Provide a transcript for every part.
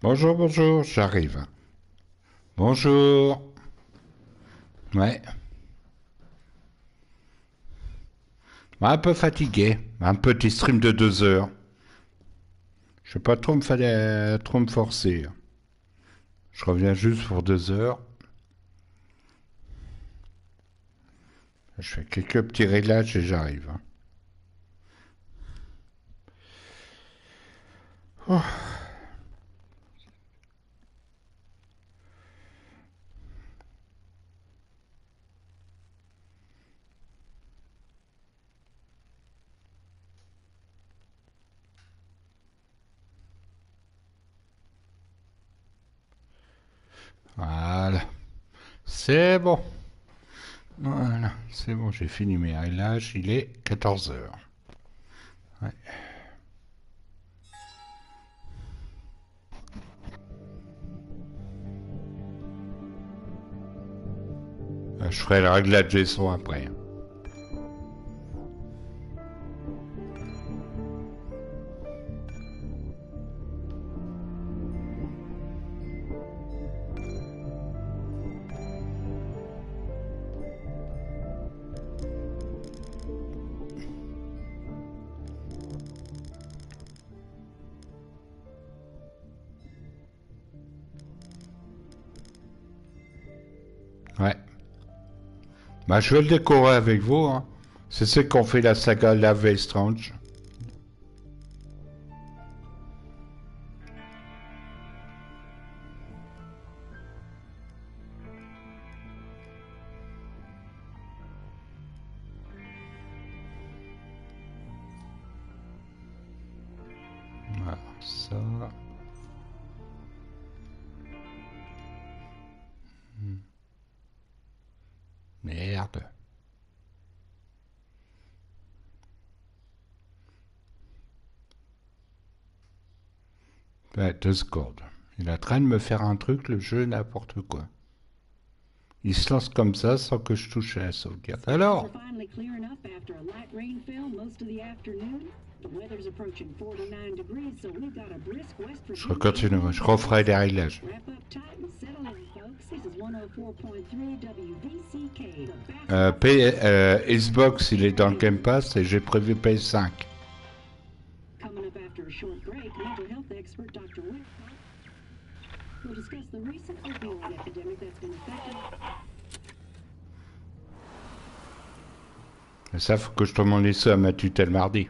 Bonjour, bonjour, j'arrive. Bonjour. Ouais, un peu fatigué. Un petit stream de 2 heures. Je vais pas trop me forcer. Je reviens juste pour 2 heures. Je fais quelques petits réglages et j'arrive. Oh, voilà, c'est bon. Voilà, c'est bon, j'ai fini mes réglages. Il est 14 heures. Ouais. Je ferai le réglage des sons après. Ouais. Bah, je vais le décorer avec vous. Hein. C'est ce qu'on fait la saga Lave Strange. Voilà, ça. Merde. Ouais, 2 secondes. Il est en train de me faire un truc, le jeu, n'importe quoi. Il se lance comme ça sans que je touche à la sauvegarde. Alors, je continue, je referai des réglages. Xbox, il est dans le Game Pass et j'ai prévu PS5. Et ça, faut que je demande ça à ma tutelle mardi.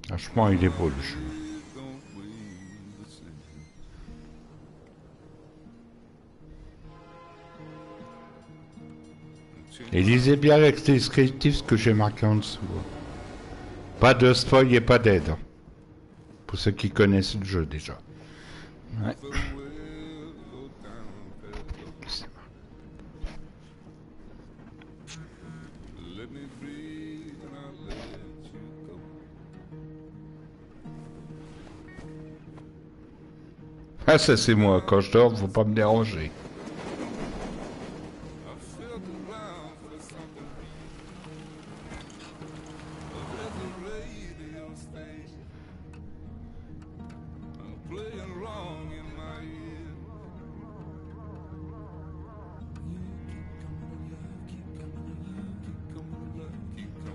Franchement, il est beau le jeu. Et lisez bien avec descriptif ce que j'ai marqué en dessous. Pas de spoil et pas d'aide. Pour ceux qui connaissent le jeu déjà. Ouais. Ah, ça c'est moi. Quand je dors, faut pas me déranger.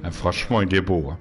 Ah, franchement, il est beau. Hein.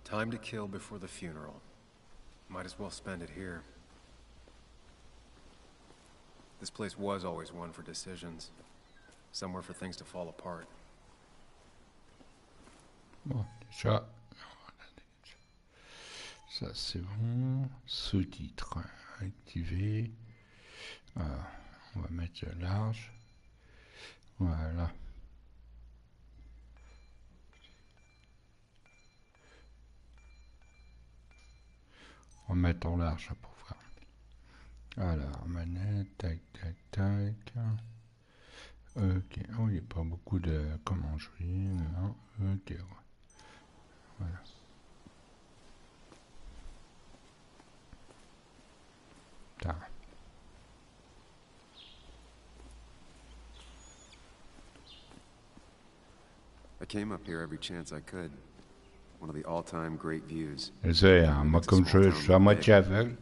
Time to kill before the funeral. Might as well spend it here. This place was always one for decisions. Somewhere for things to fall apart. Bon, déjà, ça c'est bon. Sous-titres activés. Voilà. On va mettre large. Voilà. On va mettre en large pour voir. Alors, manette, tac, tac, tac. Ok, oh, il n'y a pas beaucoup de comment jouer. Non. Ok, ouais. Voilà. Putain. I came up here every chance I could. One of the all-time great views. Désolé, hein, moi comme je suis à moitié aveugle,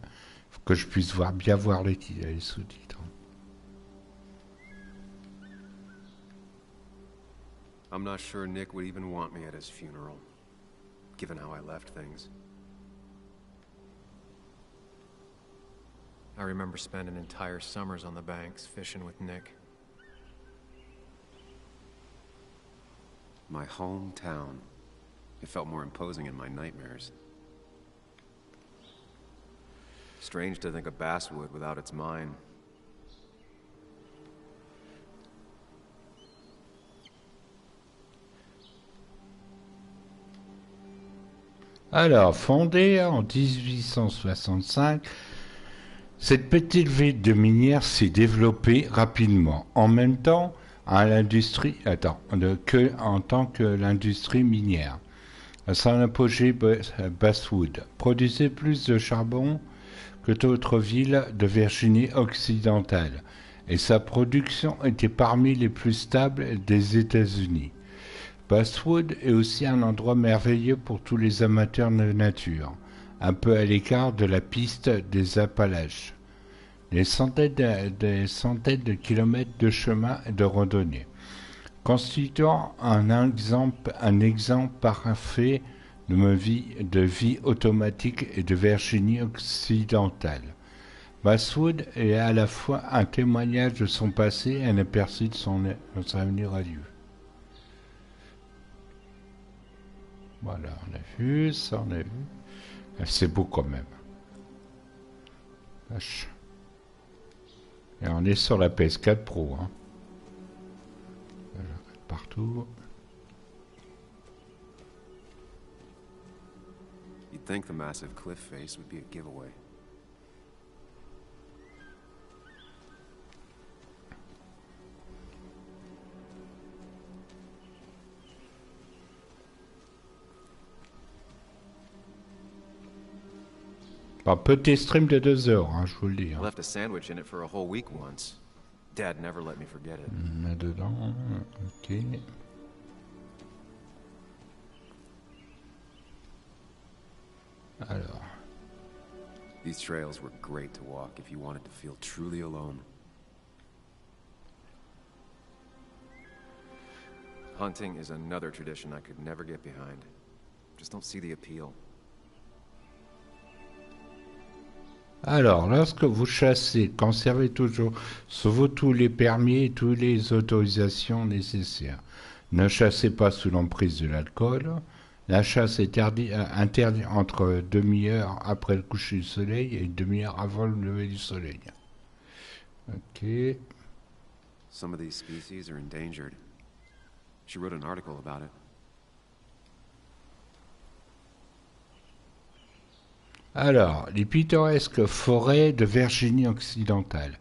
faut que je puisse bien voir les sous-titres. I'm not sure Nick would even want me at his funeral, given how I left things. I remember spending entire summers on the banks fishing with Nick. My hometown. It felt more imposing in my nightmares. Strange to think of Basswood without its mine. Alors, fondée en 1865, cette petite ville de minière s'est développée rapidement. En même temps, à l'industrie, en tant que l'industrie minière. À son apogée, Basswood produisait plus de charbon que d'autres villes de Virginie occidentale, et sa production était parmi les plus stables des États-Unis. Basswood est aussi un endroit merveilleux pour tous les amateurs de nature, un peu à l'écart de la piste des Appalaches. Des centaines de kilomètres de chemin et de randonnée, constituant un exemple parfait de vie automatique et de Virginie occidentale. Basswood est à la fois un témoignage de son passé et un aperçu de son avenir radieux. Voilà, on a vu, ça on a vu. C'est beau quand même. Vache. Et on est sur la PS4 Pro. Hein. Partout. You'd think the massive cliff face would be a giveaway. Un petit stream de 2 heures, hein, je vous le dis. Hein. Left a sandwich in it for a whole week once. Dad never let me forget it. Là-dedans, ok. Alors. These trails were great to walk if you wanted to feel truly alone. Hunting is another tradition I could never get behind. Just don't see the appeal. Alors, lorsque vous chassez, conservez toujours sur vous tous les permis et toutes les autorisations nécessaires. Ne chassez pas sous l'emprise de l'alcool. La chasse est interdite entre demi-heure après le coucher du soleil et demi-heure avant le lever du soleil. Ok. Some of these species are endangered. She wrote an article about it. Alors, les pittoresques forêts de Virginie occidentale,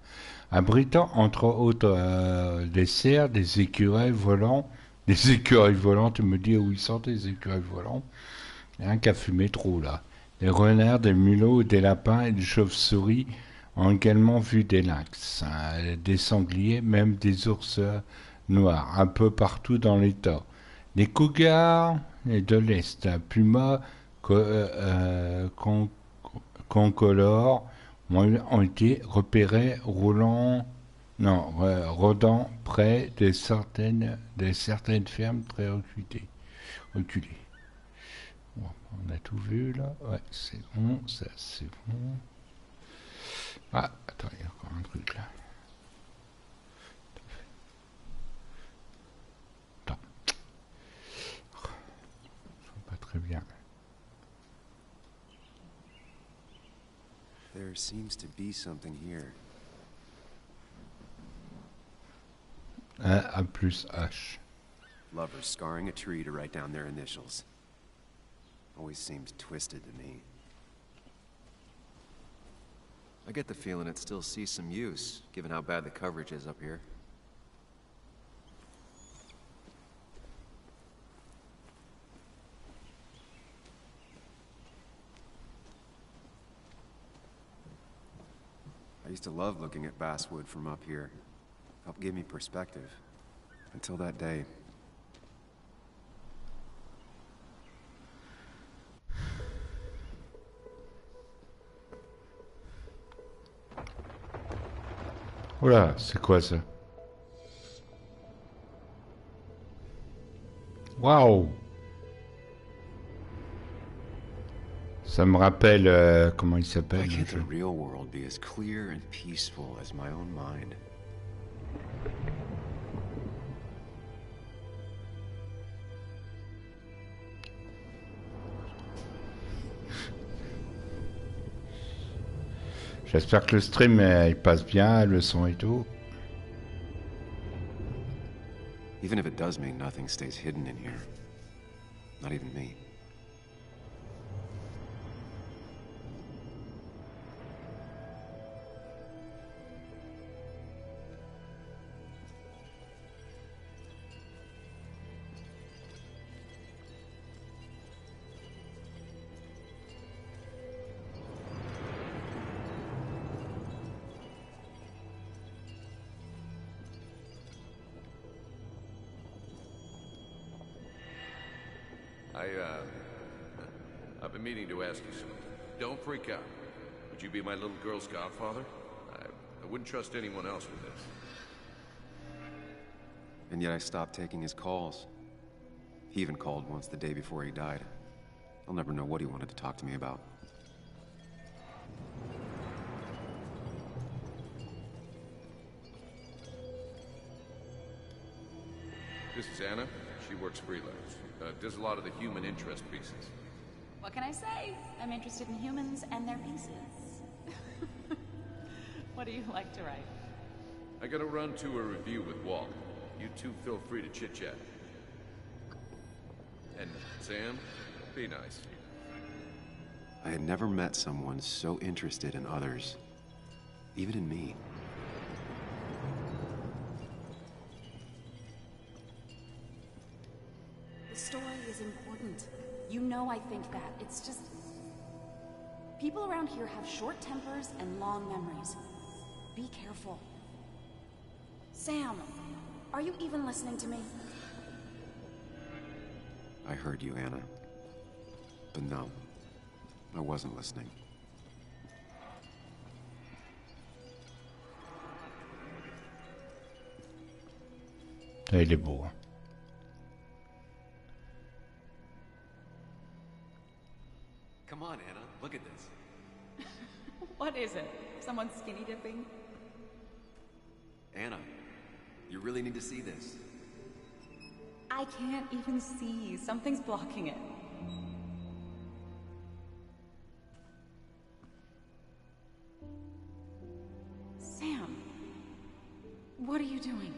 abritant entre autres des cerfs, des écureuils volants, tu me dis où ils sont les écureuils volants, il y a un qui a fumé trop là, des renards, des mulots, des lapins et des chauves-souris ont également vu des lynx, des sangliers, même des ours noirs, un peu partout dans l'État. Des cougars et de l'Est, pumas, concolores ont été repérés rôdant près de certaines fermes très reculées. Bon, on a tout vu là. Ouais, c'est bon, ça c'est bon. Ah, attends, il y a encore un truc là. Attends. Je vois pas très bien. There seems to be something here. A plus H. Lovers scarring a tree to write down their initials. Always seems twisted to me. I get the feeling it still sees some use, given how bad the coverage is up here. I used to love looking at basswood from up here. Helped give me perspective. Until that day. Oula, c'est quoi ça? Waouh! Ça me rappelle comment il s'appelle Why le can't the jeu? real world be as clear and peaceful as my own mind? J'espère que le stream il passe bien, le son et tout. Even if it does mean nothing stays hidden in here. Not even me. I've been meaning to ask you something. Don't freak out. Would you be my little girl's godfather? I wouldn't trust anyone else with this. And yet I stopped taking his calls. He even called once the day before he died. I'll never know what he wanted to talk to me about. This is Anna. She works freelance. Does a lot of the human interest pieces. What can I say? I'm interested in humans and their pieces. What do you like to write? I gotta run to a review with Walt. You two feel free to chit-chat. And Sam, be nice. I had never met someone so interested in others. Even in me. The story is important. You know I think that. It's just... people around here have short tempers and long memories. Be careful. Sam, are you even listening to me? I heard you, Anna. But no, I wasn't listening. Il est beau. Hein. Come on, Anna, look at this. What is it? Someone skinny dipping? Anna, you really need to see this. I can't even see. Something's blocking it. Sam, what are you doing?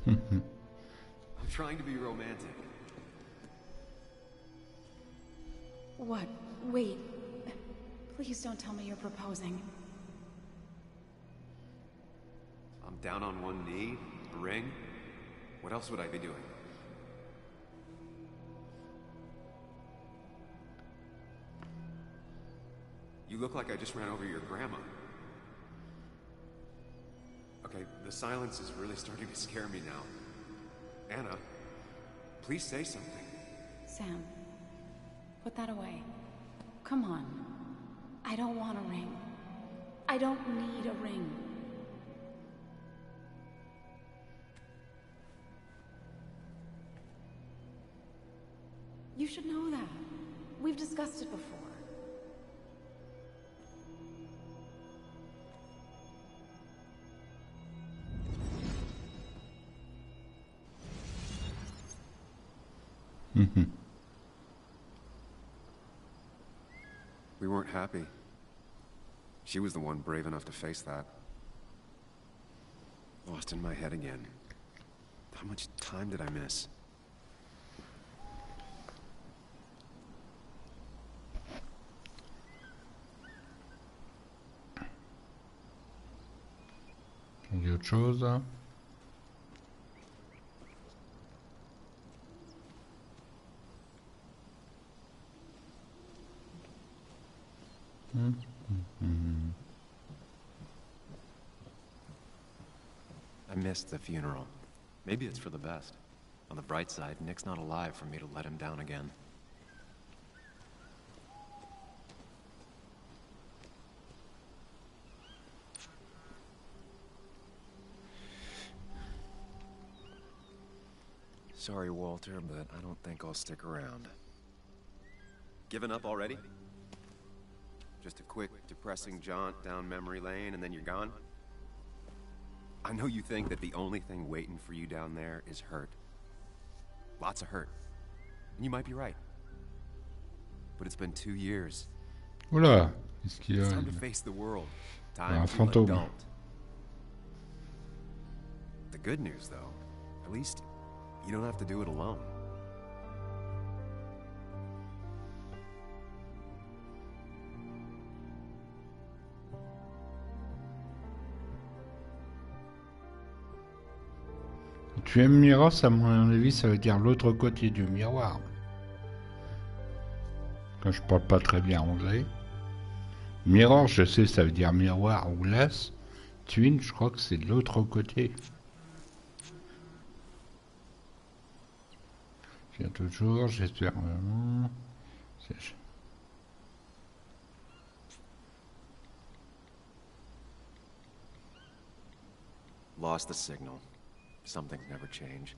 I'm trying to be romantic. What? Wait. Please don't tell me you're proposing. I'm down on one knee, a ring. What else would I be doing? You look like I just ran over your grandma. Okay, the silence is really starting to scare me now. Anna, please say something. Sam, put that away. Come on. I don't want a ring. I don't need a ring. You should know that. We've discussed it before. We weren't happy. She was the one brave enough to face that. Lost in my head again. How much time did I miss? Il y a autre chose, hein? I missed the funeral. Maybe it's for the best. On the bright side, Nick's not alive for me to let him down again. Sorry, Walter, but I don't think I'll stick around. Given up already? Just a quick, depressing jaunt down memory lane and then you're gone? I know you think that the only thing waiting for you down there is hurt. Lots of hurt. And you might be right. But it's been 2 years. Oula, qu'est-ce qu'il y It's a? time to face the world. Un Time to fantôme. adult. The good news, though, at least you don't have to do it alone. Tu aimes Miros, à mon avis, ça veut dire l'autre côté du miroir. Quand je parle pas très bien anglais. Mirror, je sais, ça veut dire miroir ou glace. Twin, je crois que c'est de l'autre côté. Je viens toujours, j'espère vraiment. Lost the signal. Some things never change.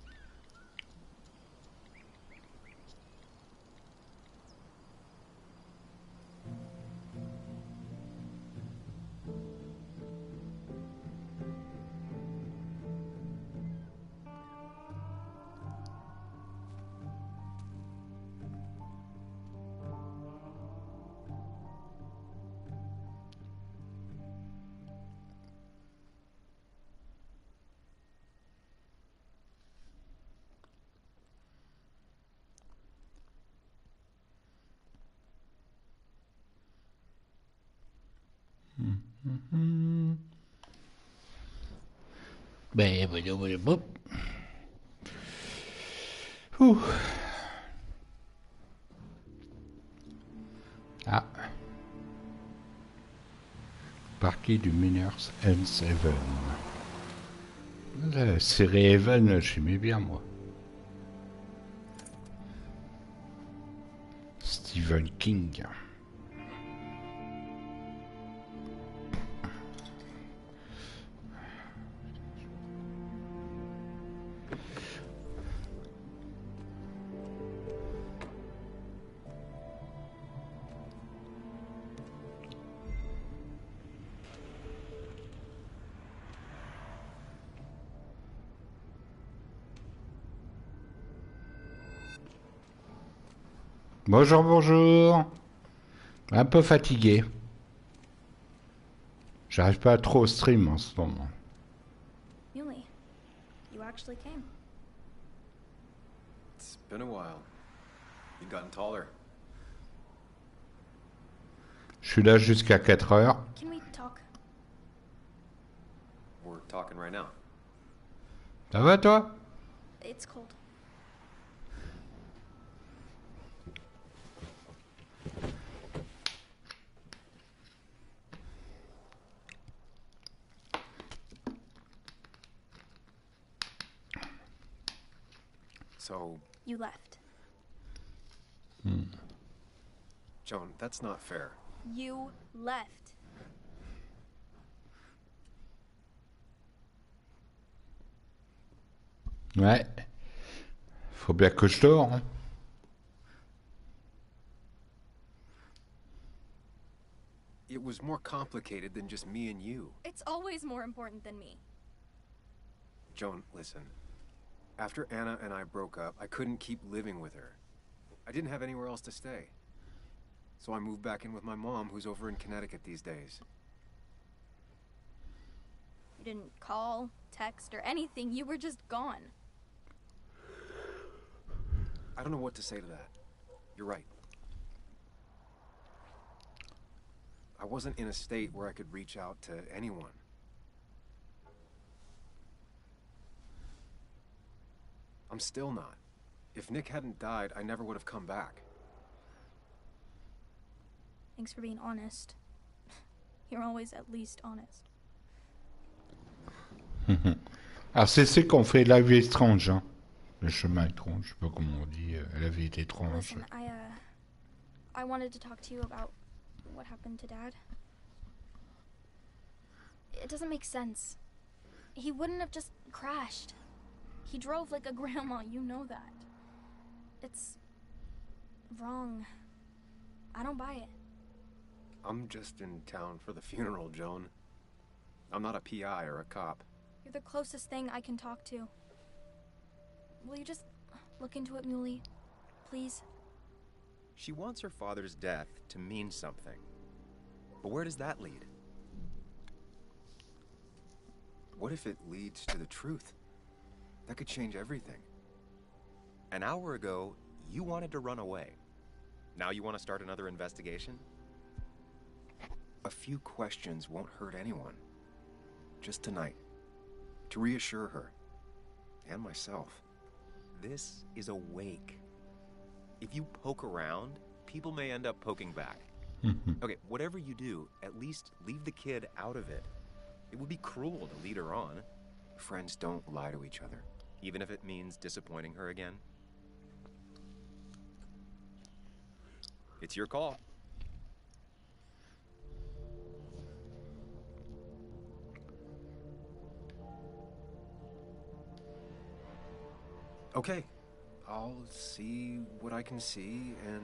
Ben, voilà, voilà, hop. Ouh. Ah. Parquet du Miners and Seven. La série Even, j'aimais bien, moi. Stephen King. Bonjour, bonjour. Un peu fatigué. J'arrive pas à trop au stream en ce moment. Yuli, you actually came. It's been a while. You've gotten taller. Je suis là jusqu'à 4 heures. Can we talk? We're talking right now. Ça va, toi? It's cold. So, You left. Joan, that's not fair. You left. Ouais. Faut bien que je dors. Hein. was more complicated than just me and you. It's always more important than me. Joan, listen. After Anna and I broke up, I couldn't keep living with her. I didn't have anywhere else to stay. So I moved back in with my mom, who's over in Connecticut these days. You didn't call, text, or anything. You were just gone. I don't know what to say to that. You're right. I wasn't in a state where I could reach out to anyone. I'm still not. If Nick hadn't died, I never would have come back. Thanks for being honest. You're always at least honest. Alors c'est ce qu'on fait la vie étrange, hein. Le chemin étrange, je sais pas comment on dit, la vie est étrange. Listen, I wanted to talk to you about what happened to Dad. It doesn't make sense. He wouldn't have just crashed. He drove like a grandma, you know that. It's wrong. I don't buy it. I'm just in town for the funeral, Joan. I'm not a PI or a cop. You're the closest thing I can talk to. Will you just look into it, Muley? Please? She wants her father's death to mean something. But where does that lead? What if it leads to the truth? That could change everything. An hour ago, you wanted to run away. Now you want to start another investigation? A few questions won't hurt anyone. Just tonight. To reassure her. And myself. This is a wake. If you poke around, people may end up poking back. Okay, whatever you do, at least leave the kid out of it. It would be cruel to lead her on. Friends don't lie to each other. Even if it means disappointing her again. It's your call. Okay. I'll see what I can see and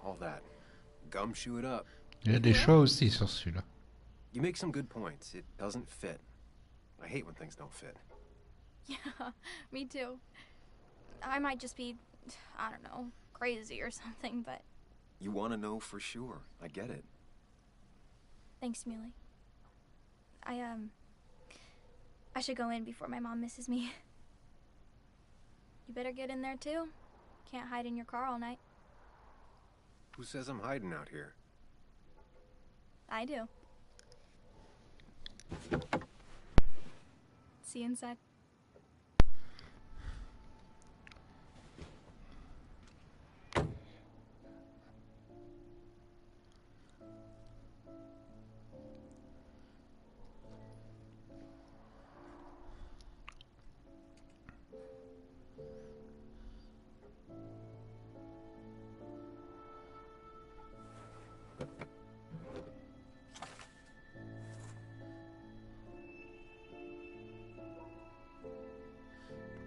all that. Gumshoe it up. Il y a des choix aussi sur celui-là. You make some good points. It doesn't fit. I hate when things don't fit. Yeah, me too. I might just be, I don't know, crazy or something, but... You want to know for sure. I get it. Thanks, Muley. I should go in before my mom misses me. You better get in there too. Can't hide in your car all night. Who says I'm hiding out here? I do. See you inside.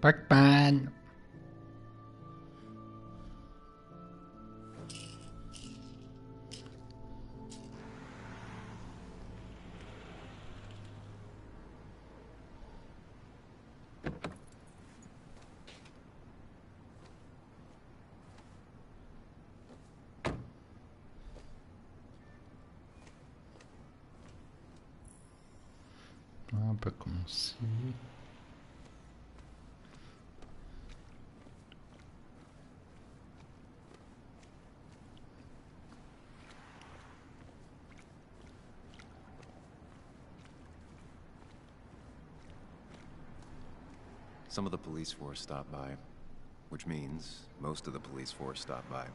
Pac-Man. On peut commencer. Some of the police force stopped by, which means most of the police force stopped by.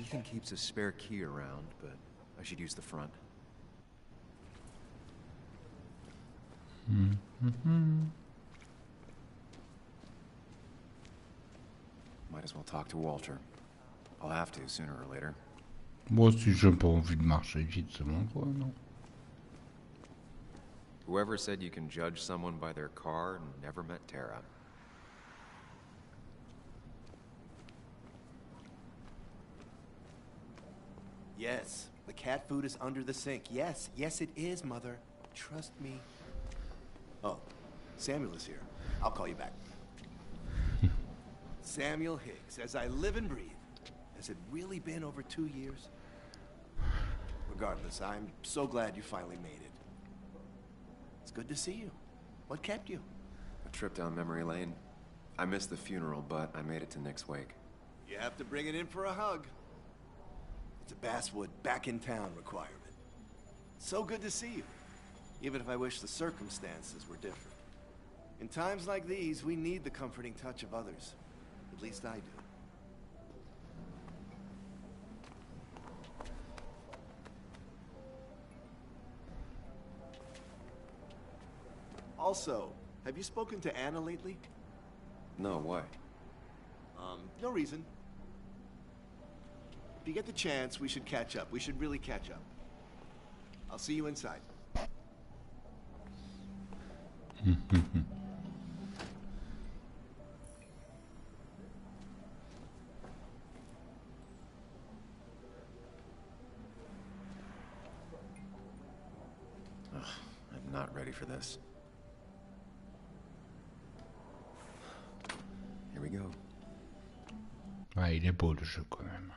Ethan keeps a spare key around, but I should use the front. Might as well talk to Walter. I'll have to, sooner or later. Moi aussi, j'ai pas envie de marcher vite, c'est mon droit, non? Whoever said you can judge someone by their car never met Tara. Yes, the cat food is under the sink. Yes, yes it is, Mother. Trust me. Oh, Samuel is here. I'll call you back. Samuel Higgs, as I live and breathe. Has it really been over 2 years? Regardless, I'm so glad you finally made it. It's good to see you. What kept you? A trip down memory lane. I missed the funeral, but I made it to Nick's wake. You have to bring it in for a hug. It's a Basswood back in town requirement. So good to see you, even if I wish the circumstances were different. In times like these, we need the comforting touch of others. At least I do. Also, have you spoken to Anna lately? No, why? No reason. If you get the chance, we should catch up. We should really catch up. I'll see you inside. I'm not ready for this. Here we go. Ouais, il est beau le jeu quand même.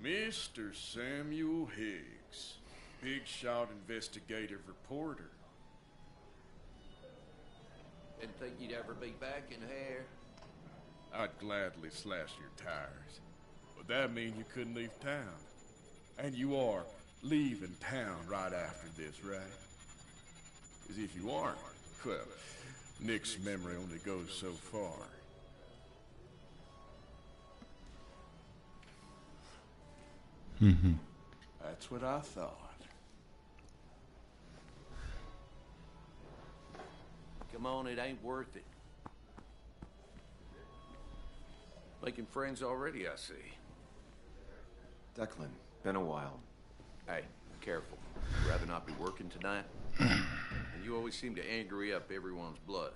Mr. Samuel Higgs, big shot investigative reporter. Didn't think you'd ever be back in here. I'd gladly slash your tires, but that mean you couldn't leave town. And you are leaving town right after this, right? As if you aren't, well, Nick's memory only goes so far. That's what I thought. Come on, it ain't worth it. Making friends already, I see. Declan, been a while. Hey, careful. You'd rather not be working tonight? And you always seem to angry up everyone's blood.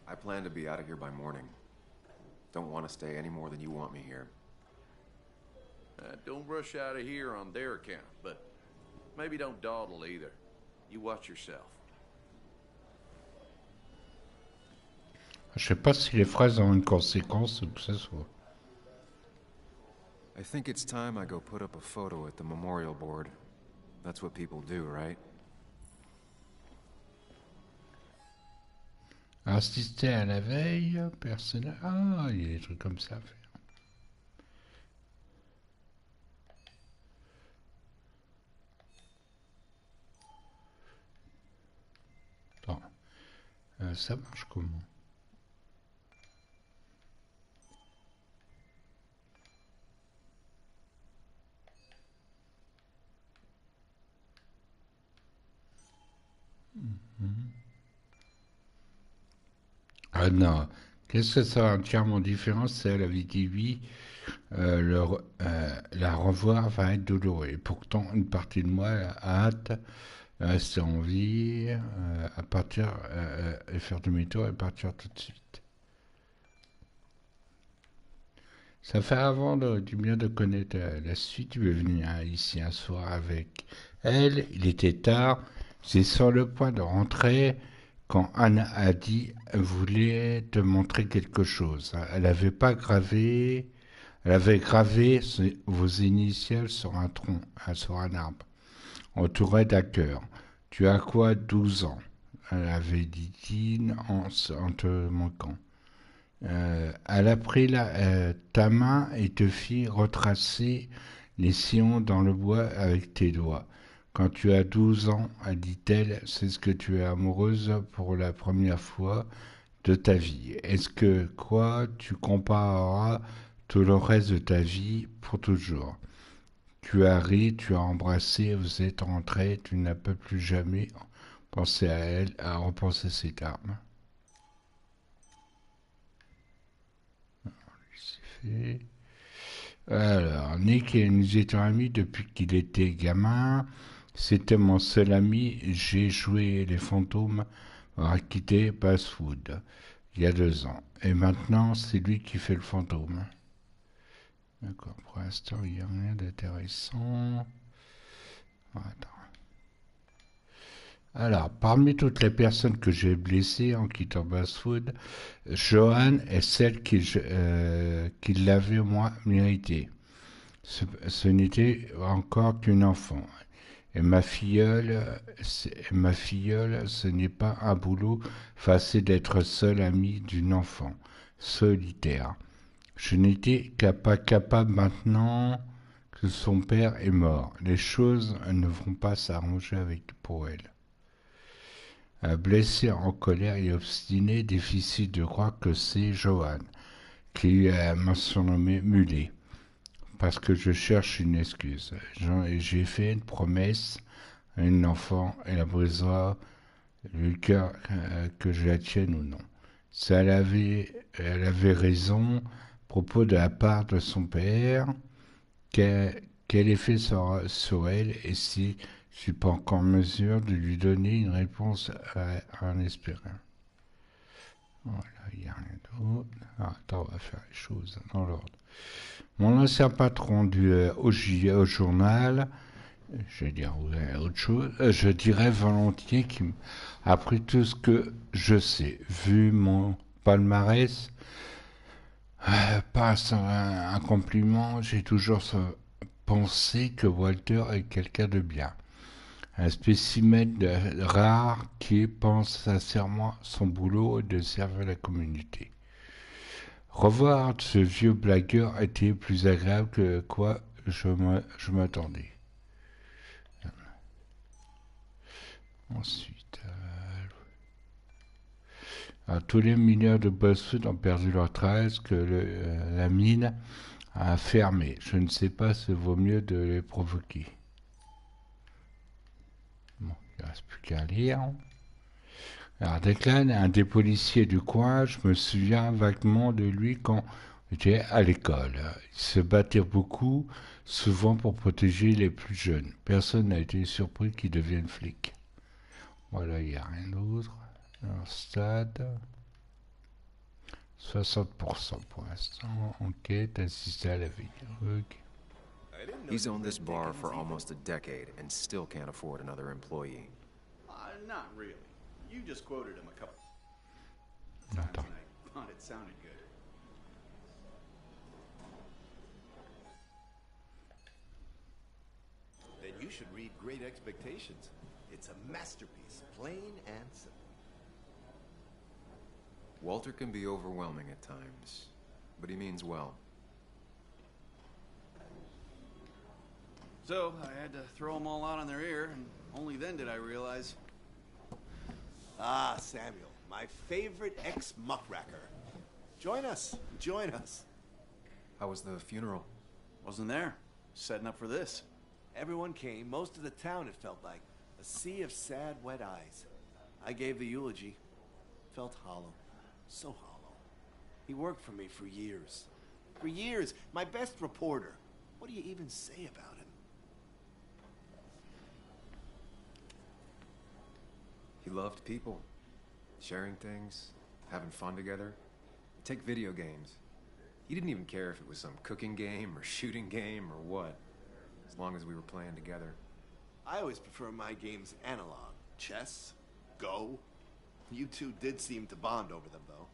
I plan to be out of here by morning. Don't want to stay any more than you want me here. Don't rush out of here on their account, but maybe don't dawdle either. You watch yourself. Je sais pas si les phrases ont une conséquence ou que ce soit. I think it's time I go put up a photo at the memorial board. That's what people do, right? Assister à la veille, personnel. Ah, il y a des trucs comme ça à faire. Attends, ça marche comment? Ah non, qu'est-ce que ça entièrement différent? C'est la vie qui vit. La revoir va être douloureux. Et pourtant, une partie de moi a hâte de rester en vie, à partir et faire demi-tour et partir tout de suite. Ça fait du bien de connaître la suite. Tu es venu ici un soir avec elle. Il était tard. C'est sur le point de rentrer quand Anna a dit qu'elle voulait te montrer quelque chose. Elle avait pas gravé. Elle avait gravé vos initiales sur un tronc, sur un arbre, entouré d'un cœur. Tu as quoi, 12 ans? Elle avait dit Dean en te manquant. Elle a pris ta main et te fit retracer les sillons dans le bois avec tes doigts. Quand tu as 12 ans, dit-elle, c'est ce que tu es amoureuse pour la première fois de ta vie. Est-ce que quoi tu compareras tout le reste de ta vie pour toujours? Tu as ri, tu as embrassé, vous êtes rentré, tu n'as pas plus jamais pensé à elle, à repenser ses armes. C'est fait. Alors, Nick et nous étions amis depuis qu'il était gamin. C'était mon seul ami. J'ai joué les fantômes à quitter Fast Food il y a 2 ans. Et maintenant, c'est lui qui fait le fantôme. D'accord, pour l'instant, il n'y a rien d'intéressant. Attends. Alors, parmi toutes les personnes que j'ai blessées en quittant Fast Food, Joanne est celle qui l'avait moi mérité. Ce n'était encore qu'une enfant. Et ma filleule, ce n'est pas un boulot facile d'être seule amie d'une enfant, solitaire. Je n'étais pas capable maintenant que son père est mort. Les choses ne vont pas s'arranger pour elle. Blessée, en colère et obstinée, difficile de croire que c'est Joanne qui m'a surnommé Mulet. Parce que je cherche une excuse. J'ai fait une promesse à une enfant, elle a besoin du cœur que je la tienne ou non. Si elle avait raison à propos de la part de son père, quel effet sur elle et si je suis pas encore en mesure de lui donner une réponse en espérant. Voilà, il n'y a rien d'autre. Attends, on va faire les choses dans l'ordre. Mon ancien patron au journal, je vais dire autre chose, je dirais volontiers qu'il m'a appris tout ce que je sais. Vu mon palmarès, pas un compliment, j'ai toujours pensé que Walter est quelqu'un de bien. Un spécimen rare qui pense sincèrement son boulot de servir la communauté. Revoir ce vieux blagueur était plus agréable que quoi je m'attendais. Ensuite, tous les mineurs de Boston ont perdu leur travail parce que la mine a fermé. Je ne sais pas si vaut mieux de les provoquer. Bon, il ne reste plus qu'à lire. Alors, Declan, un des policiers du coin, je me souviens vaguement de lui quand j'étais à l'école. Il se battait beaucoup, souvent pour protéger les plus jeunes. Personne n'a été surpris qu'il devienne flic. Voilà, il n'y a rien d'autre. Alors, stade. 60% pour l'instant. Enquête, assisté à la vidéo. He's owned this bar for almost a decade and still can't afford another employee. Not really. You just quoted him a couple times and I thought it sounded good. Then you should read Great Expectations. It's a masterpiece, plain and simple. Walter can be overwhelming at times, but he means well. So, I had to throw them all out on their ear, and only then did I realize... Ah, Samuel, my favorite ex-muckracker. Join us, join us. How was the funeral? Wasn't there. Setting up for this. Everyone came, most of the town, it felt like. A sea of sad, wet eyes. I gave the eulogy. Felt hollow. So hollow. He worked for me for years. For years, my best reporter. What do you even say about him? He loved people, sharing things, having fun together. Take video games. He didn't even care if it was some cooking game or shooting game or what, as long as we were playing together. I always prefer my games analog. Chess, Go. You two did seem to bond over them, though.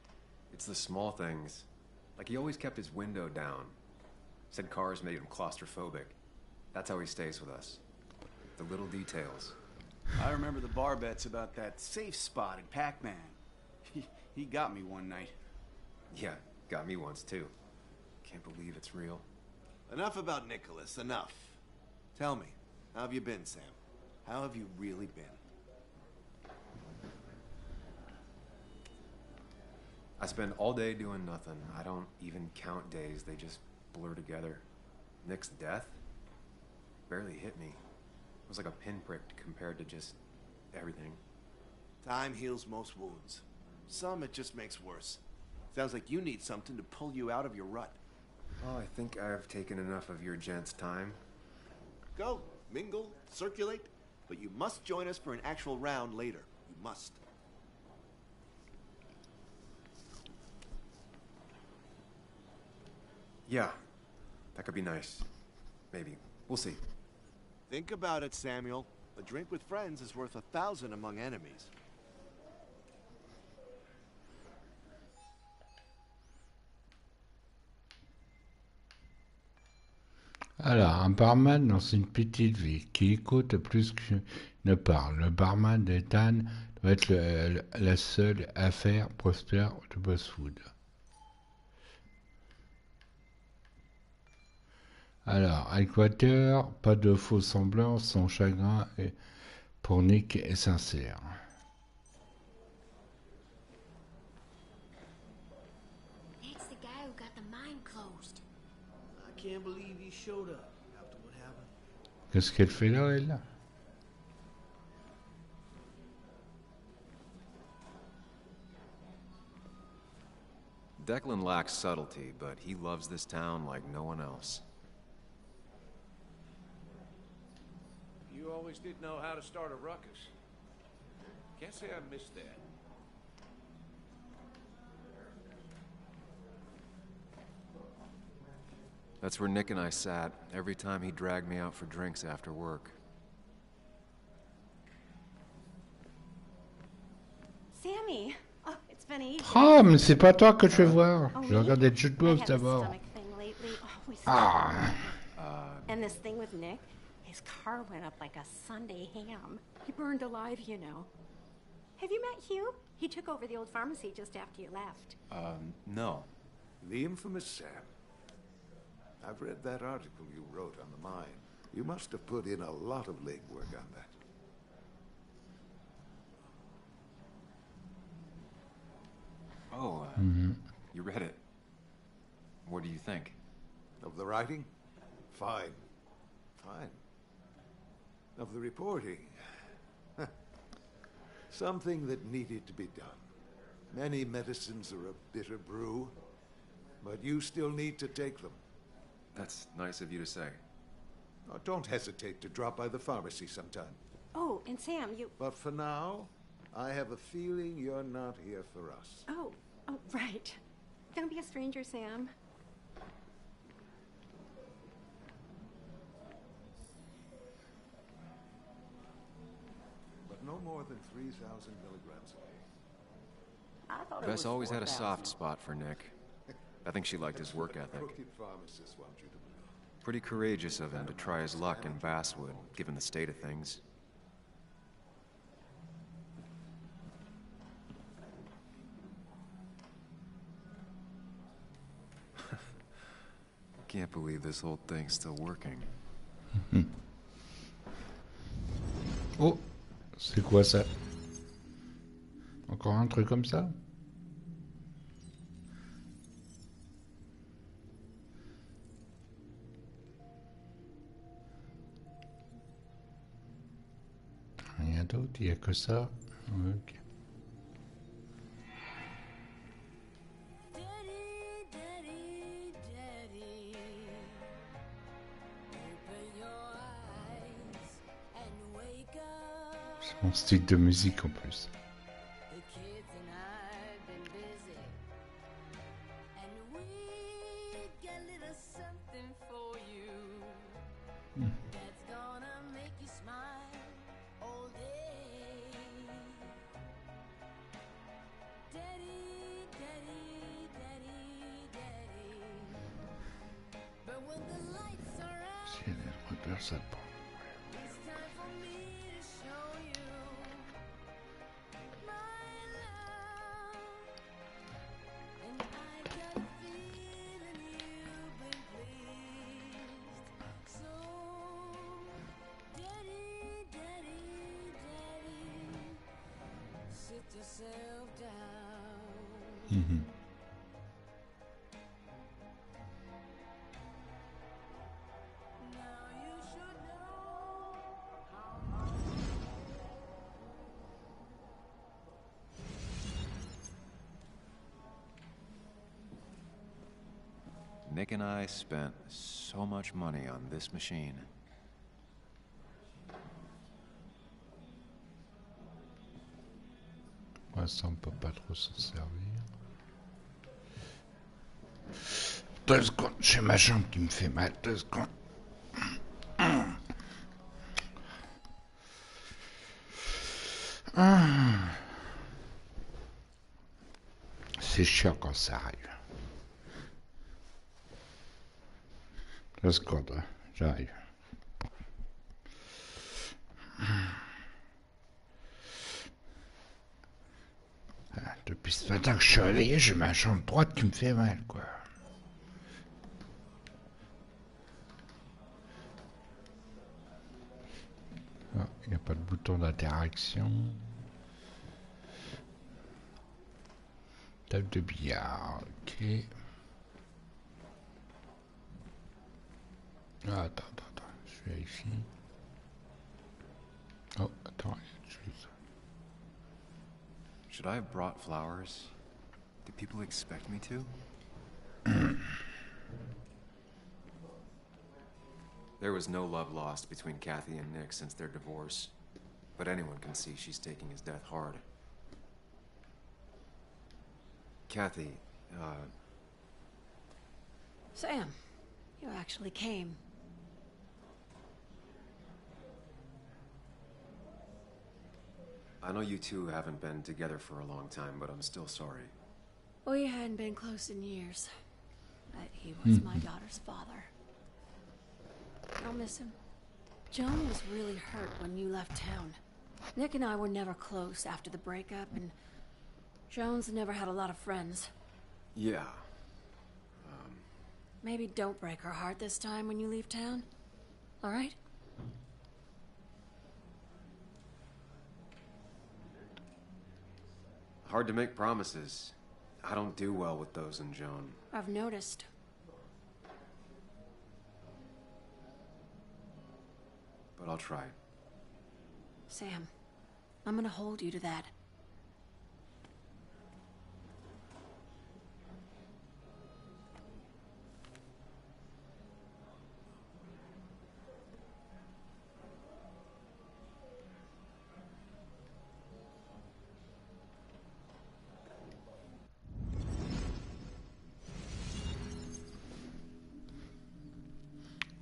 It's the small things. Like he always kept his window down. Said cars made him claustrophobic. That's how he stays with us. The little details. I remember the bar bets about that safe spot in Pac-Man. He got me one night. Yeah, got me once too. Can't believe it's real. Enough about Nicholas, enough. Tell me, how have you been, Sam? How have you really been? I spend all day doing nothing. I don't even count days. They just blur together. Nick's death barely hit me. It was like a pinprick compared to just everything. Time heals most wounds. Some it just makes worse. Sounds like you need something to pull you out of your rut. Oh, I think I've taken enough of your gents' time. Go, mingle, circulate, but you must join us for an actual round later. You must. Yeah, that could be nice. Maybe. We'll see. Think about it, Samuel. A drink with friends is worth 1,000 among enemies. Alors, un barman dans une petite ville qui écoute plus que ne parle. Le barman d'Ethan doit être la seule affaire prospère de Bosswood. Alors, Équateur, pas de faux semblants, son chagrin pour Nick est sincère. That's the guy who got the mine closed. I can't believe he showed up after what happened. Qu'est-ce qu'elle fait là, elle? Declan lacks subtlety, but he loves this town like no one else. You always did know how to start a ruckus. Can't say I missed that. That's where Nick and I sat every time he dragged me out for drinks after work. Sammy! Oh, it's been ages. Ah, mais c'est pas toi que je vais voir. Oh, Je me? regarde des jeux de I bouffe had a d'abord. stomach thing lately. Always Ah. And this thing with Nick, his car went up like a Sunday ham. He burned alive, you know. Have you met Hugh? He took over the old pharmacy just after you left. No. The infamous Sam. I've read that article you wrote on the mine. You must have put in a lot of legwork on that. Oh, you read it. What do you think? Of the writing? Fine. Fine. Of the reporting? Something that needed to be done. Many medicines are a bitter brew, but you still need to take them. That's nice of you to say. Oh, don't hesitate to drop by the pharmacy sometime. Oh, and Sam, you... But for now, I have a feeling you're not here for us. Oh, right. Don't be a stranger, Sam. But no more than 3,000 milligrams a day. I thought it Bess was always had a 4,000. soft spot for Nick. I think she liked his work ethic. Crooked pharmacists want you to believe. Pretty courageous of him to try his luck in Basswood, given the state of things. Can't believe this whole thing's still working. Oh, c'est quoi ça? Encore un truc comme ça? Rien d'autre, il n'y a que ça. Ok. C'est mon style de musique en plus. bien ça dépend. Mhm. Nick and I spent so much money on this machine. Ouais, ça on peut pas trop s'en servir. 2 secondes, j'ai ma jambe qui me fait mal, 2 secondes. C'est chiant quand ça arrive. 2 secondes, hein, j'arrive. Depuis ce matin que je suis réveillé, j'ai ma jambe droite qui me fait mal, quoi. Ah, il n'y a pas de bouton d'interaction. Table de billard, ok. Ah, attends, je vérifie. Oh, attends, il y a autre chose. Should I have brought flowers? Do people expect me to? There was no love lost between Kathy and Nick since their divorce, but anyone can see she's taking his death hard. Kathy, Sam, you actually came. I know you two haven't been together for a long time, but I'm still sorry. We hadn't been close in years, but he was my daughter's father. I'll miss him. Joan was really hurt when you left town. Nick and I were never close after the breakup, and Joan's never had a lot of friends. Yeah. Maybe don't break her heart this time when you leave town. All right? Hard to make promises. I don't do well with those in Joan. I've noticed. But I'll try. Sam, I'm gonna hold you to that.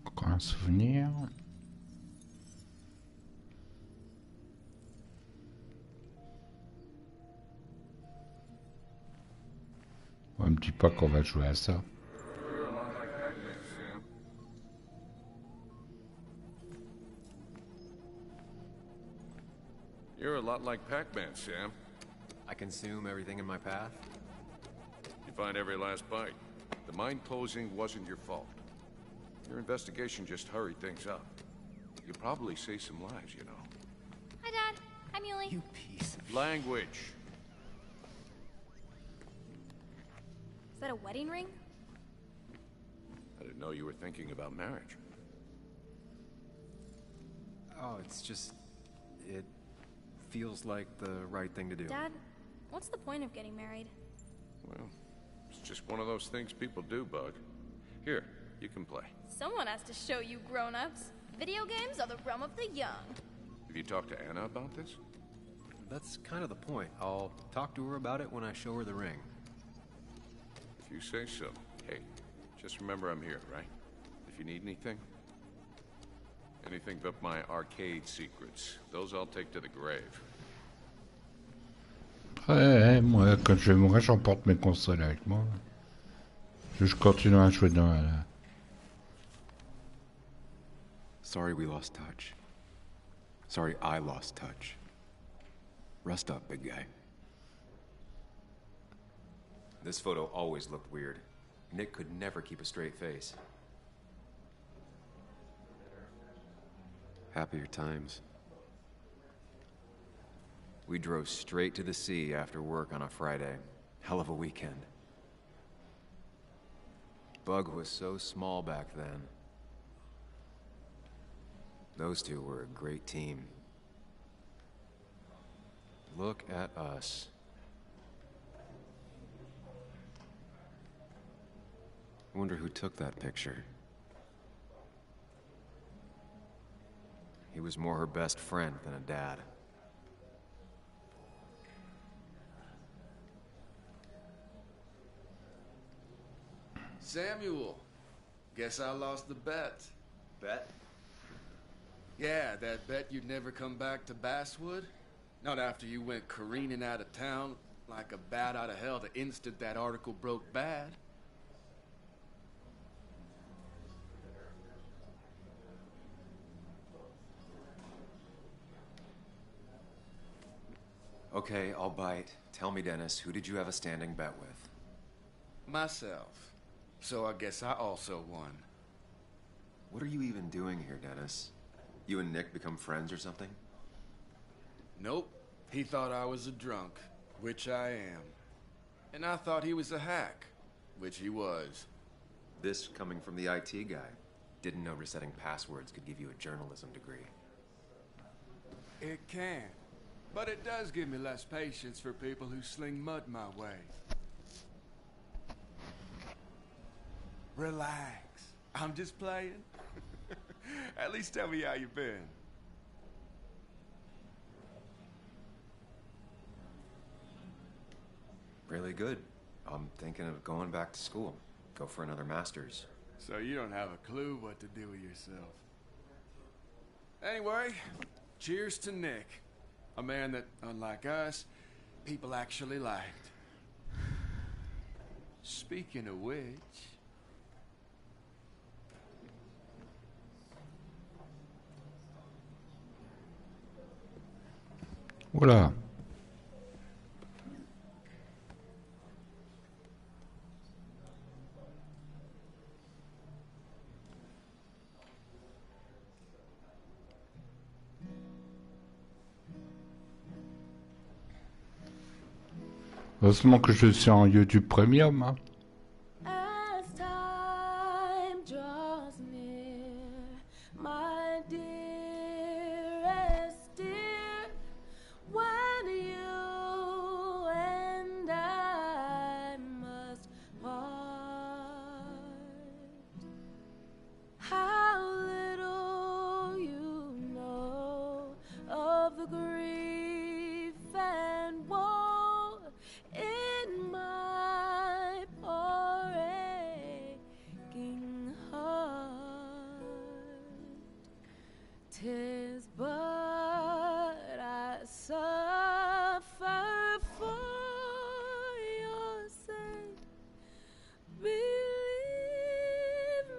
Encore un souvenir. On me dit pas qu'on va jouer à ça. You're a lot like Pac-Man, Sam. I consume everything in my path. You find every last bite. The mine closing wasn't your fault. Your investigation just hurried things up. You probably saved some lives, you know. Hi, Dad. Hi, Muley. You piece of Language. Is that a wedding ring? I didn't know you were thinking about marriage. Oh, it's just... it feels like the right thing to do. Dad, what's the point of getting married? Well, it's just one of those things people do, Bug. Here, you can play. Someone has to show you grown-ups. Video games are the realm of the young. Have you talked to Anna about this? That's kind of the point. I'll talk to her about it when I show her the ring. If you say so. Hey, just remember I'm here, right? If you need anything. Anything but my arcade secrets. Those I'll take to the grave. Ouais, moi, quand je vais mourir, j'emporte mes consoles avec moi. Je continue à jouer dans la... Sorry we lost touch. Sorry I lost touch. Rest up, big guy. This photo always looked weird. Nick could never keep a straight face. Happier times. We drove straight to the sea after work on a Friday. Hell of a weekend. Bug was so small back then. Those two were a great team. Look at us. I wonder who took that picture. He was more her best friend than a dad. Samuel, guess I lost the bet. Bet? Yeah, that bet you'd never come back to Basswood? Not after you went careening out of town like a bat out of hell the instant that article broke bad. Okay, I'll bite. Tell me, Dennis, who did you have a standing bet with? Myself. So I guess I also won. What are you even doing here, Dennis? You and Nick become friends or something? Nope. He thought I was a drunk, which I am. And I thought he was a hack, which he was. This coming from the IT guy. Didn't know resetting passwords could give you a journalism degree. It can. But it does give me less patience for people who sling mud my way. Relax. I'm just playing. At least tell me how you've been. Really good. I'm thinking of going back to school. Go for another master's. So you don't have a clue what to do with yourself. Anyway, cheers to Nick. A man that, unlike us, people actually liked. Speaking of which... Voilà. Heureusement que je suis en YouTube Premium. Hein. As time draws near, my dearest dear, when you and I must part, how little you know of the grief and woe in my poor aching heart. 'Tis but I suffer for your sake. Believe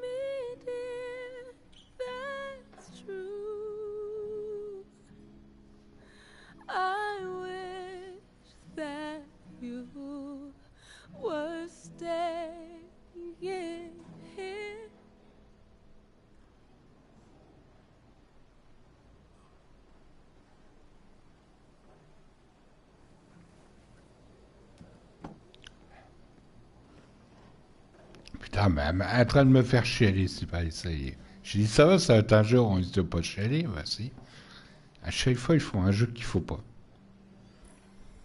me, dear, that's true. I wish that you were staying here. Putain, mais elle est en train de me faire chialer, c'est pas essayé. J'ai dit ça va être un jeu où on risque de pas chialer, bah si. À chaque fois, ils font un jeu qu'il faut pas.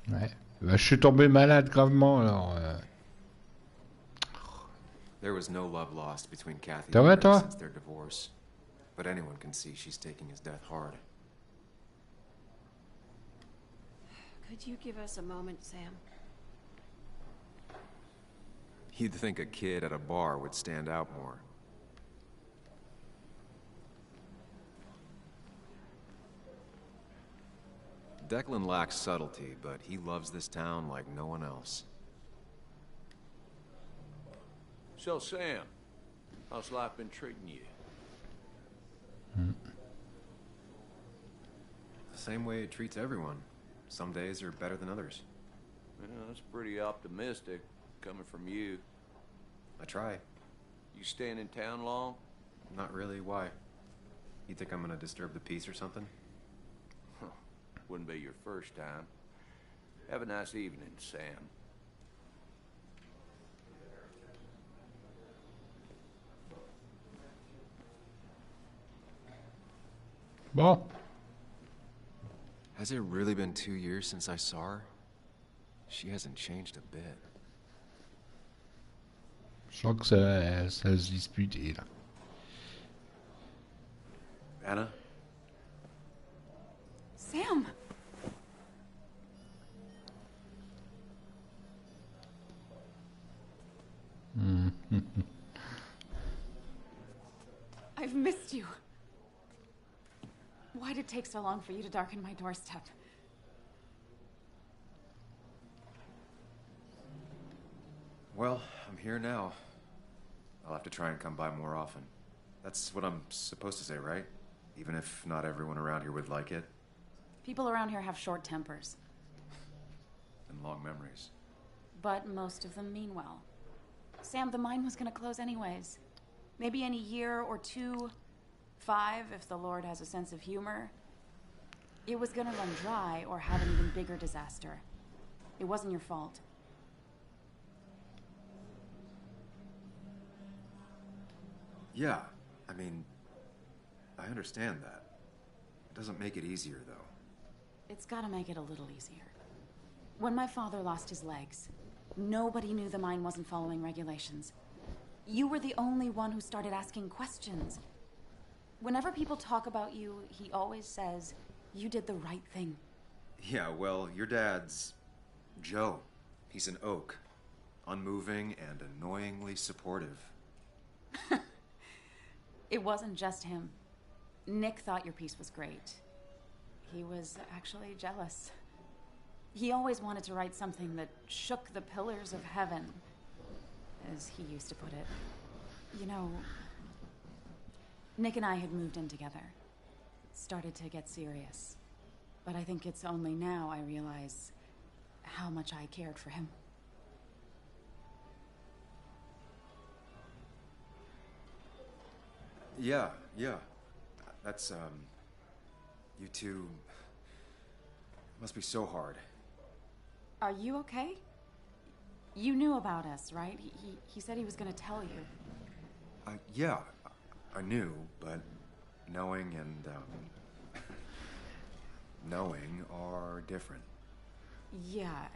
Ouais. Bah, je suis tombé malade gravement, alors... There was no love lost between Kathy Ça and va, Rick toi? since their divorce. But anyone can see she's taking his death hard. Could you give us a moment, Sam? You'd think a kid at a bar would stand out more. Declan lacks subtlety, but he loves this town like no one else. So, Sam, how's life been treating you? same way it treats everyone. Some days are better than others. Yeah, that's pretty optimistic, coming from you. I try. You staying in town long? Not really. Why? You think I'm gonna disturb the peace or something? Wouldn't be your first time. Have a nice evening, Sam. Bon. Has it really been 2 years since I saw her? She hasn't changed a bit. Je sens que ça se dispute là. Anna? Sam! I've missed you. Why did it take so long for you to darken my doorstep? Well, I'm here now. I'll have to try and come by more often. That's what I'm supposed to say, right? Even if not everyone around here would like it. People around here have short tempers. And long memories. But most of them mean well. Sam, the mine was gonna close anyways. Maybe in a year or 2, 5, if the Lord has a sense of humor. It was gonna run dry or have an even bigger disaster. It wasn't your fault. Yeah, I mean, I understand that. It doesn't make it easier, though. It's gotta make it a little easier. When my father lost his legs, nobody knew the mine wasn't following regulations. You were the only one who started asking questions. Whenever people talk about you, he always says, you did the right thing. Yeah, well, your dad's Joe. He's an oak. Unmoving and annoyingly supportive. It wasn't just him. Nick thought your piece was great. He was actually jealous. He always wanted to write something that shook the pillars of heaven, as he used to put it. You know, Nick and I had moved in together. It started to get serious. But I think it's only now I realize how much I cared for him. Yeah. That's, you two must be so hard. Are you okay? You knew about us, right? He said he was gonna tell you. Yeah, I knew, but knowing and, knowing are different. Yeah,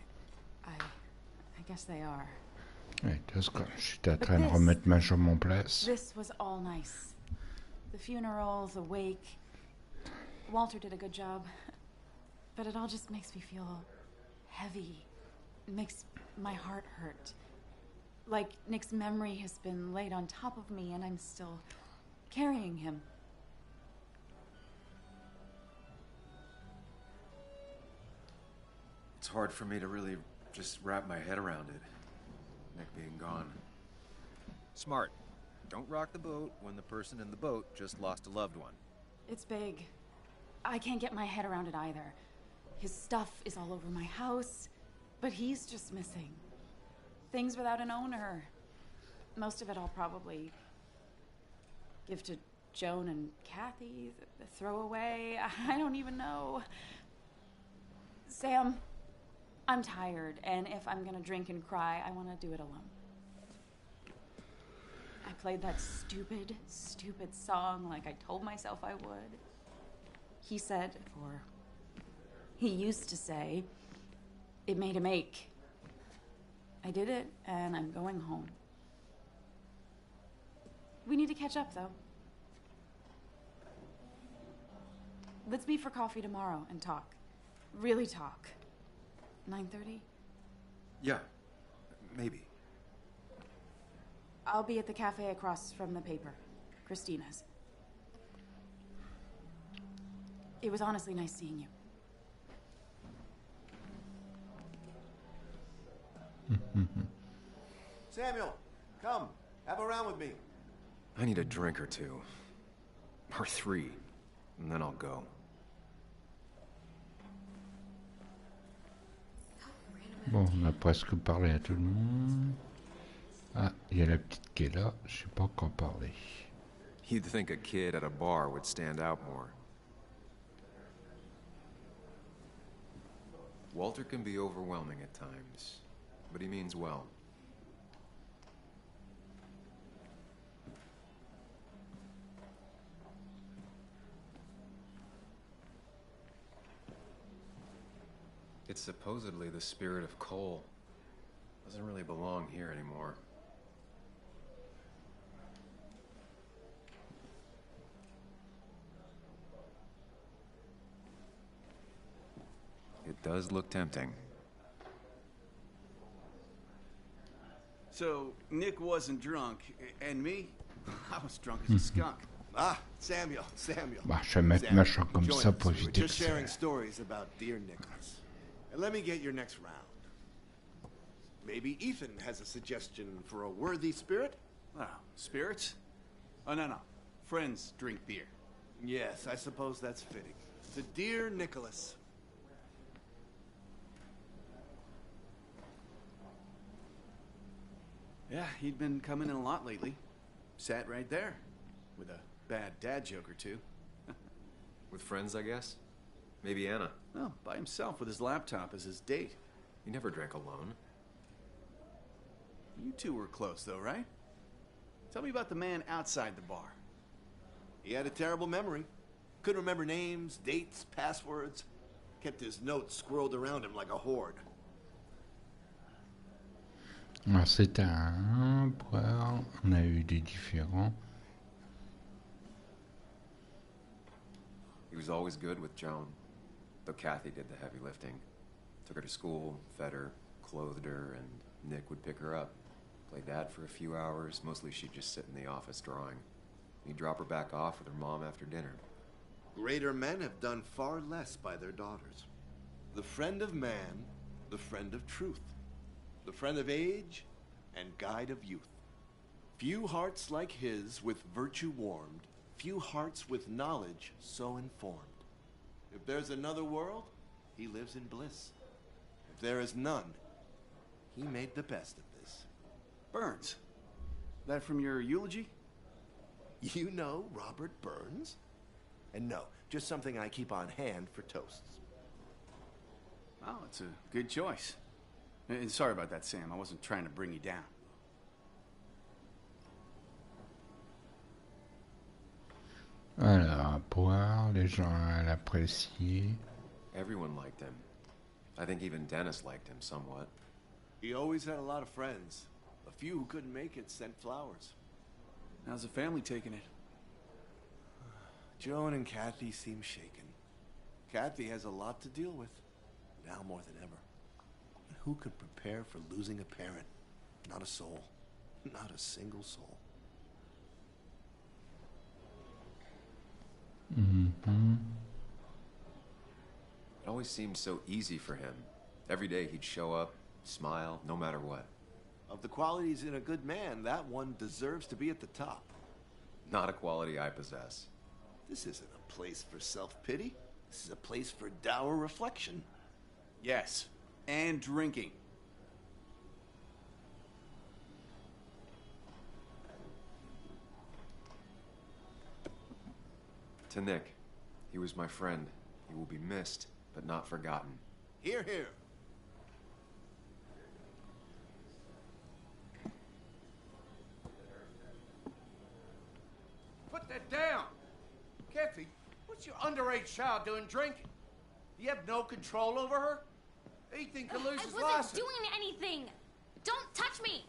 I guess they are. Ouais, j'étais en train de remettre ma jambe en place. This was all nice. The funeral, the wake. Walter did a good job. But it all just makes me feel heavy. It makes my heart hurt. Like Nick's memory has been laid on top of me and I'm still carrying him. It's hard for me to really just wrap my head around it. Nick being gone. Smart. Don't rock the boat when the person in the boat just lost a loved one. It's big. I can't get my head around it either. His stuff is all over my house, but he's just missing. Things without an owner. Most of it I'll probably give to Joan and Kathy, throw away. I don't even know. Sam, I'm tired, and if I'm gonna drink and cry, I want to do it alone. I played that stupid song like I told myself I would. He said, or he used to say, it made him ache. I did it, and I'm going home. We need to catch up, though. Let's meet for coffee tomorrow and talk. Really talk. 9:30? Yeah, maybe. I'll be at the cafe across from the paper. Christina's. It was honestly nice seeing you. Samuel, come. Have a round with me. I need a drink or two. Or 3. And then I'll go. Bon, on a presque parlé à tout le monde. Ah, il y a la petite qui est là, je sais pas encore parlé. You'd think a kid at a bar would stand out more. Walter can be overwhelming at times, but he means well. It's supposedly the spirit of coal. Doesn't really belong here anymore. It does look tempting. So, Nick wasn't drunk, and me? I was drunk as a skunk. Ah, Samuel. Bah, je vais mettre machin comme join ça us. pour We're éviter que just ça... sharing stories about dear Nicholas. And let me get your next round. Maybe Ethan has a suggestion for a worthy spirit? Oh, spirits? Oh, no. Friends drink beer. Yes, I suppose that's fitting. To dear Nicholas. Yeah, he'd been coming in a lot lately. Sat right there. With a bad dad joke or two. With friends, I guess? Maybe Anna. Oh, by himself with his laptop as his date. He never drank alone. You two were close, though, right? Tell me about the man outside the bar. He had a terrible memory. Couldn't remember names, dates, passwords. Kept his notes squirreled around him like a hoard. Alors, c'était un poire, on a eu des différents. He was always good with Joan, though Kathy did the heavy lifting. Took her to school, fed her, clothed her, and Nick would pick her up. Play dad for a few hours. Mostly she'd just sit in the office drawing. He'd drop her back off with her mom after dinner. Greater men have done far less by their daughters. The friend of man, the friend of truth. The friend of age, and guide of youth. Few hearts like his with virtue warmed, few hearts with knowledge so informed. If there's another world, he lives in bliss. If there is none, he made the best of this. Burns. That from your eulogy? You know Robert Burns? And no, just something I keep on hand for toasts. Oh, it's a good choice. And sorry about that, Sam. I wasn't trying to bring you down. Alors, à boire, les gens l'appréciaient. Everyone liked him. I think even Dennis liked him somewhat. He always had a lot of friends. A few who couldn't make it sent flowers. How's the family taking it? Joan and Kathy seem shaken. Kathy has a lot to deal with, now more than ever. And who could prepare for losing a parent? Not a soul. Not a single soul. Mm-hmm. It always seemed so easy for him. Every day he'd show up, smile, no matter what. Of the qualities in a good man, that one deserves to be at the top. Not a quality I possess. This isn't a place for self-pity. This is a place for dour reflection. Yes, and drinking. To Nick, he was my friend. He will be missed, but not forgotten. Hear, hear. Put that down! Kathy, what's your underage child doing drinking? You have no control over her? Ethan could lose his I wasn't license. doing anything! Don't touch me!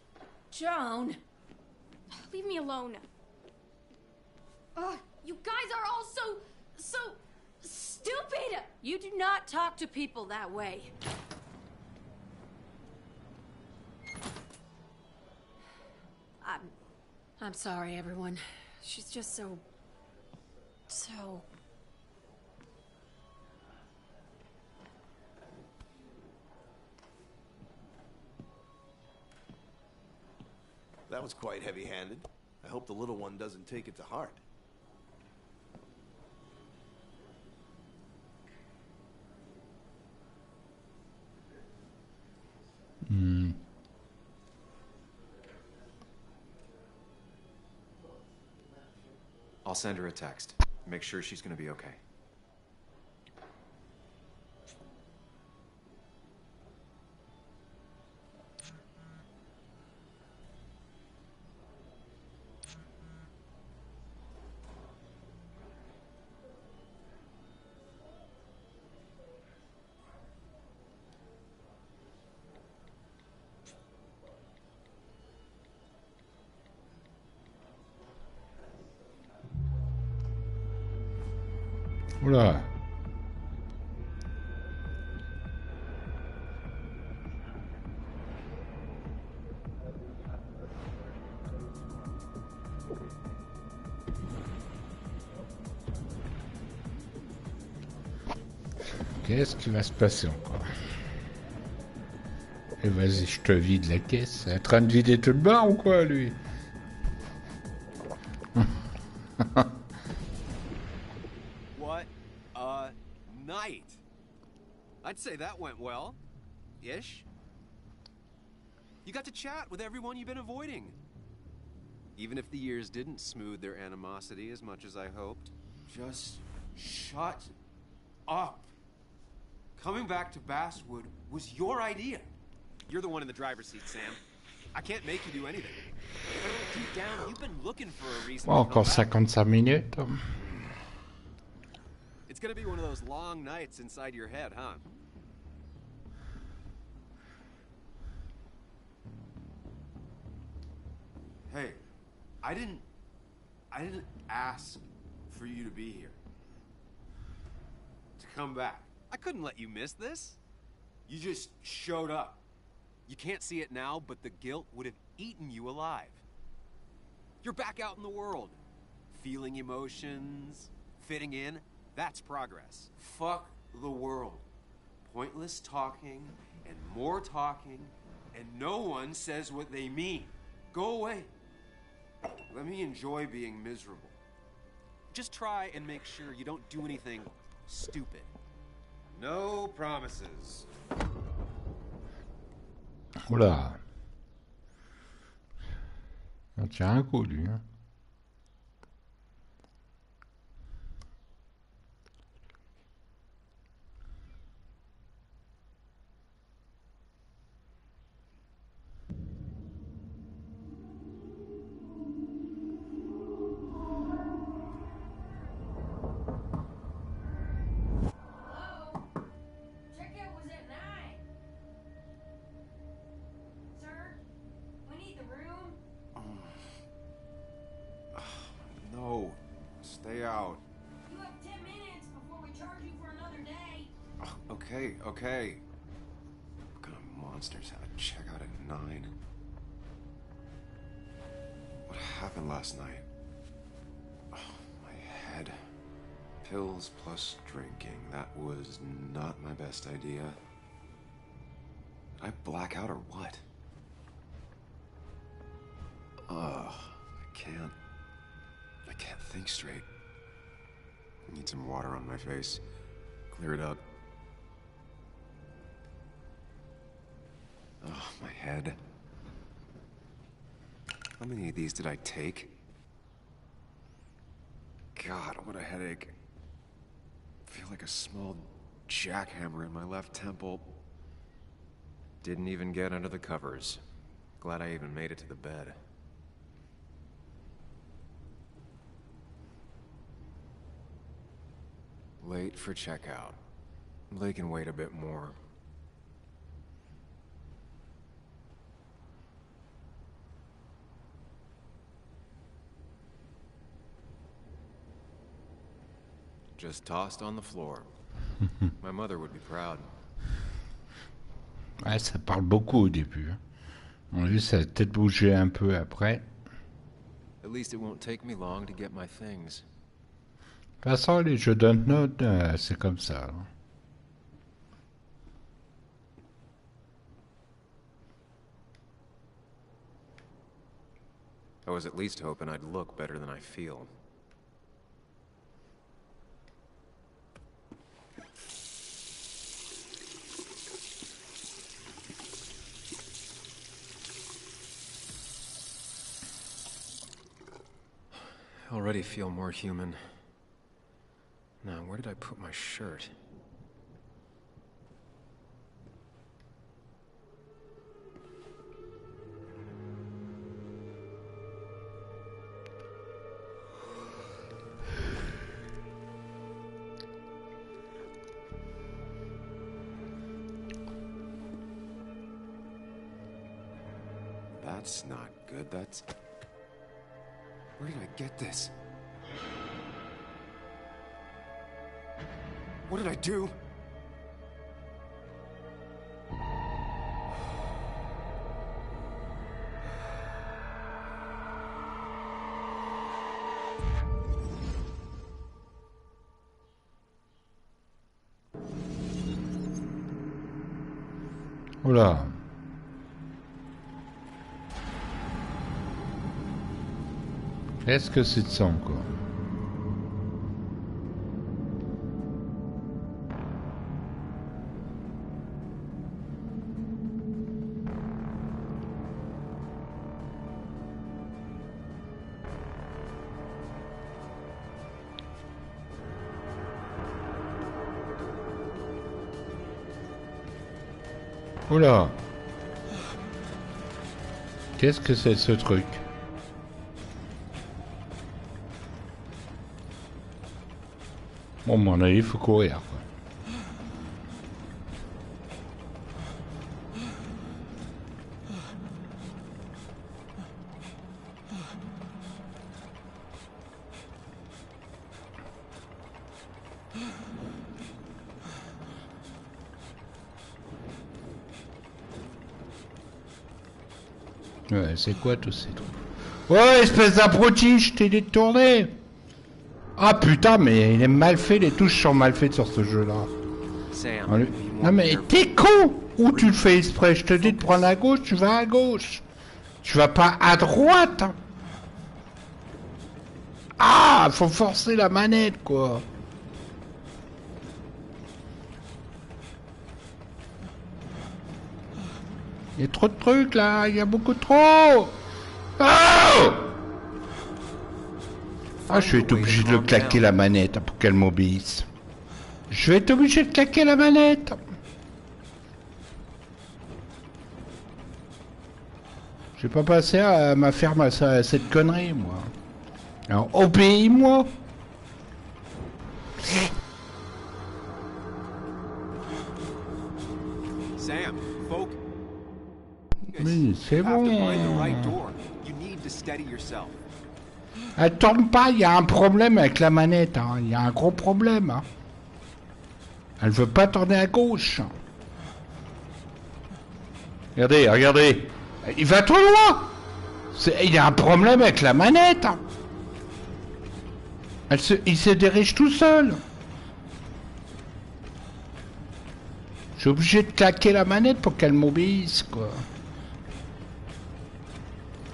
Joan! Leave me alone. You guys are all so stupid! You do not talk to people that way. I'm sorry, everyone. She's just so... That was quite heavy-handed. I hope the little one doesn't take it to heart. Hmm. I'll send her a text. Make sure she's gonna be okay. Oula. Qu'est-ce qui va se passer encore? Et vas-y, je te vide la caisse. Elle est en train de vider tout le bar ou quoi, lui? What a night! I'd say that went well. Ish. You got to chat with everyone you've been avoiding. Even if the years didn't smooth their animosity as much as I hoped. Just shut up. Coming back to Basswood was your idea. You're the one in the driver's seat, Sam. I can't make you do anything. Deep down, you've been looking for a reason Bon, to come encore back. 55 minutes. It's gonna be one of those long nights inside your head, huh? Hey, I didn't ask for you to be here. To come back. I couldn't let you miss this. You just showed up. You can't see it now, but the guilt would have eaten you alive. You're back out in the world. Feeling emotions, fitting in, that's progress. Fuck the world. Pointless talking and more talking, and no one says what they mean. Go away. Let me enjoy being miserable. Just try and make sure you don't do anything stupid. No promises. Oula. On tient un coup, lui. Hein. No, stay out. You have 10 minutes before we charge you for another day. Okay, okay. What kind of monsters have a checkout at 9? What happened last night? Oh, my head. Pills plus drinking. That was not my best idea. Did I black out or what? Ugh, I can't think straight. I need some water on my face. Clear it up. Oh, my head. How many of these did I take? God, what a headache. I feel like a small jackhammer in my left temple. Didn't even get under the covers. Glad I even made it to the bed. Late for checkout. They can wait a bit more. Just tossed on the floor. My mother would be proud. Ouais, ça parle beaucoup au début. On a vu, ça a peut-être bougé un peu après. At least it won't take me long to get my things. De toute façon, les jeux d'unknown, c'est comme ça. Hein. I was at least hoping I'd look better than I feel. I already feel more human. Now, where did I put my shirt? That's not good. That's... Where did I get this? What did I do? Oula. Qu'est-ce que c'est de ça encore? Oula. Qu'est-ce que c'est ce truc? Bon, à mon avis, il faut courir, quoi. Ouais, c'est quoi tous ces trucs? Ouais, espèce d'abruti, je t'ai détourné! Ah putain, mais il est mal fait, les touches sont mal faites sur ce jeu-là. Non mais t'es con! Ou tu le fais exprès, je te dis de prendre à gauche, tu vas à gauche. Tu vas pas à droite. Ah, faut forcer la manette, quoi. Il y a trop de trucs là, il y a beaucoup trop. Oh! Ah, je vais être obligé de le claquer la manette pour qu'elle m'obéisse. Je vais être obligé de claquer la manette. Je vais pas passer à ma ferme à cette connerie, moi. Alors, obéis-moi. Sam, folk. Mais c'est bon. Yourself. Elle tourne pas, il y a un problème avec la manette, hein. Il y a un gros problème. Hein. Elle veut pas tourner à gauche. Regardez, regardez. Il va trop loin. Il y a un problème avec la manette. Hein. Il se dirige tout seul. Je suis obligé de claquer la manette pour qu'elle m'obéisse, quoi.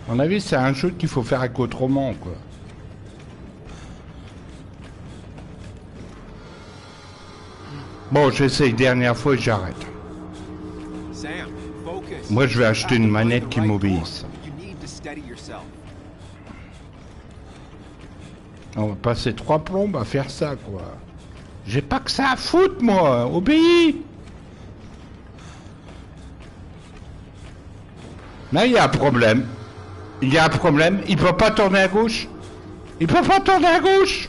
À mon avis, c'est un jeu qu'il faut faire avec autrement, quoi. Bon, j'essaye dernière fois et j'arrête. Moi, je vais acheter une manette qui m'obéisse. On va passer 3 plombes à faire ça, quoi. J'ai pas que ça à foutre, moi. Obéis. Là, il y a un problème. Il y a un problème. Il peut pas tourner à gauche. Il peut pas tourner à gauche.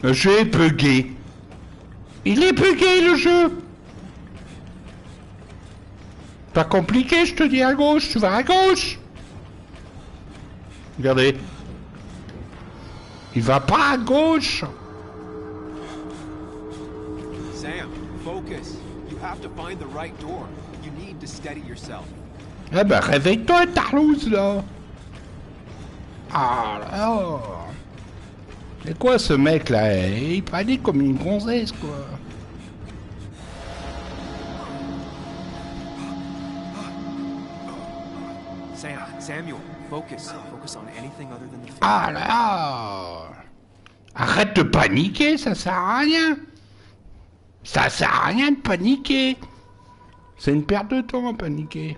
Le jeu est bugué. Il est bugué, le jeu. Pas compliqué, je te dis à gauche. Tu vas à gauche. Regardez. Il va pas à gauche. Sam, focus. You have to find the right door. You need to steady yourself. Eh ben, réveille-toi, tarlouse, là. Ah là. C'est quoi ce mec là? Il panique comme une gonzesse, quoi. Samuel, focus. Focus on anything other than the film. Ah là. Arrête de paniquer, ça sert à rien. Ça sert à rien de paniquer. C'est une perte de temps à paniquer.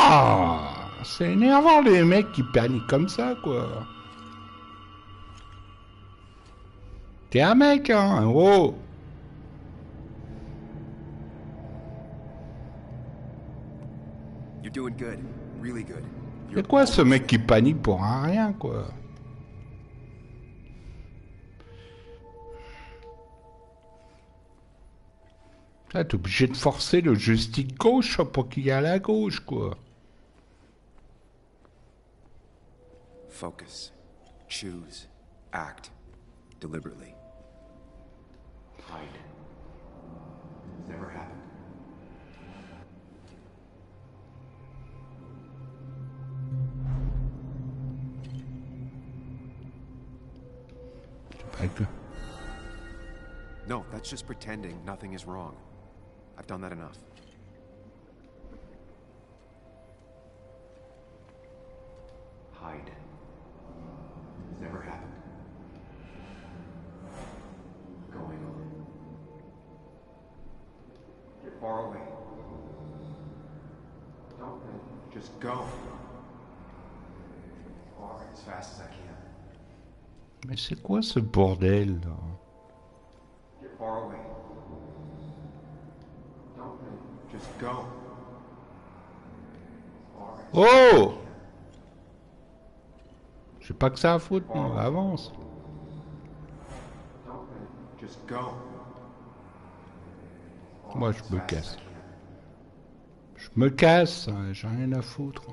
Ah, c'est énervant les mecs qui paniquent comme ça, quoi. T'es un mec, hein, oh. You're doing good. Really good. C'est quoi ce mec qui panique pour un rien, quoi? Là, t'es obligé de forcer le joystick gauche pour qu'il y ait à la gauche, quoi. Focus. Choose. Act. Deliberately. Hide. It's never happened. No, that's just pretending nothing is wrong. I've done that enough. Hide. It's never happened. Going on. Get far away. Don't just go. Far as fast as I can. Mais c'est quoi ce bordel, là? Get far away. Don't just go. Oh! J'ai pas que ça à foutre, moi. Avance. Just go. Moi, je me casse. Je me casse, hein, j'ai rien à foutre.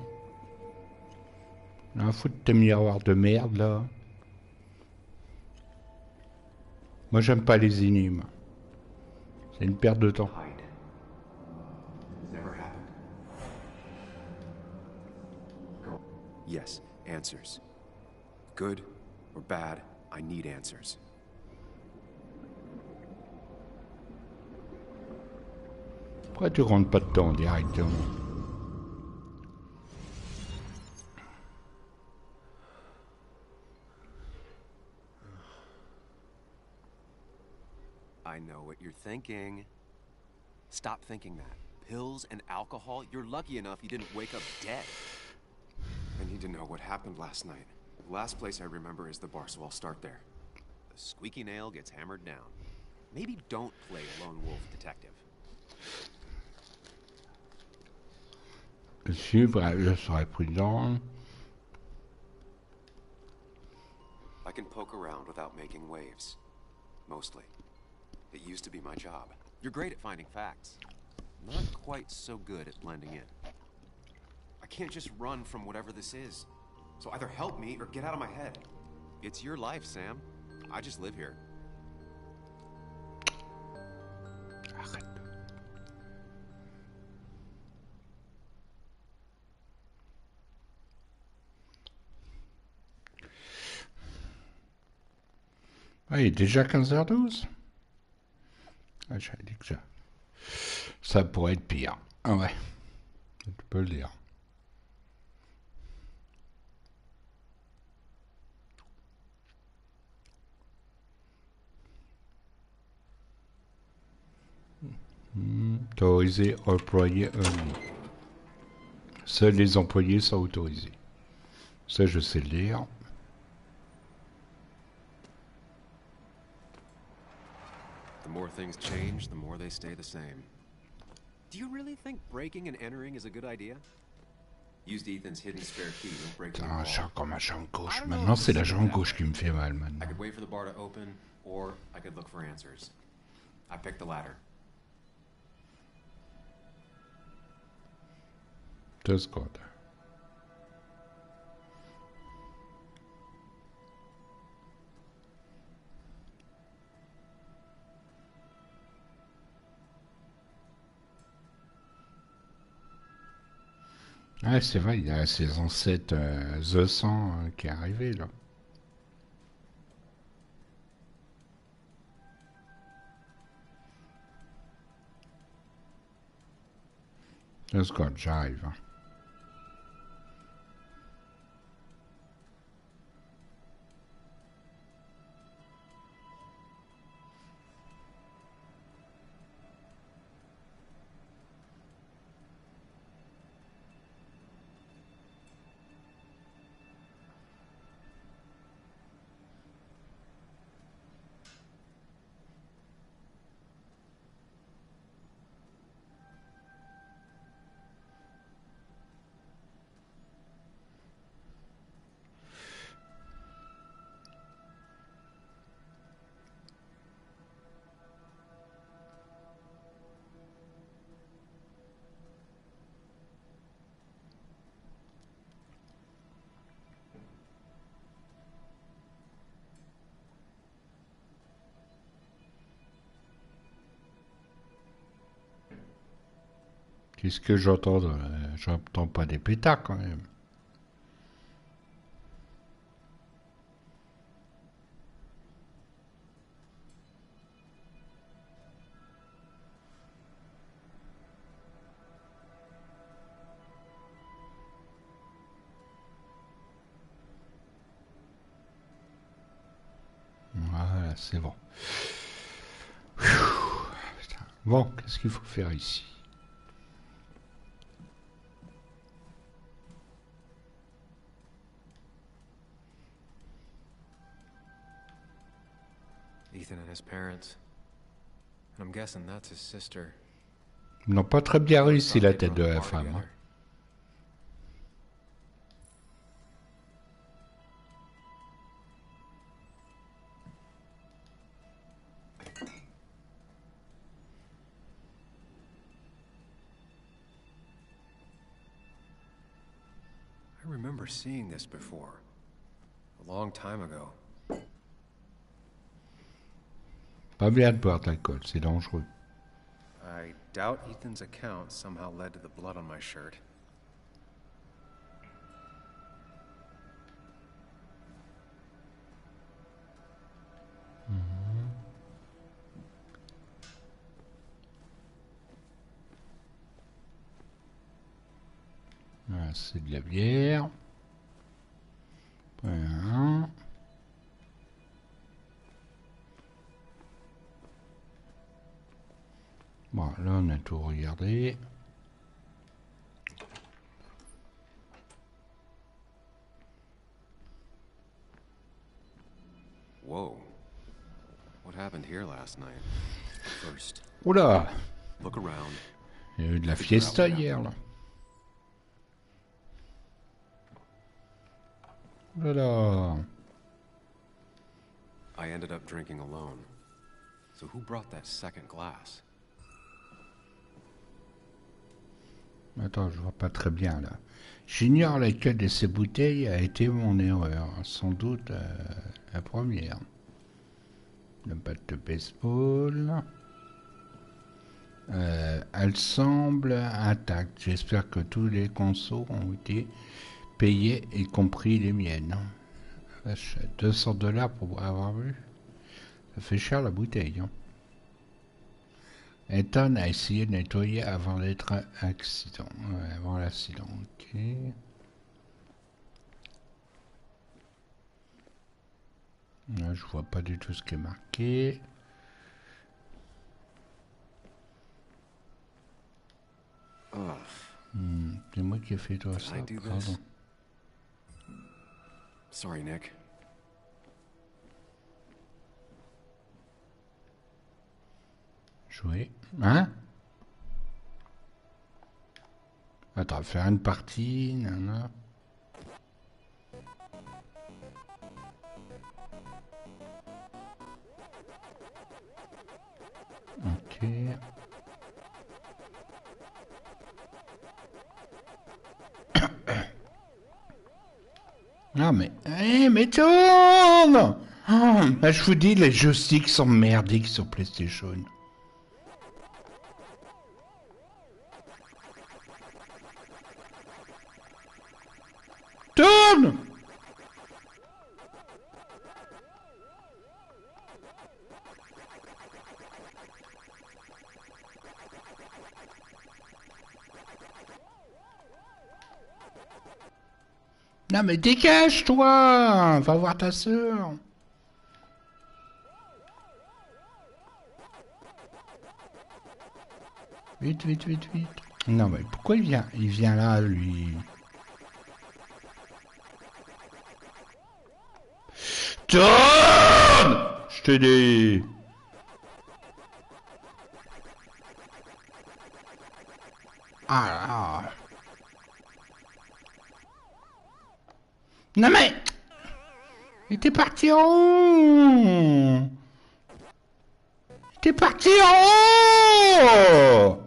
Rien à foutre de tes miroirs de merde, là. Moi, j'aime pas les énigmes. C'est une perte de temps. Yes, answers. Good or bad, I need answers. Pourquoi tu rentres pas dedans directement? I know what you're thinking. Stop thinking that. Pills and alcohol, you're lucky enough you didn't wake up dead. I need to know what happened last night. The last place I remember is the bar, so I'll start there. The squeaky nail gets hammered down. Maybe don't play lone wolf detective. Si, je serais prudent. I can poke around without making waves. Mostly. It used to be my job. You're great at finding facts. Not quite so good at blending in. I can't just run from whatever this is. So either help me or get out of my head. It's your life, Sam. I just live here. Arrête. Ah, il est déjà 15h12. Ah, j'avais dit que ça pourrait être pire. Ah ouais, tu peux le dire. Autorisé employé only. Seuls les employés sont autorisés. Ça, je sais le lire. The more things change, the more they stay the same. Do you really think breaking and entering is a good idea? Used Ethan's hidden spare key, don't break the wall. J'ai encore ma jambe gauche. Maintenant, c'est la jambe gauche qui me fait mal, maintenant. I could wait for the bar to open, or I could look for answers. I picked the latter. 2 secondes. Ouais, c'est vrai, il y a la saison 7 The 100 qui est arrivé là. Deux secondes, j'arrive. Qu'est-ce que j'entends? J'entends pas des pétards quand même. Voilà, c'est bon. Putain. Bon, qu'est-ce qu'il faut faire ici? Ethan and his parents. And I'm guessing that's his sister. Ils n'ont pas très bien réussi la tête de la femme. Hein. I remember seeing this before. A long time ago. Pas bien de boire d'alcool, c'est dangereux. I doubt Ethan's account somehow led to the blood on my shirt. Voilà, c'est de la bière. Voilà. Bon, là on a tout regardé. Whoa. What happened here last night? First, Oula! look around. Il y a eu de la fiesta hier là. Voilà. I ended up drinking alone. So who brought that second glass? Attends, je vois pas très bien là. J'ignore laquelle de ces bouteilles a été mon erreur. Sans doute la première. Le bat de baseball. Elle semble intacte. J'espère que tous les consos ont été payés, y compris les miennes. Vache, $200 pour avoir vu. Ça fait cher la bouteille. Hein. Ethan a essayé de nettoyer avant d'être accident. Ouais, avant l'accident, ok. Là, je vois pas du tout ce qui est marqué. C'est moi qui ai fait toi ça. Pardon. Sorry, Nick. Jouer. Hein? Attends, faire une partie. Nana. Ok. Ah mais... mais tourne! Je vous dis, les joysticks sont merdiques sur PlayStation. Tourne! Non mais dégage-toi! Va voir ta sœur! Vite, vite, vite, vite. Non mais pourquoi il vient? Il vient là, lui. Tourne! Je te dis. Ah là. Non mais... Il était parti en haut. Il était parti en haut.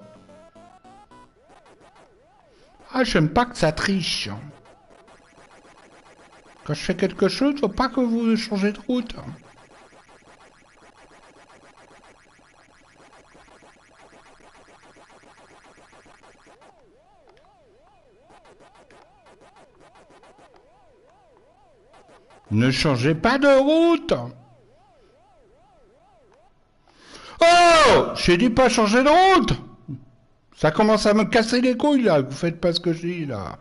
Ah, j'aime pas que ça triche. Quand je fais quelque chose, faut pas que vous changez de route. Ne changez pas de route. Oh! J'ai dit pas changer de route. Ça commence à me casser les couilles, là. Vous faites pas ce que je dis, là.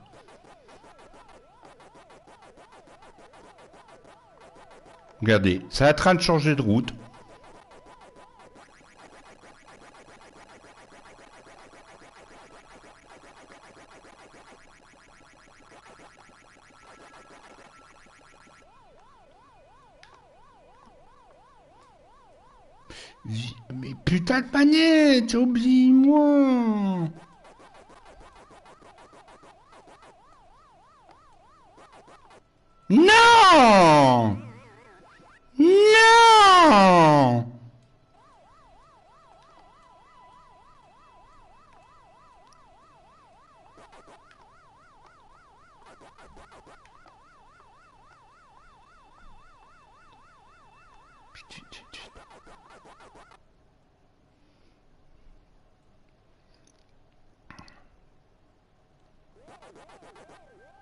Regardez, c'est en train de changer de route. Mais putain de manette, oublie-moi. Non! Non!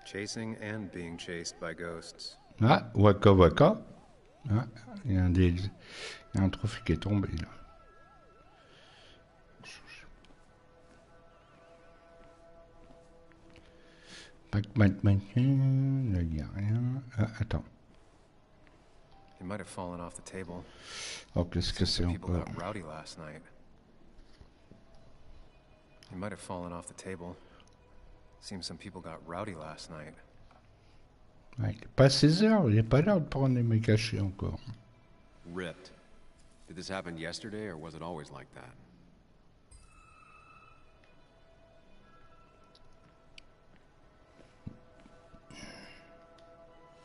Chasing and being chased by ghosts. Ah, waka waka. Ah, il y a un trophée qui est tombé là. Là, il n'y a rien. Ah, attends. It might have fallen off the table. Oh, qu'est-ce que c'est People encore? got rowdy last night. It might have fallen off the table. Seems some people got rowdy last night. Ouais, il n'est pas 16 heures, il n'est pas l'heure de prendre les méga cachés encore. Ripped. Did this happen yesterday, or was it always like that?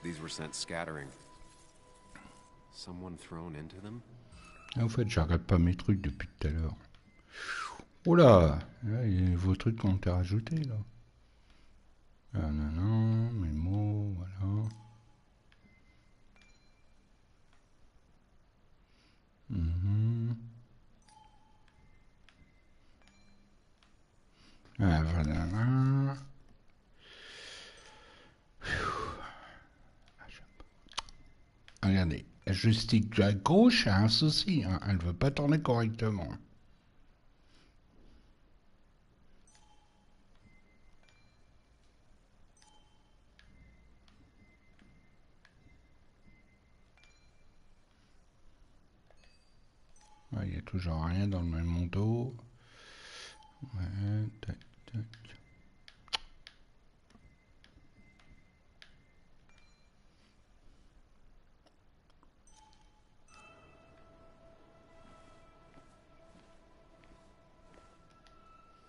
These were sent scattering. Someone thrown into them? En fait, j'arrête pas mes trucs depuis tout à l'heure. Oula, là, il y a vos trucs qui ont été rajoutés là. Ah non, non, mes mots, voilà. Ah, voilà. Regardez, la joystick à gauche a un souci, hein. Elle ne veut pas tourner correctement. Il n'y a toujours rien dans le même manteau. Ouais, tac, tac.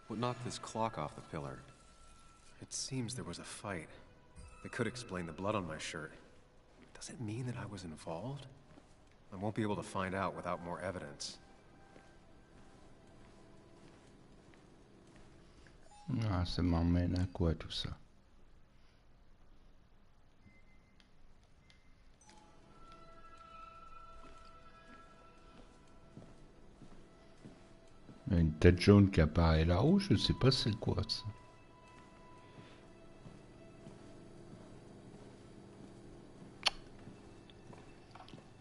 What knocked this clock off the pillar? It seems there was a fight. That could explain the blood on my shirt. Does it mean that I was involved? I won't be able to find out without more evidence. Ah, ça m'emmène à quoi tout ça? Il y a une tête jaune qui apparaît là-haut, je sais pas c'est quoi ça.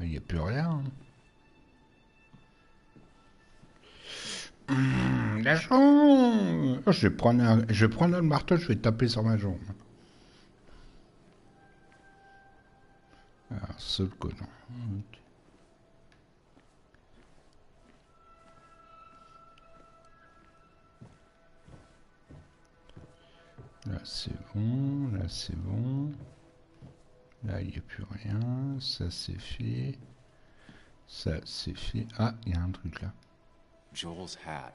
Il n'y a plus rien. La jambe. Oh, je vais prendre le marteau, je vais taper sur ma jambe. Ah, seul collant. Okay. Là c'est bon, là c'est bon. Là il n'y a plus rien, ça c'est fait. Ça c'est fait. Ah, il y a un truc là. Joel's hat.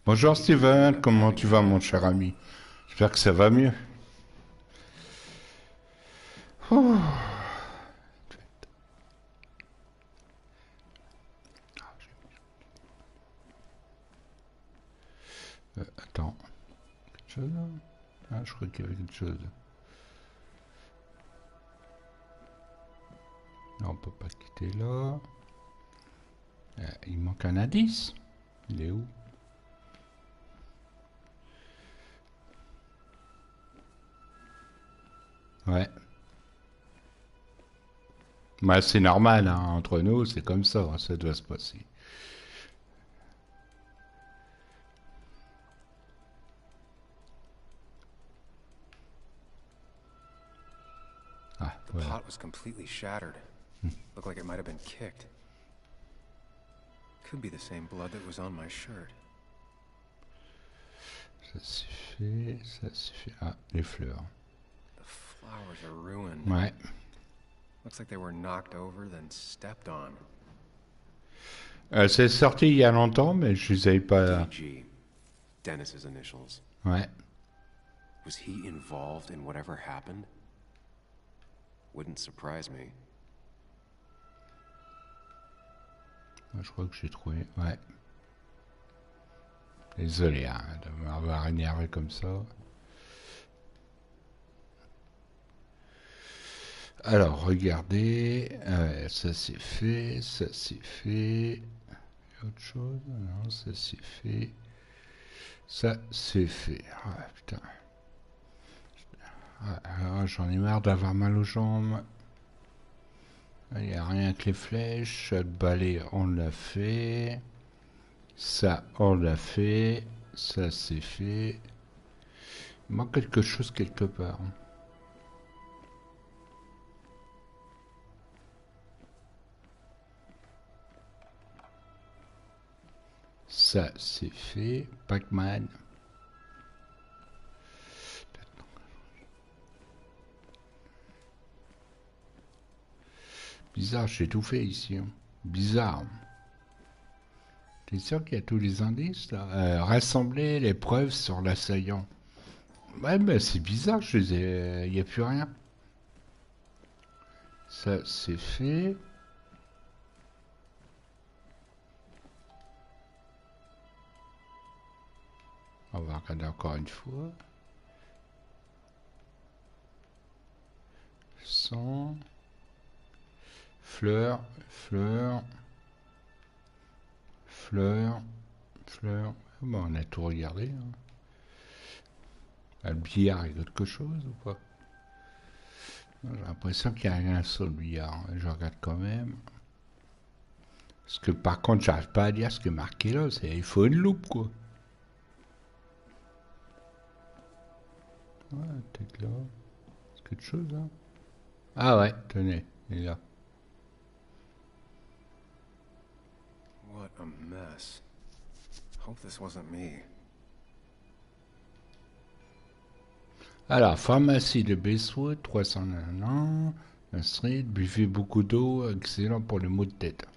Bonjour Steven, comment tu vas mon cher ami? J'espère que ça va mieux. Oh. Attends. Quelque chose là? Ah, je crois qu'il y avait quelque chose. Non, on peut pas quitter là. Il manque un indice. Il est où? Ouais. Bah, c'est normal, hein, entre nous, c'est comme ça, hein, ça doit se passer. Ah, The voilà. pot was completely shattered. Looked like it might have been kicked. Could be the same blood that was on my shirt. Ça c'est fait, ça c'est fait. Ah, les fleurs. The flowers are ruined. Ouais. Looks like they were knocked over, then stepped on. C'est sorti il y a longtemps, mais je les avais pas... DG. Dennis's initials. Ouais. Was he involved in whatever happened? Wouldn't surprise me. Je crois que j'ai trouvé... Ouais. Désolé, hein, de m'avoir énervé comme ça. Alors, regardez. Ça c'est fait, ça c'est fait. Autre chose? Non, ça c'est fait. Ça c'est fait. Ah, putain. Ah, j'en ai marre d'avoir mal aux jambes. Il n'y a rien que les flèches. Le balai, on l'a fait. Ça, on l'a fait. Ça, c'est fait. Il manque quelque chose quelque part. Ça, c'est fait. Pac-Man. Bizarre, j'ai tout fait ici. Hein. Bizarre. T'es sûr qu'il y a tous les indices là? Rassembler les preuves sur l'assaillant. Ouais, mais c'est bizarre, il n'y a plus rien. Ça, c'est fait. On va regarder encore une fois. 100. Fleurs, fleurs. Fleurs, fleurs. Bon, on a tout regardé. Hein. Le billard, il y a quelque chose ou pas? J'ai l'impression qu'il n'y a rien sur le billard. Je regarde quand même. Parce que par contre, j'arrive pas à dire ce que marqué là. Il faut une loupe, quoi. Ouais, peut-être là. Est-ce quelque chose là? Ah ouais, tenez, il est là. What a mess. Hope this wasn't me. Alors, pharmacie de Bestwood, 301 ans, la street, buvez beaucoup d'eau, excellent pour les maux de tête.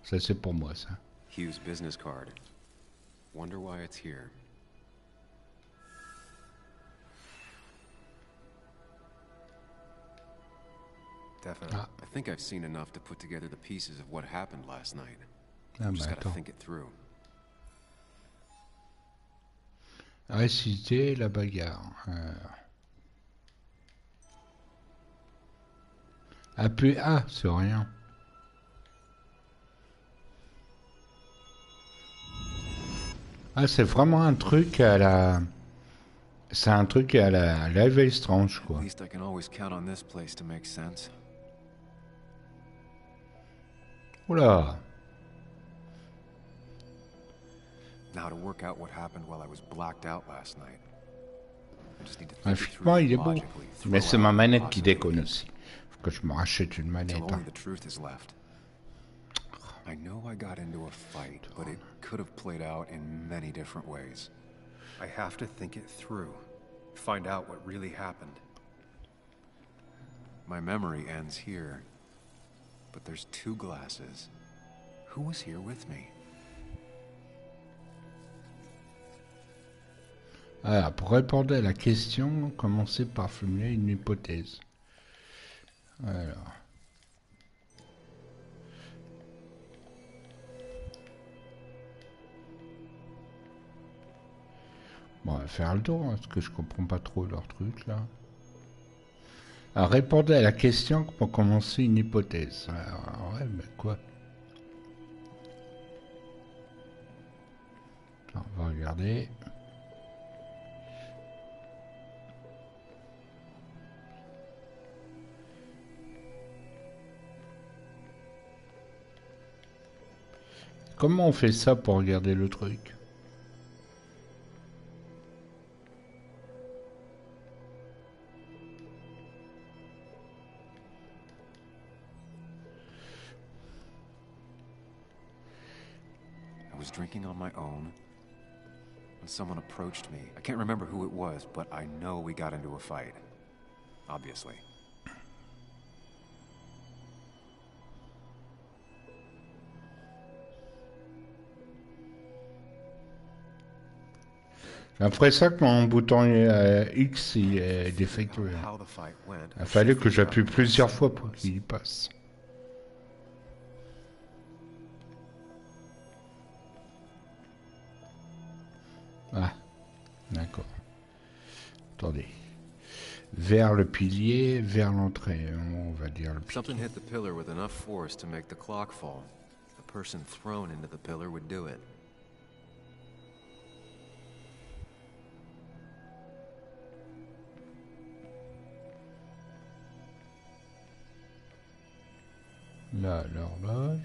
Ça, c'est pour moi, ça. Hugh's business card. Wonder why it's here. Definitely. I think I've seen enough to put together the pieces of what happened last night. Ah, Just bah, gotta attends. think it through. Réciter la bagarre. Appuyer A sur rien. Ah, c'est vraiment un truc à la... C'est un truc à la Live is Strange, quoi. At least I can always count on this place to make sense. Oula. Now to work out what happened while I was blacked out last night. I just need to think it Graphiquement, through il est beau. logically, Mais throw c'est out ma the manette qui possibilities. déconne aussi. Faut que je me rachète une manette. Till Hein. only the truth is left. I know I got into a fight, but it could have played out in many different ways. I have to think it through, find out what really happened. My memory ends here, but there's two glasses. Who was here with me? Alors, pour répondre à la question, commencez par formuler une hypothèse. Alors. Bon, on va faire le tour, hein, parce que je comprends pas trop leur truc, là. Alors, répondez à la question pour commencer une hypothèse. Alors, ouais, mais quoi? Alors, on va regarder. Comment on fait ça pour regarder le truc? I was drinking on my own when someone approached me. I can't remember who it was, but I know we got into a fight. Obviously. J'ai l'impression que mon bouton X il est défectueux. Il fallait que j'appuie plusieurs fois pour qu'il y passe. Ah, d'accord. Attendez. Vers le pilier, vers l'entrée. On va dire le pilier. Something hit the pillar with enough force to make the clock fall. The person thrown into the pillar would do it. Là, l'horloge.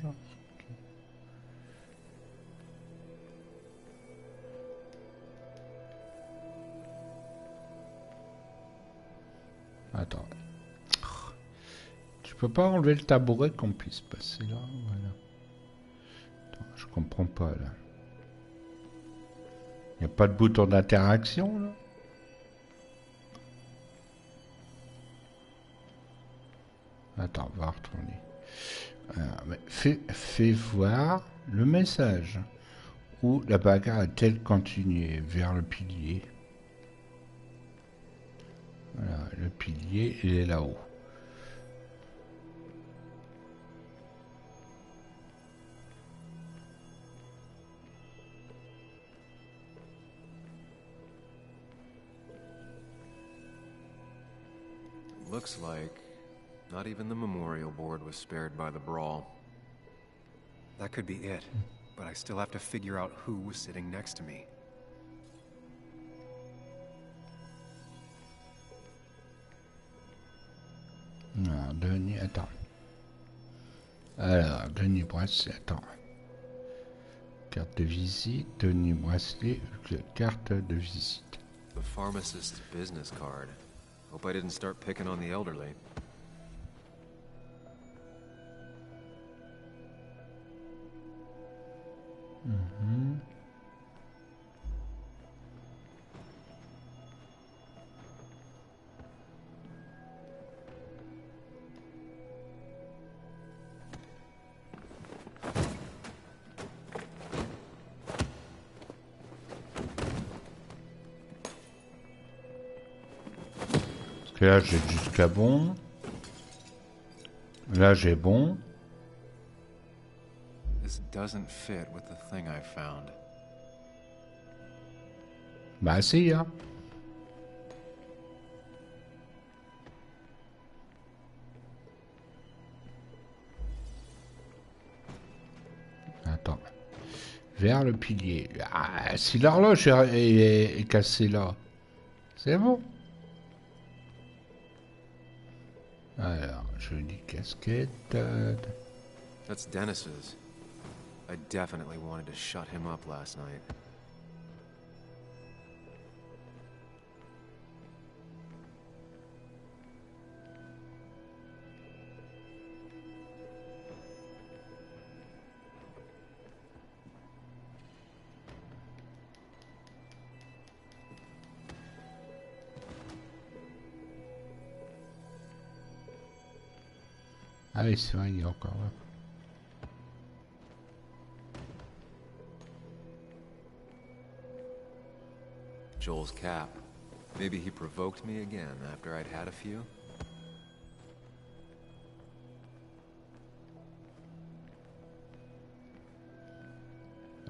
Attends. Tu peux pas enlever le tabouret qu'on puisse passer là, voilà. Attends, je comprends pas là. Y a pas de bouton d'interaction là? Attends, on va retourner. Alors, fais voir le message. Où la bagarre a-t-elle continué? Vers le pilier. Voilà, le pilier, il est là-haut. Looks like not even the memorial board was spared by the brawl. That could be it, but I still have to figure out who was sitting next to me. Non, Denis, attends. Alors, Denis Bracelet, attends. Carte de visite, Denis Bracelet, carte de visite. The pharmacist's business card. Hope I didn't start picking on the elderly. Mhm. Parce que là j'ai jusqu'à bon. Là j'ai bon. This doesn't fit with the thing I found. Bah si, hein. Attends. Vers le pilier. Ah, si l'horloge est cassée là, c'est bon. Alors, je dis casquette. That's Dennis's. I definitely wanted to shut him up last night. Ah oui, c'est vrai, il est encore là. Joel's cap. Maybe he provoked me again after I'd had a few.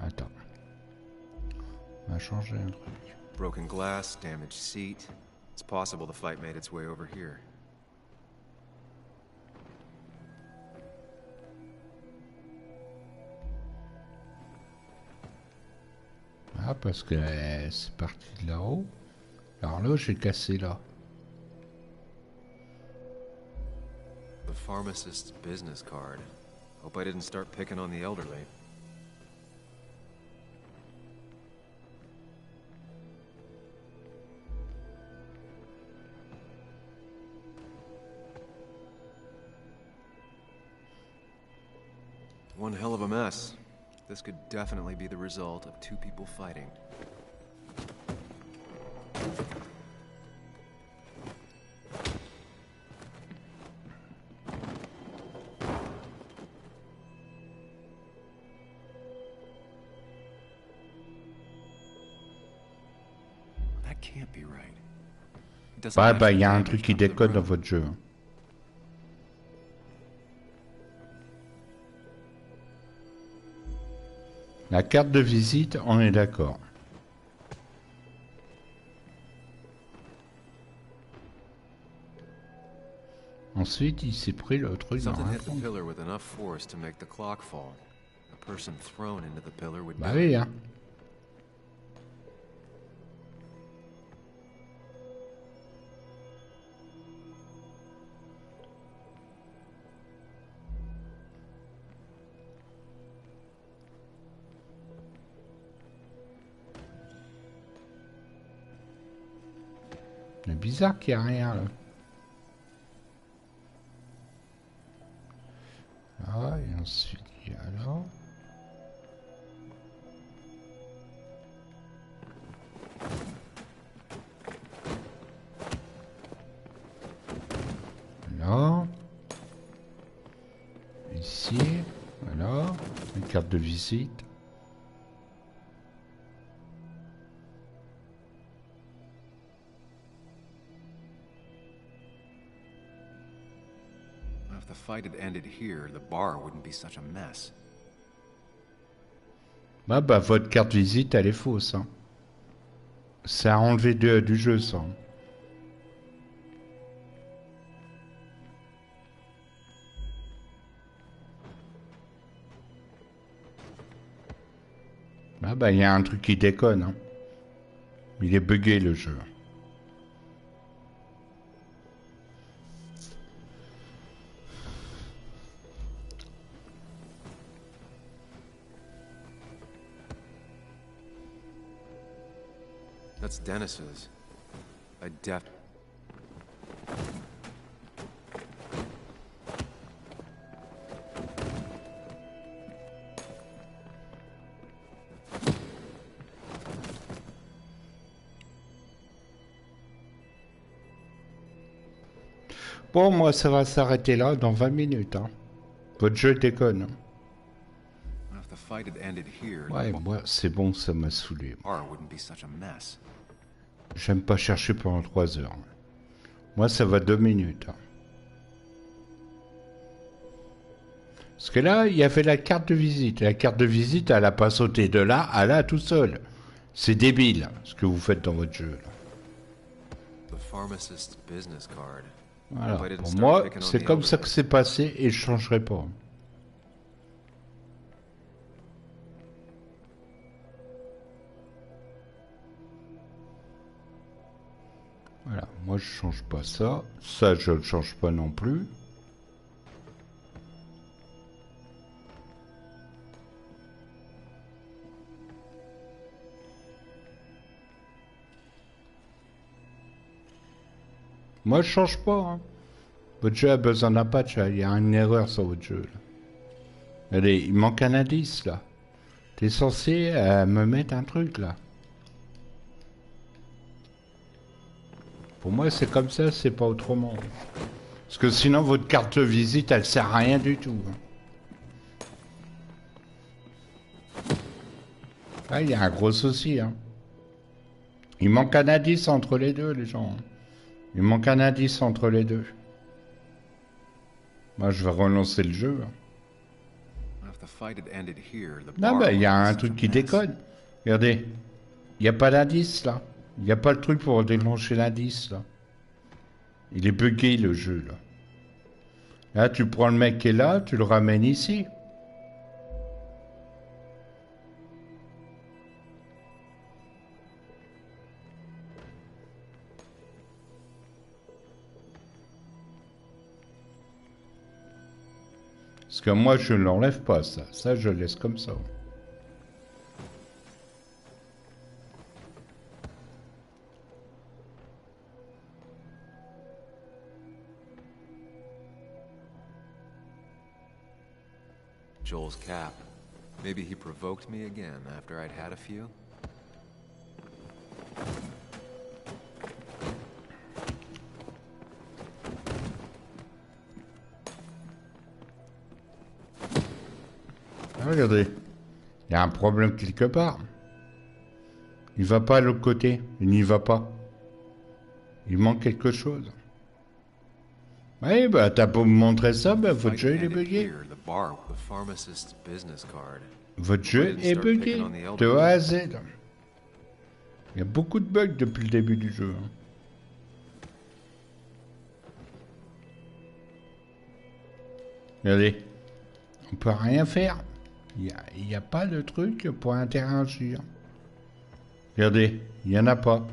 Attends. On va changer un truc. Broken glass, damaged seat. It's possible the fight made its way over here. Ah, parce que c'est parti de là-haut. L'horloge est cassée là. The pharmacist's business card. Hope I didn't start picking on the elderly. One hell of a mess. This could definitely be the result of two people fighting. That can't be right. It doesn't Bah, il y a un match the truc qui damage done to the déconne dans room. votre jeu. La carte de visite, on est d'accord. Ensuite, il s'est pris le truc dans Something la hit the tronche. pillar with enough force to make the clock fall. A person thrown into the pillar would Bah do it. oui, hein. C'est bizarre qu'il n'y a rien là. Là, et ensuite il y a là. Là. Ici. Voilà. Une carte de visite. If the fight had ended here, the bar wouldn't be such a mess. Bah, votre carte visite, elle est fausse. Hein. C'est à enlever du jeu, ça. Bah, il y a un truc qui déconne. Hein. Il est buggé, le jeu. That's Dennis's. I def... Bon, moi, ça va s'arrêter là dans 20 minutes. Hein. Votre jeu déconne. Hein. If the fight had ended here, Ouais, the moi, c'est bon, ça m'a saoulé. bar wouldn't be such a mess. J'aime pas chercher pendant 3 heures. Moi, ça va 2 minutes. Hein. Parce que là, il y avait la carte de visite. La carte de visite, elle a pas sauté de là à là tout seul. C'est débile, ce que vous faites dans votre jeu. Là. The pharmacist's business card. Voilà. If I didn't Pour start moi, picking on c'est the comme ça que elderly. c'est passé et je changerai pas. Voilà, moi je change pas ça. Ça, je le change pas non plus. Moi je change pas. Hein. Votre jeu a besoin d'un patch. Il y a une erreur sur votre jeu. Là. Allez, il manque un indice là. T'es censé me mettre un truc là. Pour moi, c'est comme ça, c'est pas autrement. Parce que sinon, votre carte de visite, elle sert à rien du tout. Ah, il y a un gros souci. Hein. Il manque un indice entre les deux, les gens. Il manque un indice entre les deux. Moi, je vais relancer le jeu. If the fight had ended here, the Non, bar il y a wouldn't be un such truc a qui mess. déconne. Regardez. Il n'y a pas d'indice, là. Il n'y a pas le truc pour déclencher l'indice, là. Il est bugué, le jeu, là. Là, tu prends le mec qui est là, tu le ramènes ici. Parce que moi, je ne l'enlève pas, ça. Ça, je le laisse comme ça. Joel's cap. Maybe he provoked me again after I'd had a few. Ah, regardez, il y a un problème quelque part. Il va pas à l'autre côté, il n'y va pas. Il manque quelque chose. Oui, bah t'as beau me montrer ça, bah votre jeu il est bugué. Votre jeu est bugué, de A à Z. Il y a beaucoup de bugs depuis le début du jeu. Regardez, on peut rien faire. Il n'y a pas de truc pour interagir. Regardez, il n'y en a pas.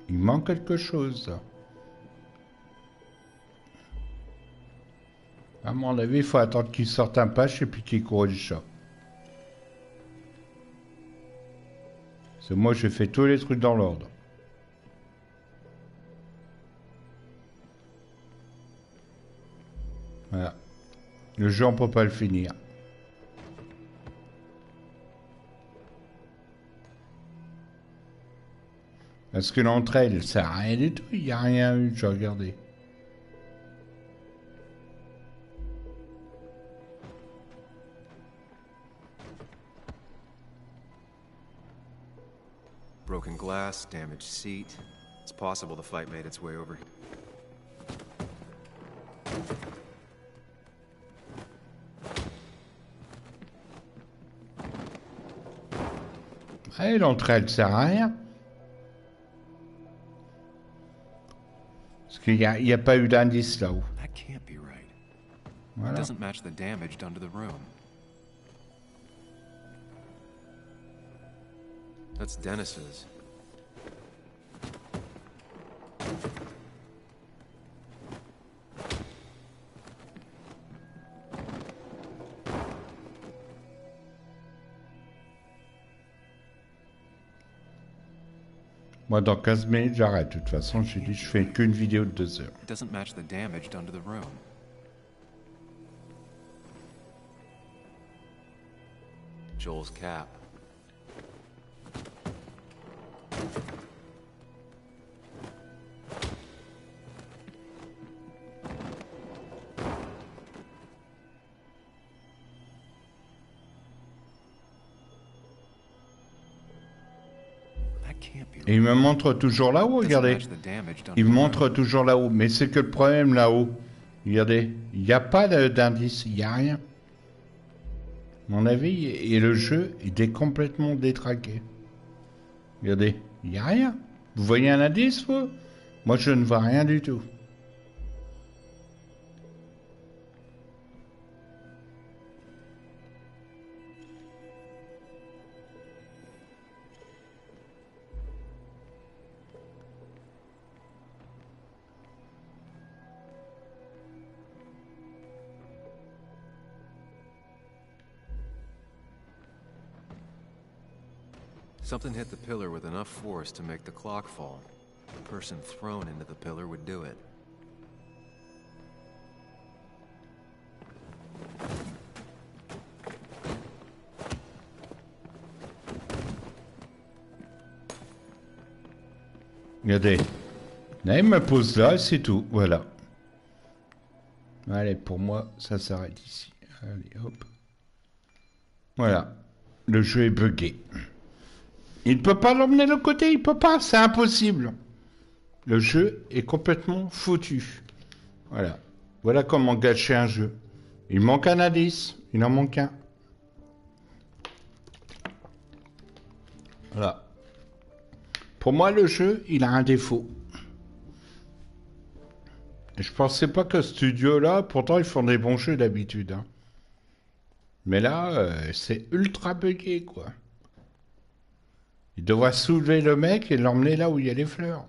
Il manque quelque chose. À mon avis, il faut attendre qu'il sorte un patch et puis qu'il corrige ça. C'est moi, j'ai fait tous les trucs dans l'ordre. Voilà. Le jeu, on peut pas le finir. Parce que l'entrée, elle sert à rien du tout. Il n'y a rien eu, j'ai regardé. Broken glass, damaged seat. It's possible the flight made its way over. Ouais, l'entrée, elle sert à rien. Parce qu'il n'y a pas eu d'indice là-haut. That can't be right. Voilà. It doesn't match the damage done to the room. That's Dennis's. Moi, dans 15 minutes, j'arrête. De toute façon, j'ai dit, je fais qu'une vidéo de 2 heures. It doesn't match the damage done to the room. Joel's cap. Et il me montre toujours là-haut, regardez. Il me montre toujours là-haut. Mais c'est que le problème là-haut. Regardez, il n'y a pas d'indice, il n'y a rien. À mon avis, et le jeu est complètement détraqué. Regardez, il n'y a rien. Vous voyez un indice, vous? Moi, je ne vois rien du tout. Something hit the pillar with enough force to make the clock fall. The person thrown into the pillar would do it. Regardez. Là, il me pose là, c'est tout. Voilà. Allez, pour moi, ça s'arrête ici. Allez, hop. Voilà. Le jeu est buggé. Il ne peut pas l'emmener de l'autre côté, il peut pas, c'est impossible. Le jeu est complètement foutu. Voilà. Voilà comment gâcher un jeu. Il manque un indice, il en manque un. Voilà. Pour moi, le jeu, il a un défaut. Et je pensais pas que ce studio-là, pourtant ils font des bons jeux d'habitude. Hein. Mais là, c'est ultra buggé, quoi. Il devrait soulever le mec et l'emmener là où il y a les fleurs.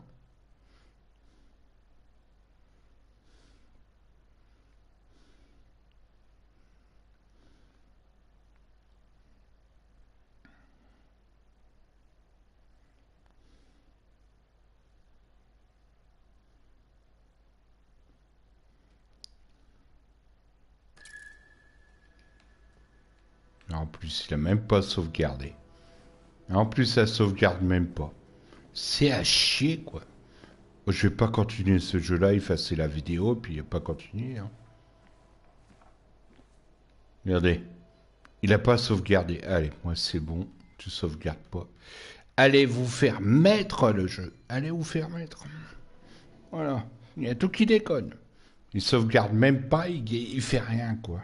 en plus, il a même pas sauvegardé. Et en plus, ça sauvegarde même pas. C'est à chier, quoi. Je vais pas continuer ce jeu-là, effacer la vidéo, puis pas continuer. Hein. Regardez. Il a pas sauvegardé. Allez, moi c'est bon. Tu sauvegardes pas. Allez vous faire mettre le jeu. Allez vous faire mettre. Voilà. Il y a tout qui déconne. Il sauvegarde même pas, il fait rien, quoi.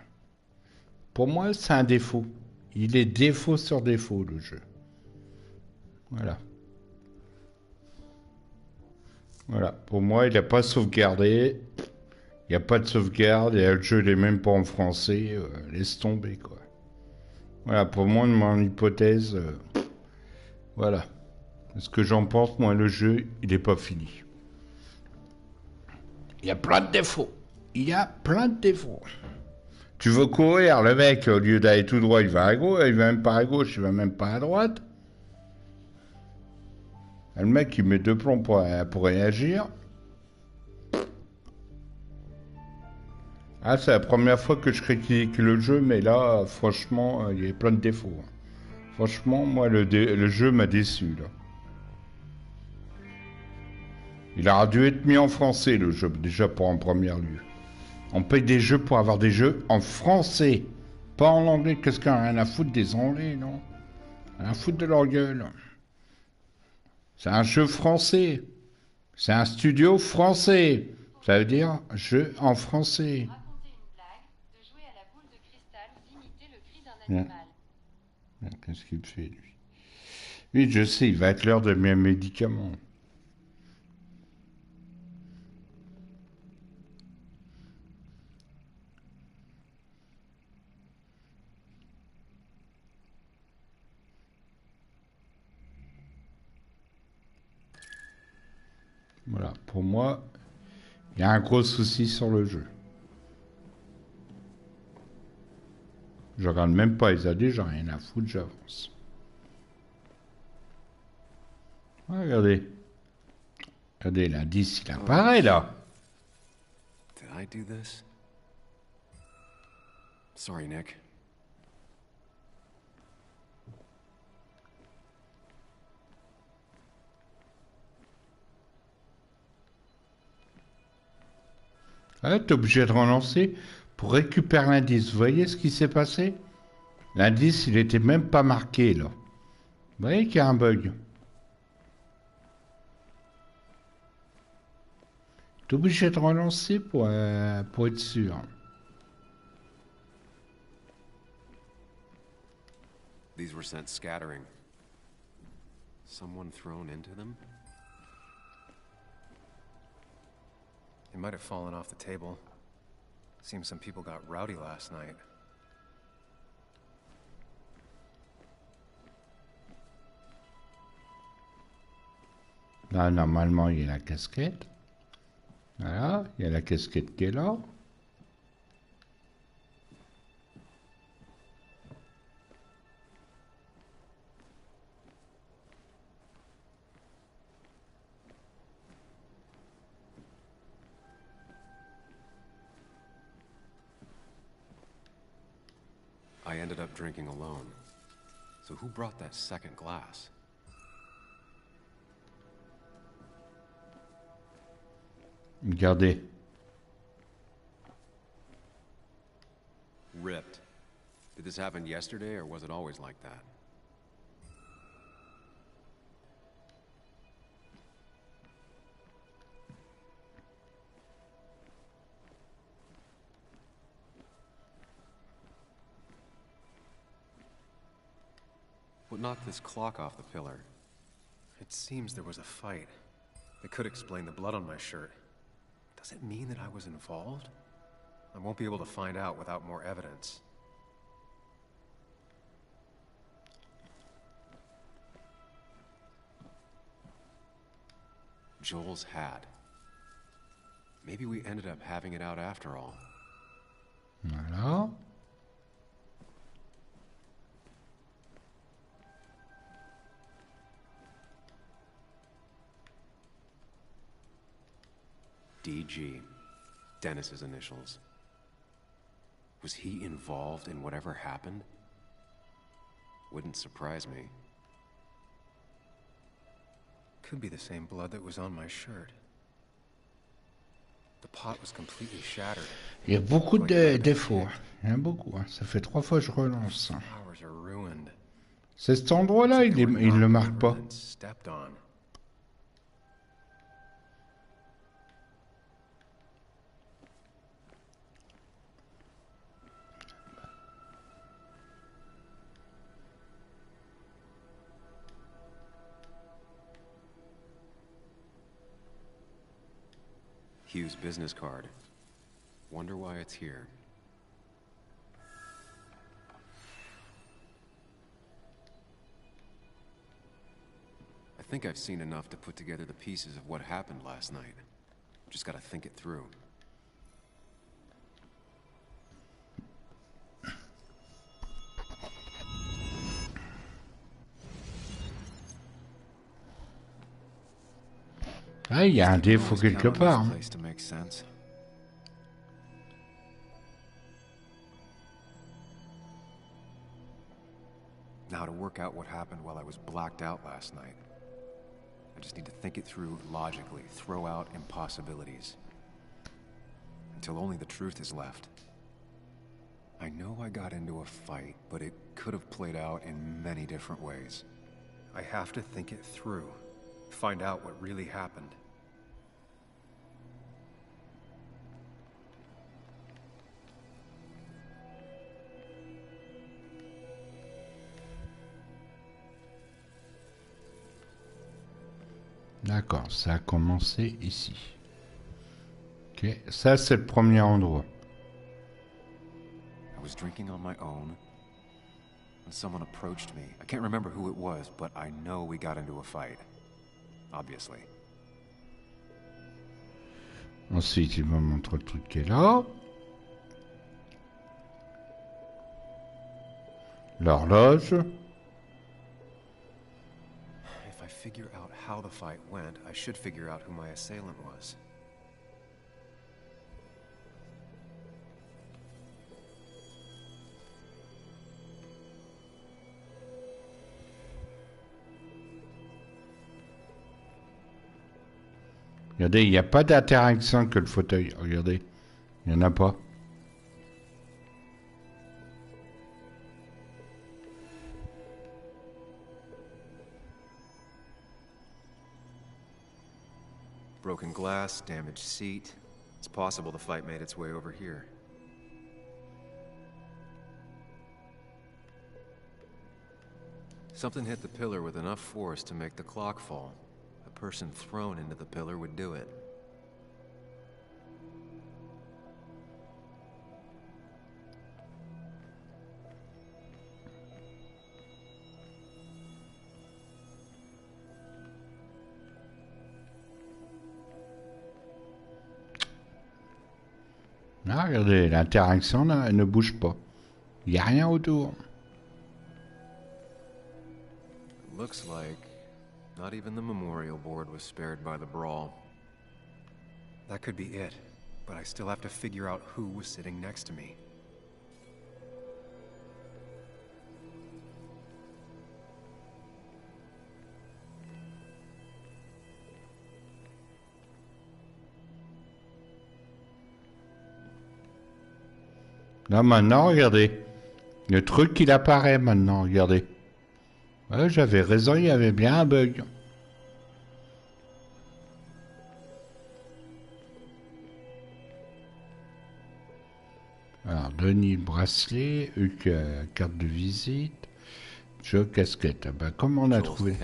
Pour moi, c'est un défaut. Il est défaut sur défaut, le jeu. Voilà. Voilà. Pour moi, il n'a pas sauvegardé. Il n'y a pas de sauvegarde et le jeu n'est même pas en français. Laisse tomber, quoi. Voilà, pour moi, mon hypothèse... voilà. Ce que j'en pense, moi, le jeu, il n'est pas fini. Il y a plein de défauts. Il y a plein de défauts. Tu veux courir, le mec, au lieu d'aller tout droit, il va à gauche, il va même pas à gauche, il va même pas à droite. Le mec, il met deux plombs pour réagir. Ah, c'est la première fois que je critique le jeu, mais là, franchement, il y a plein de défauts. Franchement, moi, le jeu m'a déçu, là. Il aurait dû être mis en français, le jeu, déjà pour en premier lieu. On paye des jeux pour avoir des jeux en français, pas en anglais. Qu'est-ce qu'on a rien à foutre des anglais, non? Rien à foutre de leur gueule. C'est un jeu français. C'est un studio français. Ça veut dire jeu en français. Raconter une blague, de jouer à la boule de cristal ou d'imiter le cri d'un animal. Qu'est-ce qu'il fait, lui? Oui, je sais, il va être l'heure de mes médicaments. Voilà, pour moi, il y a un gros souci sur le jeu. Je regarde même pas les AD, j'ai rien à foutre, j'avance. Regardez. Regardez, l'indice, il apparaît là. Did I do this? Sorry, Nick. Ah, t'es obligé de relancer pour récupérer l'indice. Vous voyez ce qui s'est passé? L'indice, il était même pas marqué, là. Vous voyez qu'il y a un bug. T'es obligé de relancer pour être sûr. These were sent scattering. Someone thrown into them? They might have fallen off the table. Seems some people got rowdy last night. Là, normalement, il y a la casquette. Voilà, il y a la casquette qui est là. I ended up drinking alone. So who brought that second glass? Regardez. Ripped. Did this happen yesterday, or was it always like that? What knocked this clock off the pillar? It seems there was a fight. It could explain the blood on my shirt. Does it mean that I was involved? I won't be able to find out without more evidence. Joel's hat. Maybe we ended up having it out after all. Voilà. DG. Dennis's initials. Was he involved in whatever happened? Wouldn't surprise me. Could be the same blood that was on my shirt. The pot was completely shattered. Il y a beaucoup de défauts. Il y en a beaucoup. Hein. Ça fait 3 fois que je relance. Flowers are ruined. C'est cet endroit-là, il le marque pas. Stepped on. Hugh's business card. Wonder why it's here. I think I've seen enough to put together the pieces of what happened last night. Just gotta think it through. Ah, il y a un défaut quelque part. Hein. Now to work out what happened while I was blacked out last night. I just need to think it through logically, throw out impossibilities. Until only the truth is left. I know I got into a fight, but it could have played out in many different ways. I have to think it through. Find out what really happened. D'accord, ça a commencé ici. Ok, ça c'est le premier endroit. I was drinking on my own when someone approached me. I can't remember who it was, but I know we got into a fight. Obviously. Ensuite, il me montre le truc qui est là. L'horloge. If I figure out how the fight went, I should figure out who my assailant was. Regardez, il n'y a pas d'interaction que le fauteuil. Regardez, il n'y en a pas. Broken glass, damaged seat. It's possible the fight made its way over here. Something hit the pillar with enough force to make the clock fall. A person thrown into the pillar would do it. Ah, regardez, l'interaction là, ne bouge pas. Il n'y a rien autour. Looks like not even the memorial board was spared by the brawl. That could be it, but I still have to figure out who was sitting next to me. Là maintenant, regardez. Le truc il apparaît maintenant, regardez. Ouais, j'avais raison, il y avait bien un bug. Alors, Denis, bracelet, Huck, carte de visite, Joe, casquette. Ah ben, comment on a trouvé?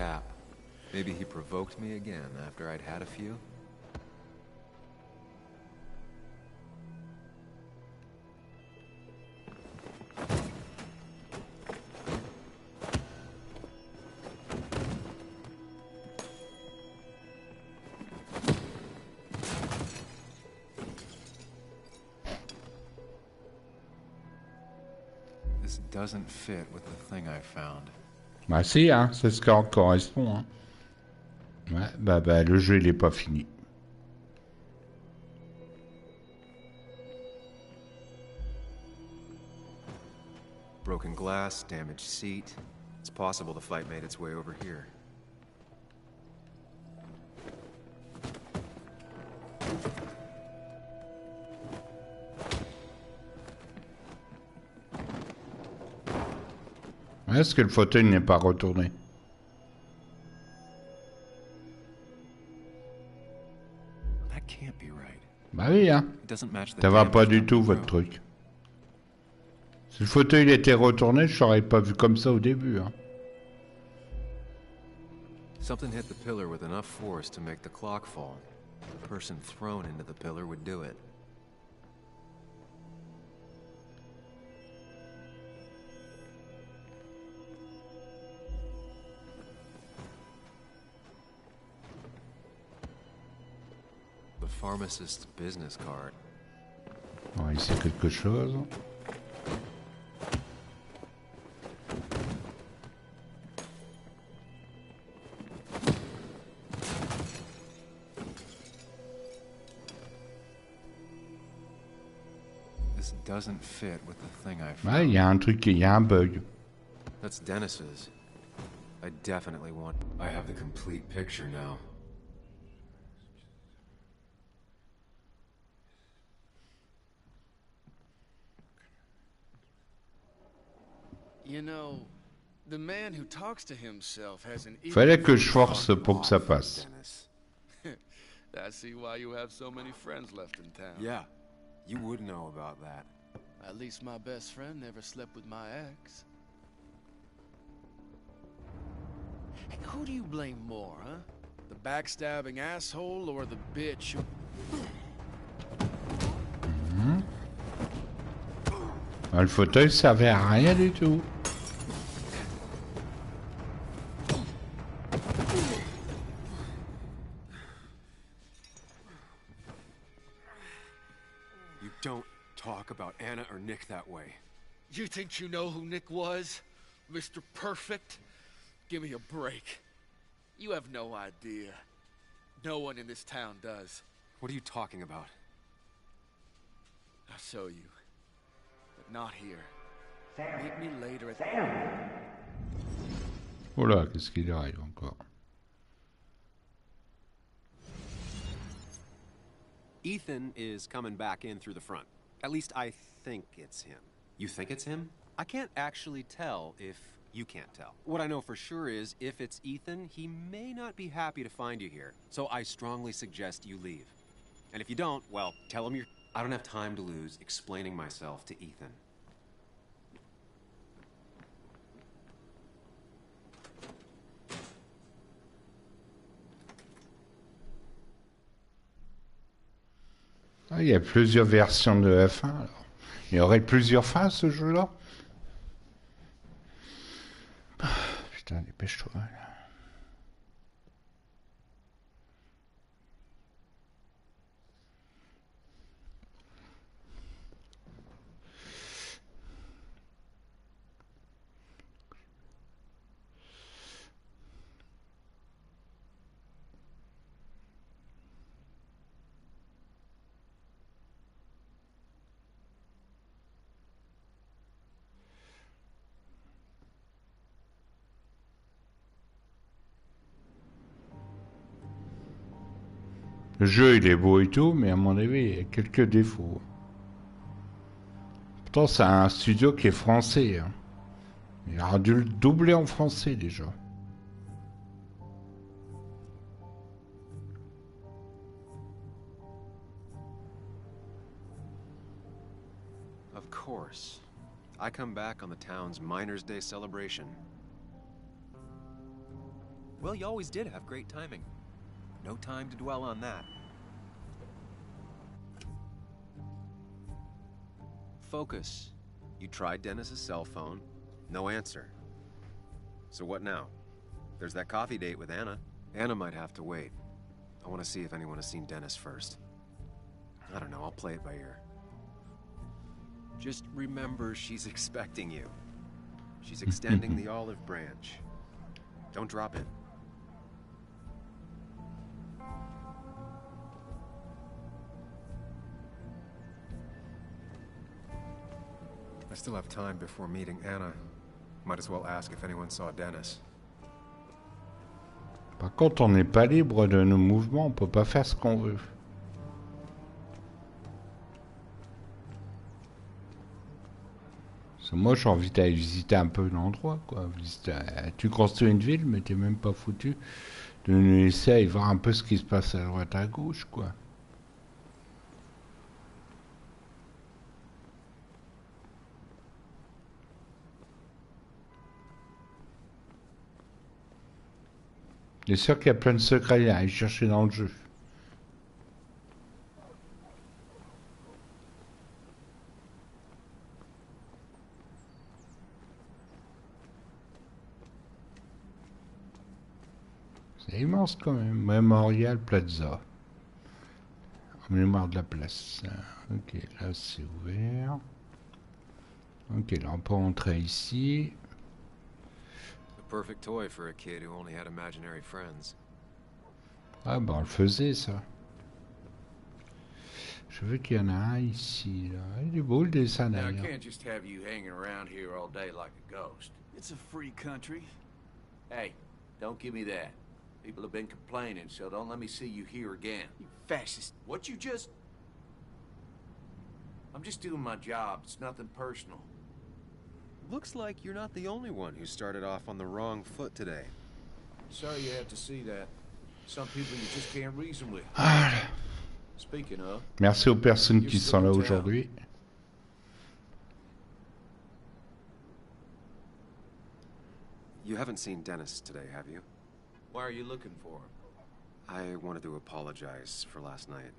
Maybe he provoked me again after I'd had a few. This doesn't fit with the thing I found. Bah si, hein, c'est ce qui en correspond. Hein. Ouais, bah, le jeu il est pas fini. Broken glass, damaged seat. It's possible the fight made its way over here. Est-ce que le fauteuil n'est pas retourné? That can't be right. Bah oui, hein. It doesn't match the Ça va pas damage du on tout, the votre road. truc. Si le fauteuil était retourné, je l'aurais pas vu comme ça au début, hein. Something hit the pillar with enough force to make the clock fall. The person thrown into the pillar would do it. The pharmacist's business card. Bon, ici quelque chose. This doesn't fit with the thing I Ouais, il found. y a un truc, il y a un bug. That's Dennis's. I definitely want... I have the complete picture now. You know, the man who talks to himself has an Fallait que je force pour que ça passe. Dennis. I see why you have so many friends left in town. Yeah, you would know about that. At least my best friend never slept with my ex. Hey, who do you blame more, huh? The backstabbing asshole or the bitch who... Ah, le fauteuil servait à rien du tout. You don't talk about Anna or Nick that way. You think you know who Nick was? Mr. Perfect? Give me a break. You have no idea. No one in this town does. What are you talking about? I'll show you. But not here. Meet me later at Oh là, qu'est-ce qu'il arrive encore? Ethan is coming back in through the front. At least I think it's him. You think it's him? I can't actually tell if you can't tell. What I know for sure is if it's Ethan, he may not be happy to find you here. So I strongly suggest you leave. And if you don't, well, tell him you're... I don't have time to lose explaining myself to Ethan. Ah, il y a plusieurs versions de F1. Alors. Il y aurait plusieurs fins ce jeu-là. Ah, putain, dépêche-toi. Le jeu, il est beau et tout, mais à mon avis, il y a quelques défauts. Pourtant, c'est un studio qui est français. Hein. Il aurait dû le doubler en français, déjà. Of course. I come back on the town's Miners' Day celebration. Well, you always did have great timing. No time to dwell on that. Focus. You tried Dennis's cell phone. No answer. So what now? There's that coffee date with Anna. Anna might have to wait. I want to see if anyone has seen Dennis first. I don't know, I'll play it by ear. Just remember she's expecting you. She's extending the olive branch. Don't drop it. I still have time before meeting Anna. Might as well ask if anyone saw Dennis. Par contre, on n'est pas libre de nos mouvements, on peut pas faire ce qu'on veut. Parce que moi, j'ai envie d'aller visiter un peu l'endroit, quoi. Tu construis une ville, mais t'es même pas foutu de nous laisser aller voir un peu ce qui se passe à droite à gauche, quoi. Il est sûr qu'il y a plein de secrets à aller chercher dans le jeu. C'est immense quand même. Memorial Plaza. En mémoire de la place. Ok, là c'est ouvert. Ok, là on peut entrer ici. The perfect toy for a kid who only had imaginary friends. Ah bah on le faisait ça. Je veux qu'il y en a un ici. Là. Il est beau le dessin Now, I d'ailleurs. can't just have you hanging around here all day like a ghost. It's a free country. Hey, don't give me that. People have been complaining, so don't let me see you here again. You fascist. What you just... I'm just doing my job. It's nothing personal. Looks like you're not the only one who started off on the wrong foot today. Sorry you have to see that. Some people you just can't reason with. Speaking of... Merci aux personnes qui sont là aujourd'hui. You haven't seen Dennis today, have you? Why are you looking for him? I wanted to apologize for last night.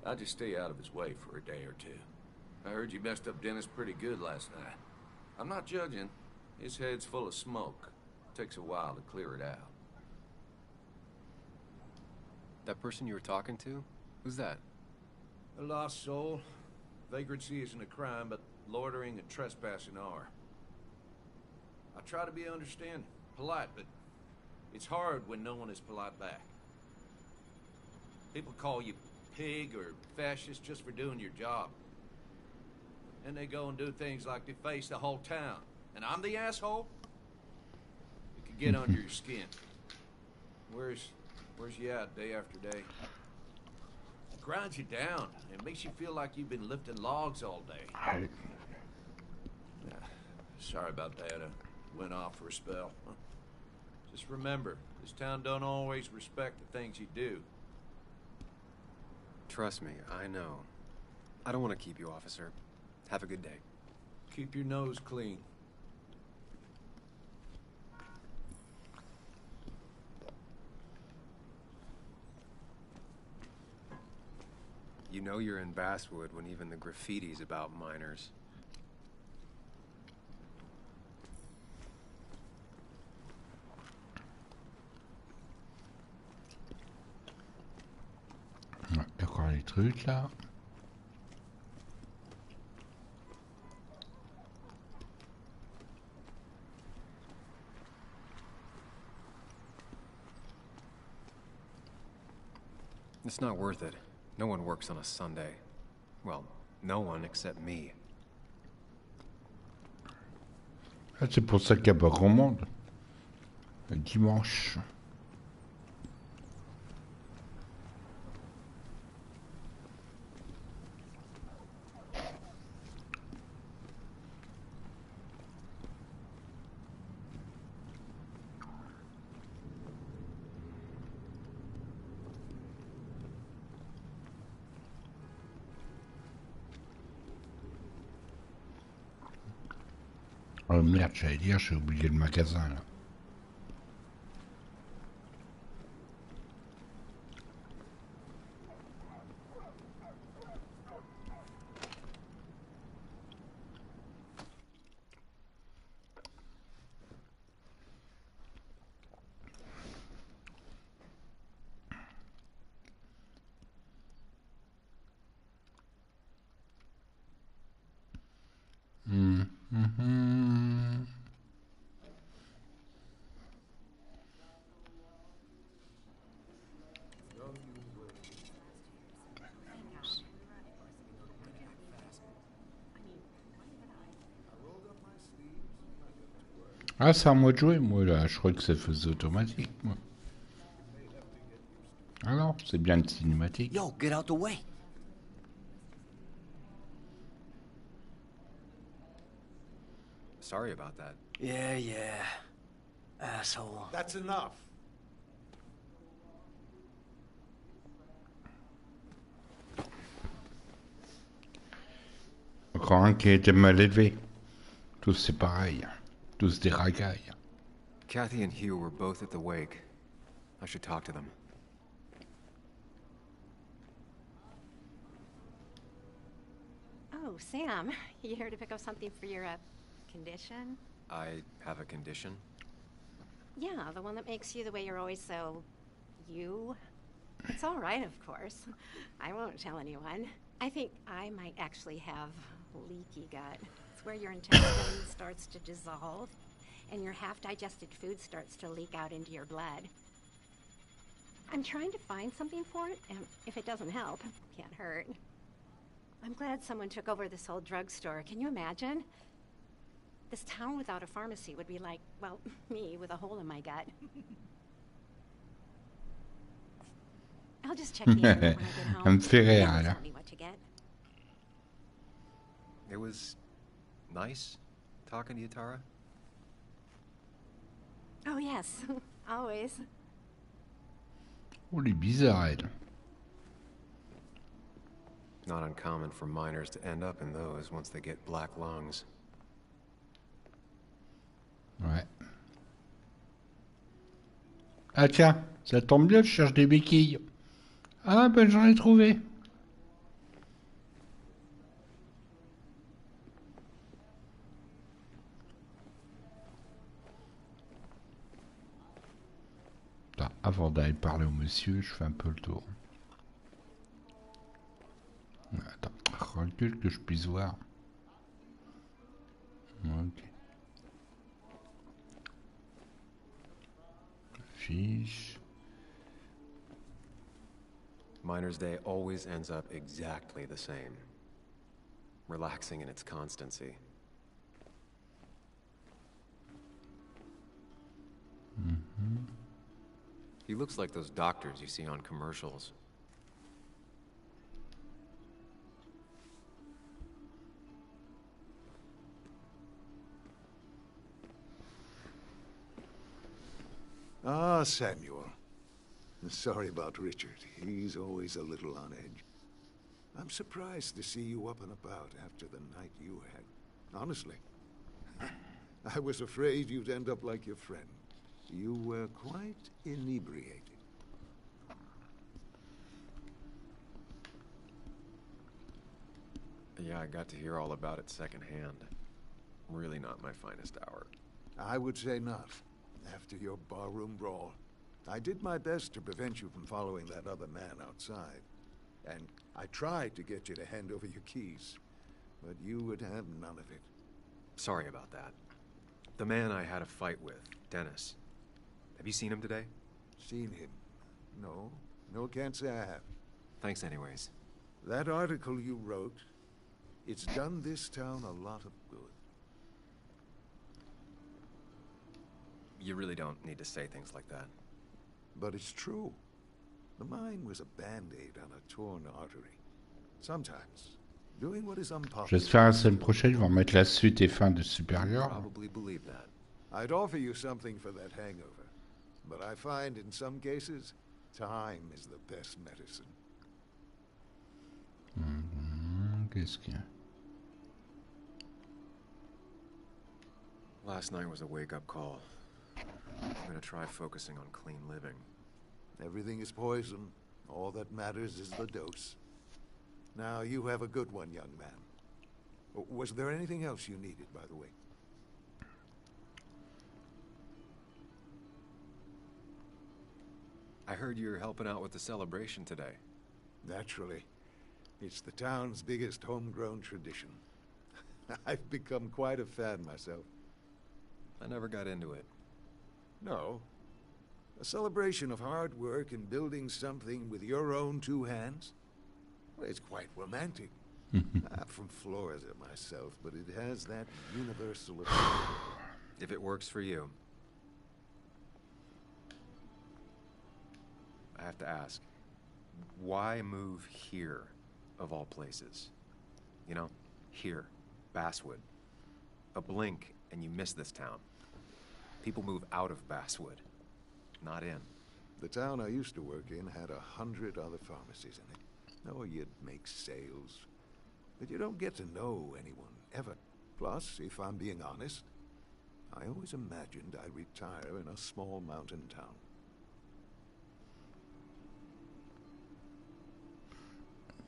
I'll just stay out of his way for a day or two. I heard you messed up Dennis pretty good last night. I'm not judging. His head's full of smoke. Takes a while to clear it out. That person you were talking to? Who's that? A lost soul. Vagrancy isn't a crime, but loitering and trespassing are. I try to be understanding, polite, but it's hard when no one is polite back. People call you pig or fascist just for doing your job. And they go and do things like deface the whole town. And I'm the asshole? It can get under your skin. Where's you at day after day? It grinds you down. It makes you feel like you've been lifting logs all day. Sorry about that. I went off for a spell. Just remember, this town don't always respect the things you do. Trust me, I know. I don't want to keep you, officer. Have a good day. Keep your nose clean. You know you're in Basswood when even the graffiti's about minors. D'accord, les trucs là. It's not worth it. No one works on a Sunday. Well, no one except me. Ah, c'est pour ça qu'il n'y a pas grand monde. Le dimanche. Oh merde, j'allais dire, j'ai oublié le magasin là. Ah, c'est à moi de jouer, moi, là. Je crois que ça faisait automatique, moi. Alors, c'est bien le cinématique. Yo, get out the way. Sorry about that. Yeah. Asshole. That's enough. Encore un qui était mal élevé. Tous c'est pareil. Tous des ragailles. Kathy and Hugh were both at the wake. I should talk to them. Oh, Sam, you here to pick up something for your, condition? I have a condition. Yeah, the one that makes you the way you're always so... you? It's all right, of course. I won't tell anyone. I think I might actually have leaky gut. It's where your intestine starts to dissolve, and your half-digested food starts to leak out into your blood. I'm trying to find something for it, and if it doesn't help, can't hurt. I'm glad someone took over this old drugstore. Can you imagine? This town without a pharmacy would be like, well, me with a hole in my gut. I'll just check the internet when I get home. Ça me fait rire, Tell là. me what you get. It was nice talking to you, Tara. Oh, yes. Always. Oh, elle est bizarre, elle. Not uncommon for miners to end up in those once they get black lungs. Ouais. Ah tiens, ça tombe bien, je cherche des béquilles. Ah ben j'en ai trouvé. Attends, avant d'aller parler au monsieur, je fais un peu le tour. Attends, recule que je puisse voir. Ok. Fiche. Miner's Day always ends up exactly the same. Relaxing in its constancy. He looks like those doctors you see on commercials. Ah, Samuel. Sorry about Richard. He's always a little on edge. I'm surprised to see you up and about after the night you had. Honestly. I was afraid you'd end up like your friend. You were quite inebriated. Yeah, I got to hear all about it secondhand. Really not my finest hour. I would say not. After your barroom brawl, I did my best to prevent you from following that other man outside. And I tried to get you to hand over your keys, but you would have none of it. Sorry about that. The man I had a fight with, Dennis. Have you seen him today? Seen him? No. No, can't say I have. Thanks anyways. That article you wrote, it's done this town a lot of good. You really don't need to say things like that. But it's true. The mine was a band-aid on a torn artery. Sometimes, doing what is impossible... J'espère la semaine prochaine, ils vont mettre la suite et fin de Supérieur. Probably believe that. I'd offer you something for that hangover. But I find in some cases, time is the best medicine. Qu'est-ce qu'il y a? Last night was a wake-up call. I'm gonna try focusing on clean living. Everything is poison. All that matters is the dose. Now, you have a good one, young man. Was there anything else you needed, by the way? I heard you're helping out with the celebration today. Naturally. It's the town's biggest homegrown tradition. I've become quite a fan myself. I never got into it. No. A celebration of hard work and building something with your own two hands? Well, it's quite romantic. I'm from Florida myself, but it has that universal appeal. If it works for you. I have to ask, why move here, of all places? You know, here, Basswood. A blink and you miss this town. People move out of Basswood, not in. The town I used to work in had 100 other pharmacies in it. Oh, you'd make sales. But you don't get to know anyone, ever. Plus, if I'm being honest, I always imagined I'd retire in a small mountain town.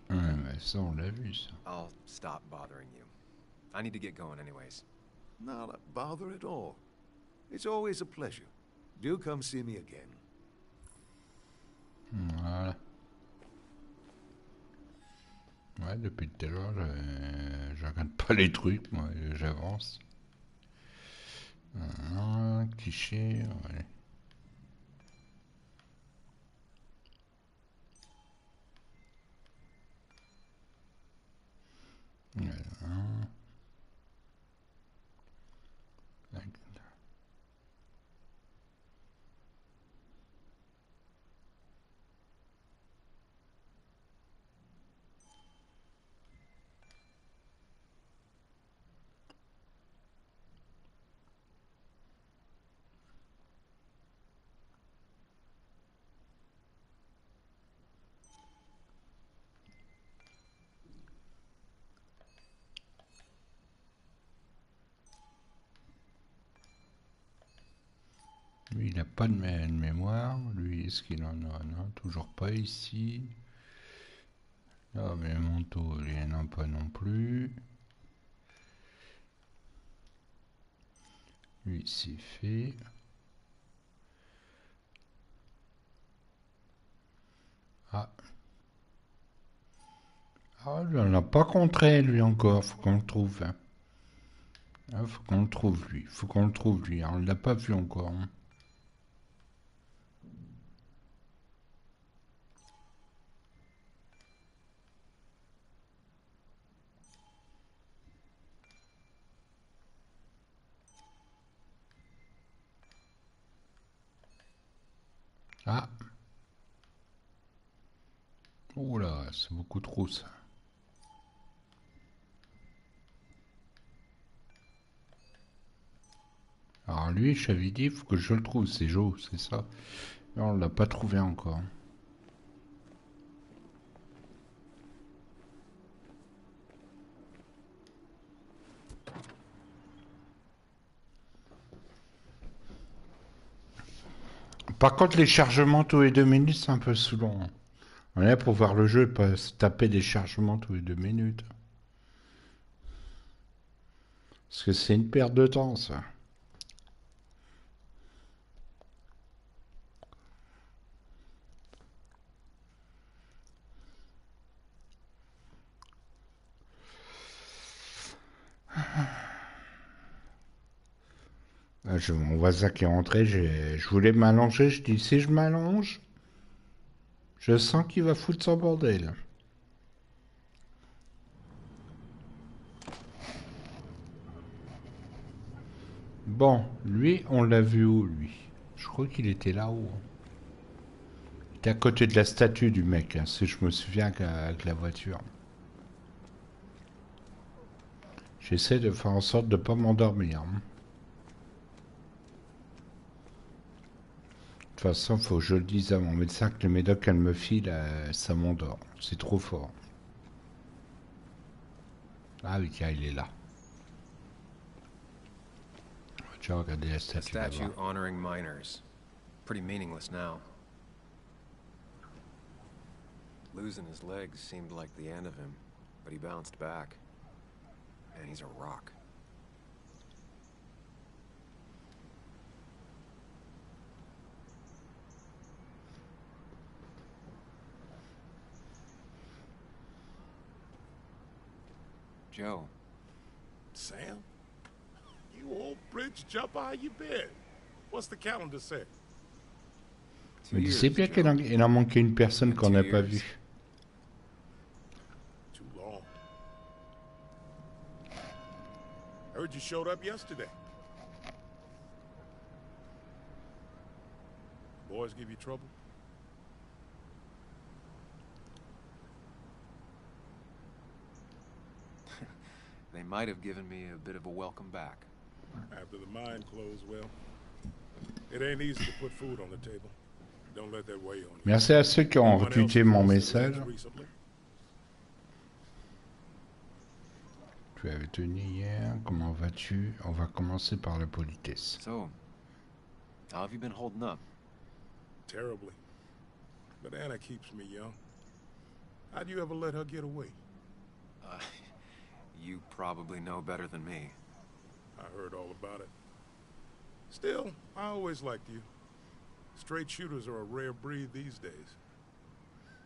Ouais, mais ça, on l'a vu, ça. I'll stop bothering you. I need to get going anyways. Not a bother at all. It's always a pleasure. Do come see me again. Voilà. Ouais, depuis tout à l'heure, je regarde pas les trucs, moi, j'avance. Cliché, ouais. Voilà. Lui, il n'a pas de mémoire. Lui, est-ce qu'il en a? Non, toujours pas ici. Ah, mais le manteau, il n'en a pas non plus. Lui, c'est fait. Ah. Ah, lui, on l'a pas contré, lui, encore. Faut qu'on le trouve. Hein. Ah, faut qu'on le trouve, lui. Faut qu'on le trouve, lui. On l'a pas vu encore. Hein. Ah. Oh là, c'est beaucoup trop, ça. Alors lui, je t'avais dit, il faut que je le trouve, c'est Joe, c'est ça. Mais on l'a pas trouvé encore. Par contre, les chargements tous les 2 minutes, c'est un peu saoulant. On est là pour voir le jeu, pas se taper des chargements tous les 2 minutes. Parce que c'est une perte de temps, ça. Mon voisin qui est rentré, je voulais m'allonger, je dis si je m'allonge, je sens qu'il va foutre son bordel. Bon, lui, on l'a vu où, lui? Je crois qu'il était là-haut. Il était à côté de la statue du mec, hein, si je me souviens avec la voiture. J'essaie de faire en sorte de ne pas m'endormir. Hein. De toute façon, il faut que je le dise à mon médecin que le médoc qu'elle me file, ça m'endort. C'est trop fort. Ah oui, tiens, il est là. Tu vas regarder la statue Statue là-bas. honoring miners. Pretty meaningless now. Losing his legs seemed like the end of him, but he bounced back. Man, he's a rock. Joe. Sam? You old bridge jumper, how you been? What's the calendar say? Mais tu sais bien qu'il en manquait une personne qu'on n'a pas vue. Too long. Heard you showed up yesterday. Boys give you trouble? They might have given me a bit of a welcome back. After the mine closed, well, it ain't easy to put food on the table. Don't let that weigh on you. Merci à ceux qui ont retweeté mon message. Tu avais tenu hier, comment vas-tu? On va commencer par la politesse. So, how have you been holding up? Terribly. But Anna keeps me young. How'd you ever let her get away? You probably know better than me. I heard all about it. Still, I always liked you. Straight shooters are a rare breed these days.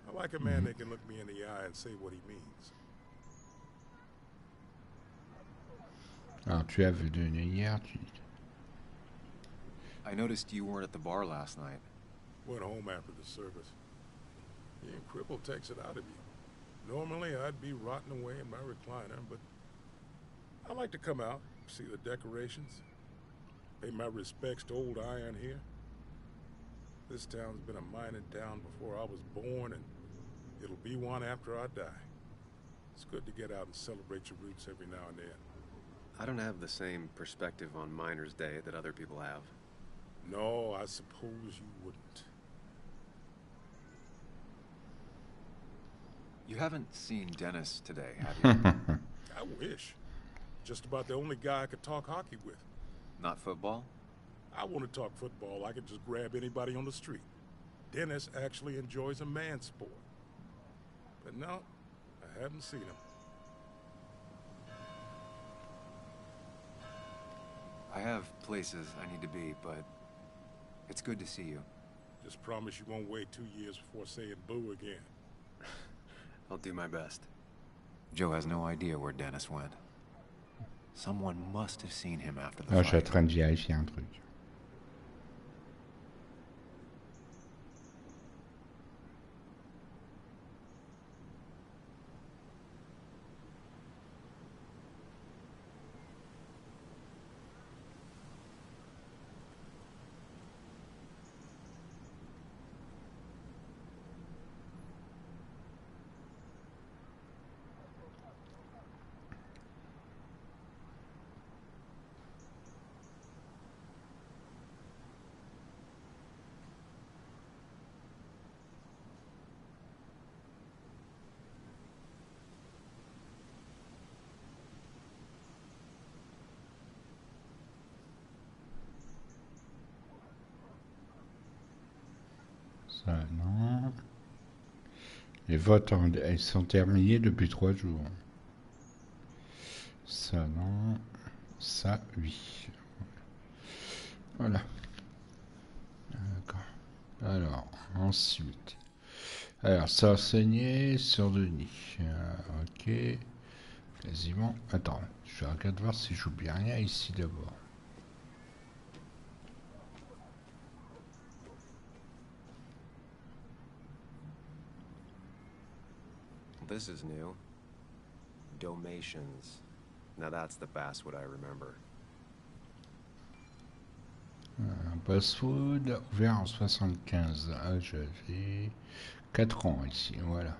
I like a man that can look me in the eye and say what he means. Alors, tu as vu de hier, tu... I noticed you weren't at the bar last night. Went home after the service. Being crippled takes it out of you. Normally, I'd be rotting away in my recliner, but I like to come out, see the decorations, pay my respects to old iron here. This town's been a mining town before I was born, and it'll be one after I die. It's good to get out and celebrate your roots every now and then. I don't have the same perspective on Miners' Day that other people have. No, I suppose you wouldn't. You haven't seen Dennis today, have you? I wish. Just about the only guy I could talk hockey with. Not football? I want to talk football. I could just grab anybody on the street. Dennis actually enjoys a man sport. But no, I haven't seen him. I have places I need to be, but it's good to see you. Just promise you won't wait 2 years before saying boo again. I'll do my best. Joe has no idea where Dennis went. Someone must have seen him after the Ah, je suis en fight. train de vérifier un truc. Ça, non. Les votes ils sont terminés depuis 3 jours. Ça, non. Ça, oui. Voilà. D'accord. Alors, ensuite. Alors, ça a saigné sur Denis. Ok. Quasiment. Attends, je regarde voir si j'oublie rien ici d'abord. This is new. Dalmatians. Now that's the basswood I remember. Basswood, ouvert en 75. Ah, j'avais 4 ans ici, voilà.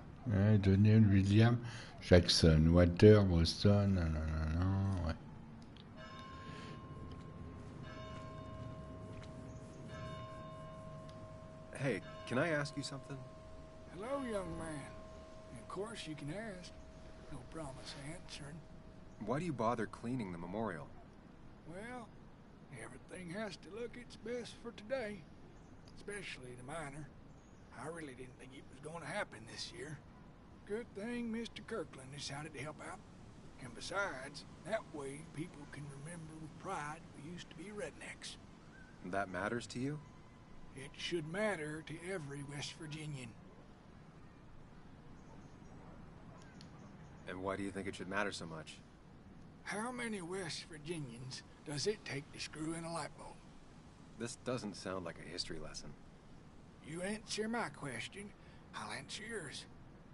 Daniel William Jackson, Walter, Boston, nanana, ouais. Hey, can I ask you something? Hello, young man. Of course you can ask. No promise answering. Why do you bother cleaning the memorial? Well, everything has to look its best for today. Especially the miner. I really didn't think it was going to happen this year. Good thing Mr. Kirkland decided to help out. And besides, that way people can remember with pride we used to be rednecks. That matters to you? It should matter to every West Virginian. And why do you think it should matter so much? How many West Virginians does it take to screw in a light bulb? This doesn't sound like a history lesson. You answer my question, I'll answer yours.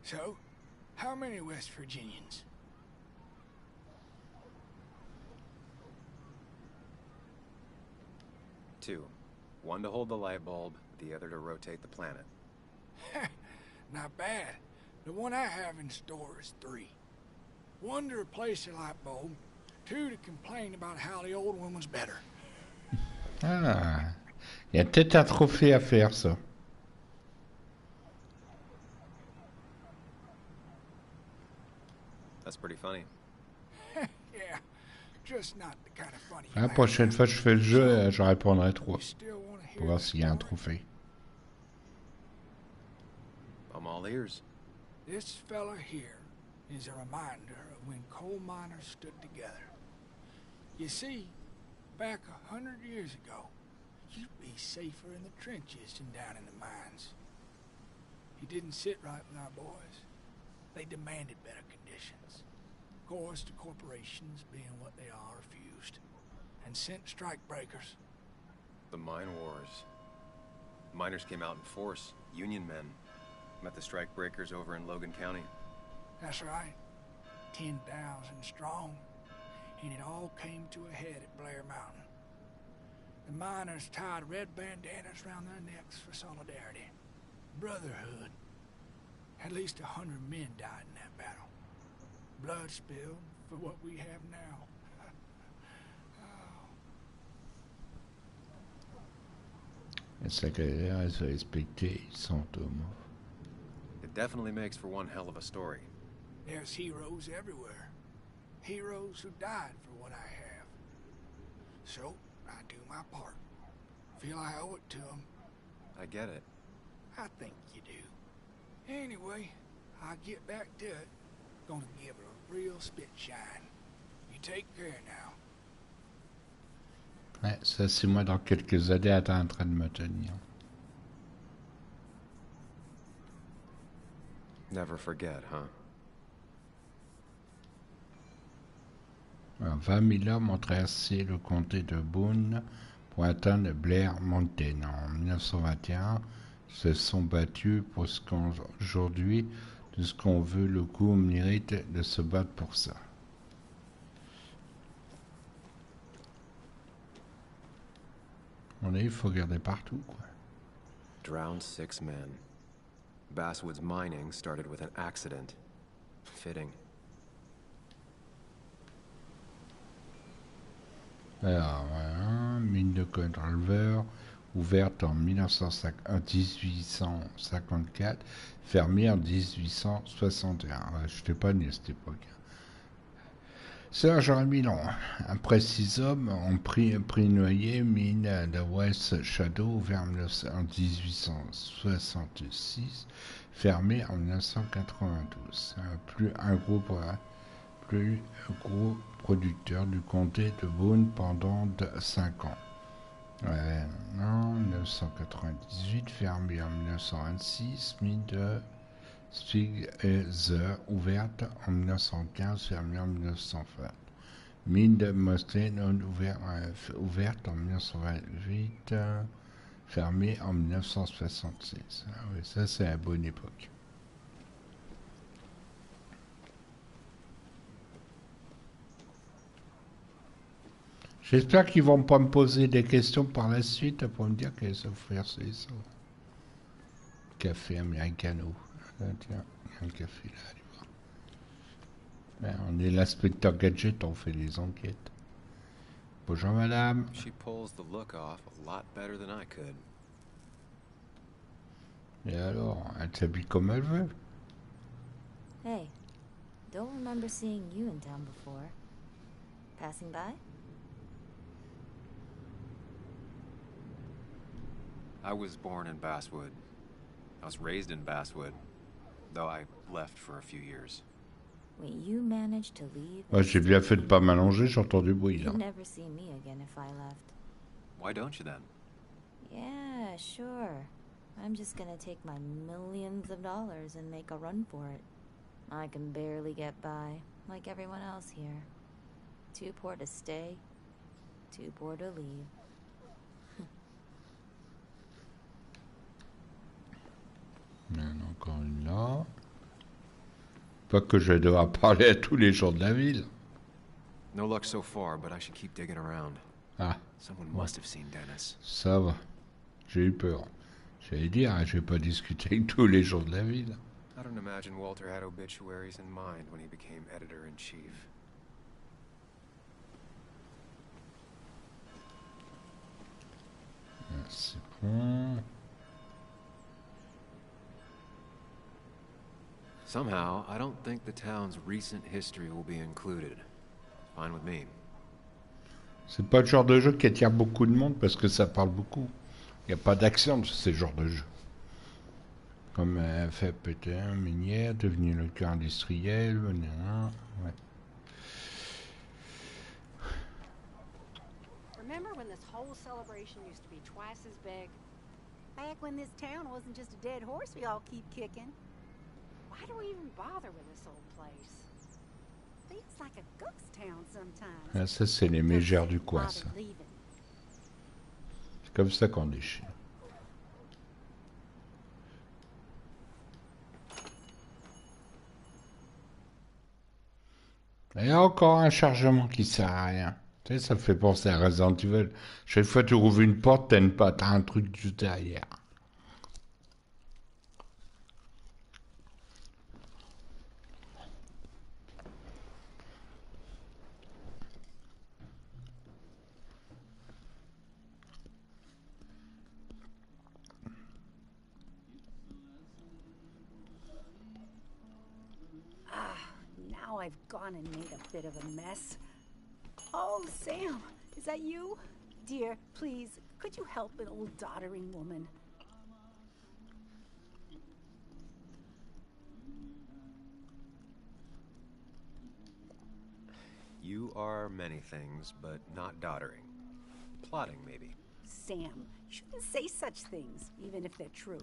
So, how many West Virginians? Two. One to hold the light bulb, with the other to rotate the planet. Not bad. The one I have in store is 3. 1 to replace the light bulb, 2 to complain about how the old one was better. Ah, il y a peut-être un trophée à faire, ça. That's pretty funny. Yeah, just not the kind of funny. La prochaine fois que je fais le jeu, je répondrai 3. Pour voir s'il y a un trophée. I'm all ears. This fella here is a reminder of when coal miners stood together. You see, back 100 years ago, you'd be safer in the trenches than down in the mines. He didn't sit right with our boys. They demanded better conditions. Of course, the corporations, being what they are, refused and sent strikebreakers. The mine wars. Miners came out in force. Union men. Met the strikebreakers over in Logan County. That's right. 10,000 strong. And it all came to a head at Blair Mountain. The miners tied red bandanas around their necks for solidarity. Brotherhood. At least 100 men died in that battle. Blood spilled for what we have now. C'est agréable à respecter symptômes. It definitely makes for one hell of a story. There's heroes everywhere. Heroes who died for what I have. So, I do my part. Feel I owe it to them. I get it. I think you do. Anyway, I'll get back to it. Gonna give it a real spit shine. You take care now. Ouais, ça c'est moi dans quelques années en train de me tenir. Never forget, huh? Alors, 20 000 hommes ont traversé le comté de Boone pour atteindre Blair Mountain. En 1921, ils se sont battus pour ce qu'aujourd'hui, de ce qu'on veut, le coup mérite de se battre pour ça. Il faut regarder partout, quoi. Drowned 6 men. Basswood's mining started with an accident. Fitting. Alors, voilà, mine de Culver, ouverte en 1854, fermée en 1861. Ouais, je n'étais pas né à cette époque. Ça, j'aurais mis long. Après 6 hommes ont pris noyer, mine de West Shadow, ouverte en 1866, fermée en 1992. Plus gros producteur du comté de Boone pendant 5 ans. En 1998, fermé en 1926, mine de Spigzer, ouverte en 1915, fermée en 1920. Mine de Mostyn, ouverte en 1928, fermée en 1966. Ah oui, ça c'est la bonne époque. J'espère qu'ils vont pas me poser des questions par la suite pour me dire qu'ils savent faire ça. Café americano. Ah, tiens, il y a un café là, allez voir. Ben, on est l'inspecteur Gadget, on fait les enquêtes. Bonjour madame. She pulls the look off a lot better than I could. Et alors, elle s'habille comme elle veut. Hey, don't remember seeing you in town before. Passing by? I was born in Basswood. I was raised in Basswood, though I left for a few years. Wait, you managed to leave? Ouais, j'ai bien fait de pas m'allonger, j'entends du bruit là. You'd never see me again if I left. Why don't you then? Yeah, sure. I'm just gonna take my millions of dollars and make a run for it. I can barely get by, like everyone else here. Too poor to stay, too poor to leave. Encore une là. Pas que je vais devoir parler à tous les gens de la ville. No luck so far, but I should keep digging around. Ah. Someone must have seen Dennis. Ça va. J'ai eu peur. J'allais dire, hein, je vais pas discuter avec tous les gens de la ville. I don't imagine Walter had obituaries in mind when he became editor-in-chief. C'est bon. Somehow, I don't think the town's recent history will be included. Fine with me. C'est pas le genre de jeu qui attire beaucoup de monde parce que ça parle beaucoup. Il n'y a pas d'action de ce genre de jeu. Comme fait péter minière, devenu le cœur industriel, ouais. Remember when this whole celebration used to be twice as big? Back when this town wasn't just a dead horse we all keep kicking. Why do we even bother with this old place? Feels like a ghost town sometimes. Ah, ça, c'est les mégères du coin, ça. C'est comme ça qu'on déchire. Et encore un chargement qui sert à rien. Tu sais, ça me fait penser à Resident Evil. Chaque fois que tu ouvres une porte, t'as un truc juste derrière. Now I've gone and made a bit of a mess. Oh, Sam, is that you? Dear, please, could you help an old doddering woman? You are many things, but not doddering. Plotting, maybe. Sam, you shouldn't say such things, even if they're true.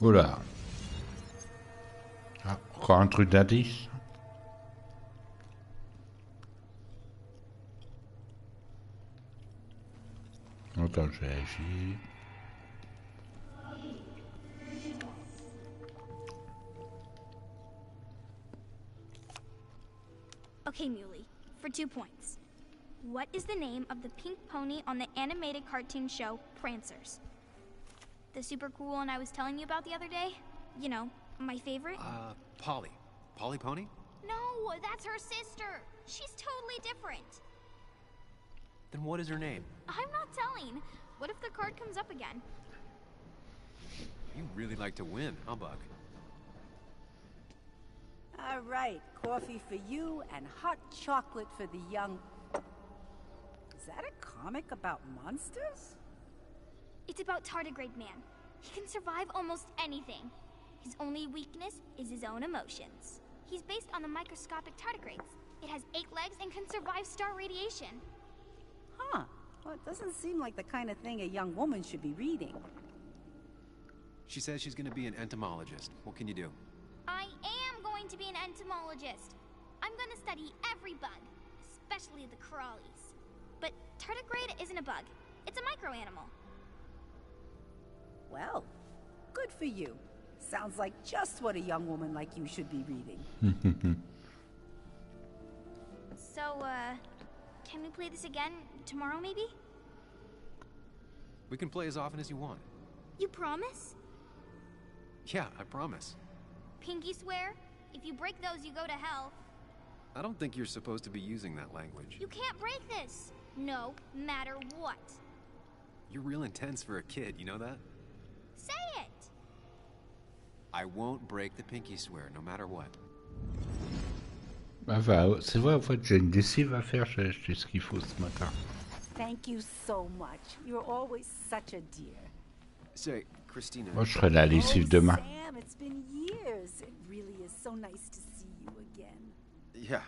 Oula. Ah, encore un truc d'indice. Attends, j'ai agi. Okay, Muley, for 2 points. What is the name of the pink pony on the animated cartoon show Prancers? The super cool one I was telling you about the other day? You know, my favorite? Polly. Polly Pony? No, that's her sister. She's totally different. Then what is her name? I'm not telling. What if the card comes up again? You really like to win, huh, Buck? All right, coffee for you and hot chocolate for the young... Is that a comic about monsters? It's about Tardigrade Man. He can survive almost anything. His only weakness is his own emotions. He's based on the microscopic tardigrades. It has 8 legs and can survive star radiation. Huh. Well, it doesn't seem like the kind of thing a young woman should be reading. She says she's gonna be an entomologist. What can you do? I am going to be an entomologist. I'm going to study every bug, especially the crawlies. But tardigrade isn't a bug. It's a microanimal. Well, good for you. Sounds like just what a young woman like you should be reading. So, can we play this again tomorrow, maybe? We can play as often as you want. You promise? Yeah, I promise. Pinky swear? If you break those, you go to hell. I don't think you're supposed to be using that language. You can't break this. No matter what. You're real intense for a kid, you know that? Say it! I won't break the pinky swear, no matter what. Enfin, c'est vrai, en fait, j'ai une lessive à faire, j'ai acheté ce qu'il faut ce matin. Thank you so much. You're always such a dear. Say, Christina... Moi, je ferai la lessive demain. Sam, it's been years. It really is so nice to see you again. Yeah,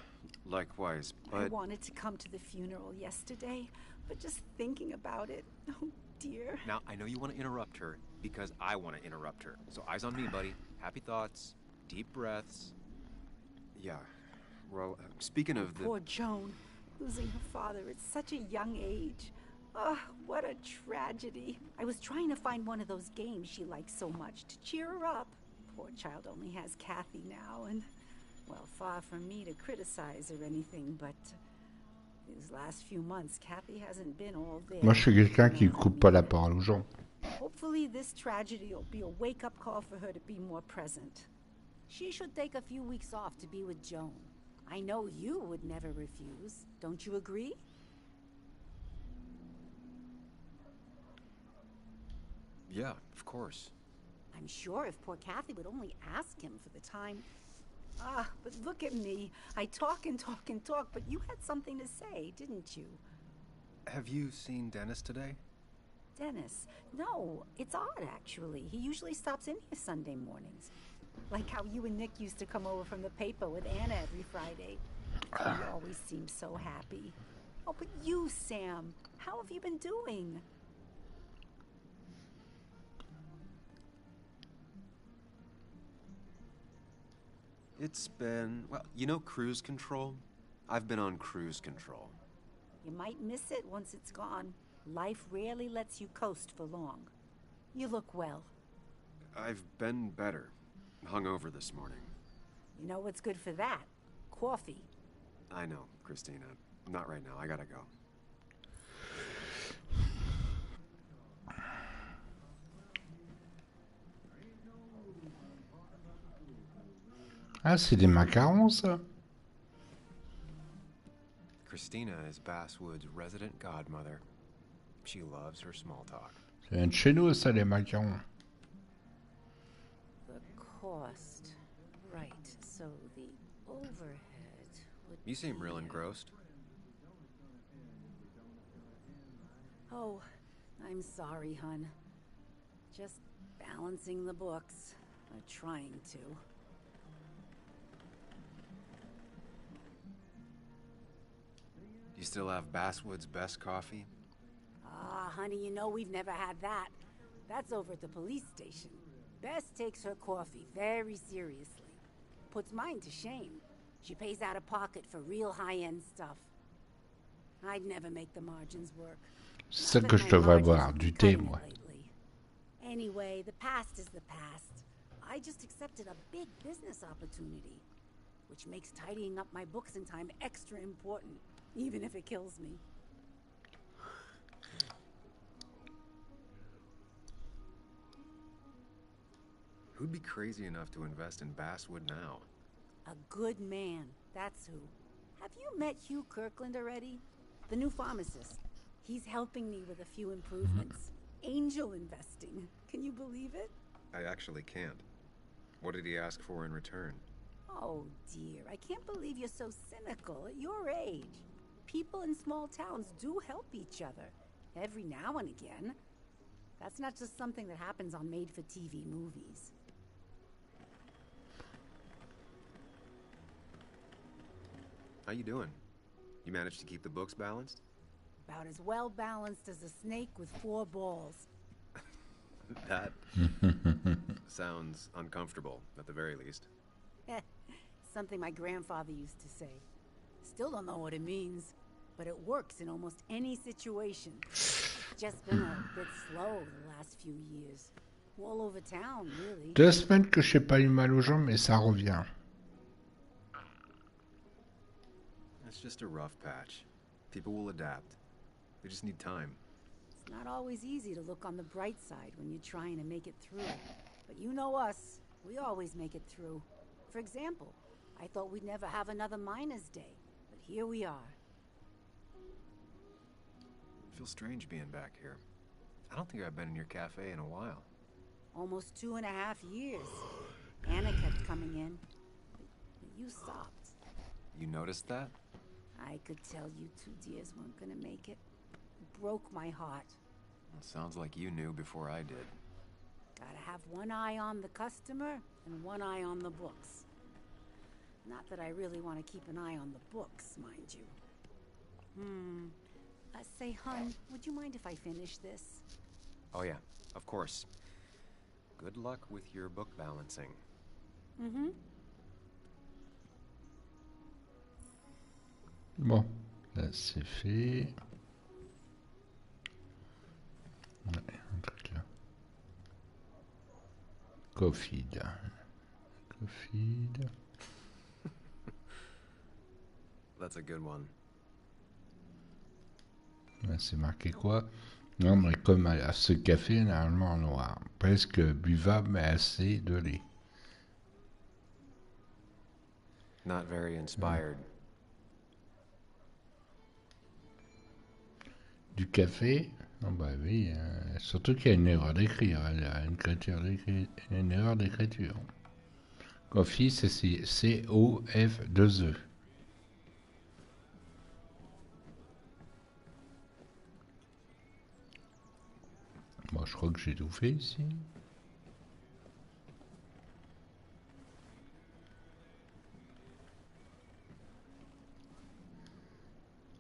likewise, but... I wanted to come to the funeral yesterday, but just thinking about it, oh dear. Now, I know you want to interrupt her, because I want to interrupt her. So eyes on me, buddy. Happy thoughts, deep breaths. Yeah, well, speaking of the... Poor Joan, losing her father at such a young age. Oh, what a tragedy. I was trying to find one of those games she likes so much to cheer her up. Poor child only has Kathy now, and, well, far from me to criticize or anything, but these last few months, Kathy hasn't been all there. Moi, je suis quelqu'un qui coupe pas la parole aux gens. Hopefully this tragedy will be a wake-up call for her to be more present. She should take a few weeks off to be with Joan. I know you would never refuse. Don't you agree? Yeah, of course. I'm sure if poor Kathy would only ask him for the time. Ah, but look at me. I talk and talk and talk, but you had something to say, didn't you? Have you seen Dennis today? Dennis? No, it's odd, actually. He usually stops in here Sunday mornings. Like how you and Nick used to come over from the paper with Anna every Friday. You always seem so happy. Oh, but you, Sam, how have you been doing? It's been, well, you know cruise control? I've been on cruise control. You might miss it once it's gone. Life rarely lets you coast for long. You look well. I've been better. Hungover this morning. You know what's good for that? Coffee. I know, Christina. Not right now. I gotta go. Ah, c'est des macarons, ça? Christina is Basswood's resident godmother. She loves her small talk. Ça vient de chez nous, ça, les macarons. The cost. Right, so the overhead would You seem be... real engrossed. Oh, I'm sorry, hun. Just balancing the books. Or trying to. You still have Basswood's best coffee? Ah, honey, you know we've never had that. That's over at the police station. Bess takes her coffee very seriously. Puts mine to shame. She pays out of pocket for real high-end stuff. I'd never make the margins work. C'est ça que je devrais boire, du thé, moi. Anyway, the past is the past. I just accepted a big business opportunity, which makes tidying up my books in time extra important, even if it kills me. Who'd be crazy enough to invest in Basswood now? A good man, that's who. Have you met Hugh Kirkland already? The new pharmacist. He's helping me with a few improvements. Angel investing. Can you believe it? I actually can't. What did he ask for in return? Oh dear, I can't believe you're so cynical at your age. People in small towns do help each other, every now and again. That's not just something that happens on made-for-TV movies. How you doing? You managed to keep the books balanced? About as well balanced as a snake with 4 balls. That sounds uncomfortable, at the very least. Something my grandfather used to say. Still don't know what it means, but it works in almost any situation. Just been a bit slow the last few years. All over town, really. 2 semaines que je n'ai pas eu mal aux jambes, mais ça revient. It's just a rough patch. People will adapt. They just need time. It's not always easy to look on the bright side when you're trying to make it through. But you know us, we always make it through. For example, I thought we'd never have another Miners' Day, but here we are. It feels strange being back here. I don't think I've been in your cafe in a while. Almost 2.5 years. Anna kept coming in, but you stopped. You noticed that? I could tell you 2 dears weren't gonna make it. It broke my heart. Well, sounds like you knew before I did. Gotta have one eye on the customer and one eye on the books. Not that I really want to keep an eye on the books, mind you. Say, hun, would you mind if I finish this? Oh yeah, of course. Good luck with your book balancing. Bon, là c'est fait. Coffee. Coffee. That's a good one. C'est marqué quoi? Non, mais comme à ce café, normalement noir. Presque buvable, mais assez de lait. Not very inspired. Du café? Non, bah oui, surtout qu'il y a une erreur d'écrire. Il y a une erreur d'écriture. Coffee, c'est C-O-F-2-E. Bon, je crois que j'ai tout fait ici.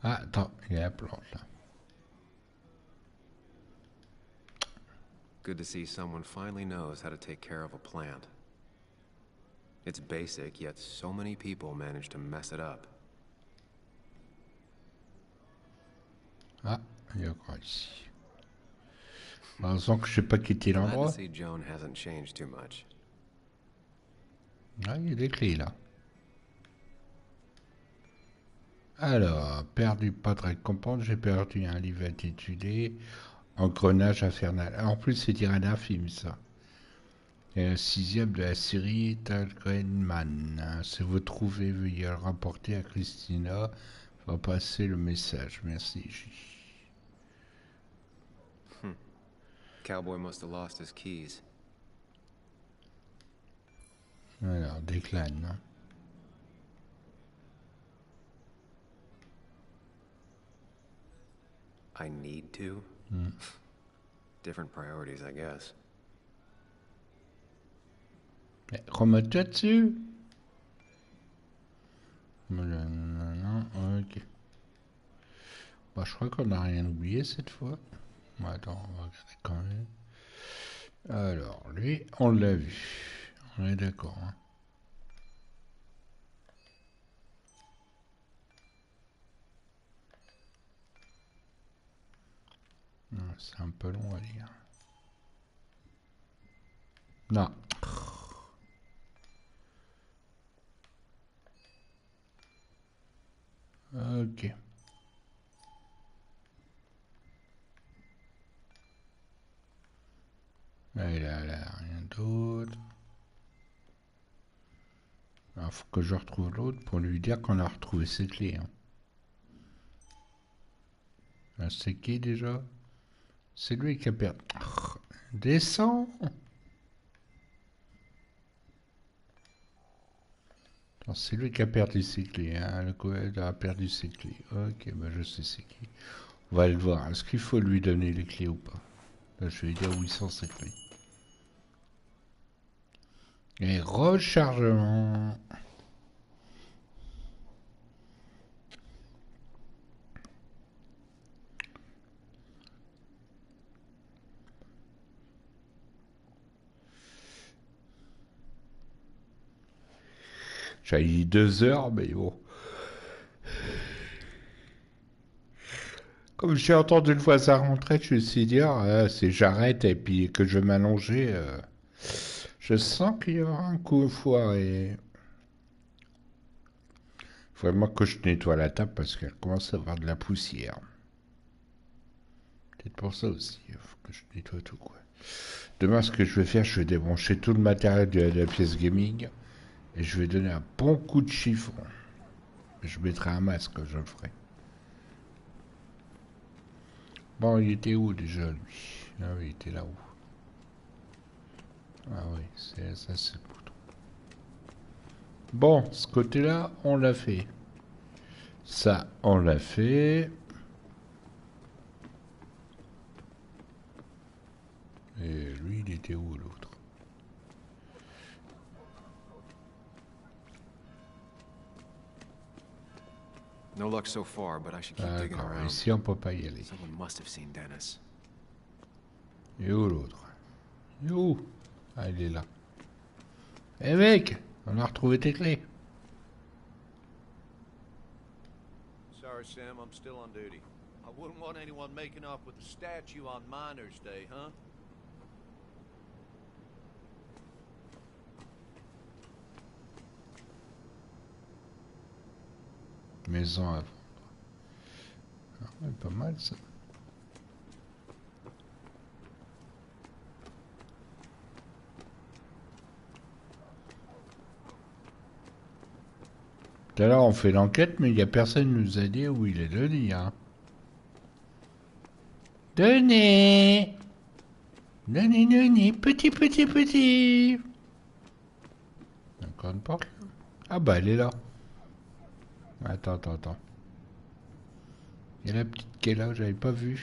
Ah, attends, il y a la plante là. Good to see someone finally knows how to take care of a plant. It's basic, yet so many people manage to mess it up. Ah, il y a quoi ici? Heureusement que je sais pas quitter Glad to l'endroit. see Joan hasn't changed too much. Ah, il y a des clés là. Alors, perdu pas de récompense, j'ai perdu un livre intitulé Engrenage infernal. En plus, c'est tiré d'un film, ça. Et un 6e de la série Talgrenman. Si vous trouvez, veuillez le rapporter à Christina. Va passer le message. Merci, J. Cowboy must have lost his keys. Alors, décline. Hein. I need to? Different priorities, I guess. Remets-toi dessus. Ok. Bah, je crois qu'on n'a rien oublié cette fois. Attends, on va regarder quand même. Alors, lui, on l'a vu. On est d'accord. Hein. C'est un peu long à lire. Non. Ok. Là, il a rien d'autre. Alors, faut que je retrouve l'autre pour lui dire qu'on a retrouvé ses clés. Hein. C'est qui déjà? C'est lui qui a perdu. Descends. C'est lui qui a perdu ses clés. Hein. Le coed a perdu ses clés. Ok, bah je sais c'est qui. On va le voir. Est-ce qu'il faut lui donner les clés ou pas? Là, je vais lui dire où ils sont ses clés. Et rechargement. J'avais dit 2 heures, mais bon. Comme j'ai entendu une fois sa rentrée, je me suis dit, c'est j'arrête et puis que je vais m'allonger. Je sens qu'il y aura un coup foiré. Il faut vraiment que je nettoie la table parce qu'elle commence à avoir de la poussière. Peut-être pour ça aussi, il faut que je nettoie tout, quoi. Demain, ce que je vais faire, je vais débrancher tout le matériel de la pièce gaming et je vais donner un bon coup de chiffon. Je mettrai un masque quand je le ferai. Bon, il était où déjà, lui? Ah oui, il était là-haut. Ah oui, ça c'est le bouton. Bon, ce côté-là, on l'a fait. Ça, on l'a fait. Et lui, il était où, l'autre? No luck so far, but I should keep digging around. Ici, on peut pas y aller. Someone must have seen Dennis. Et où l'autre? Et où? Ah, il est là. Eh mec, on a retrouvé tes clés. Sorry, Sam, I'm still on duty. I wouldn't want anyone making off with a statue on Miners' Day, huh? Maison à vendre. Ah ouais, pas mal ça. Tout à l'heure on fait l'enquête, mais il n'y a personne qui nous a dit où il est le lit. Hein. Donnez, petit. Encore une porte. Ah bah elle est là. Attends. Il y a la petite qui est là, j'avais pas vu.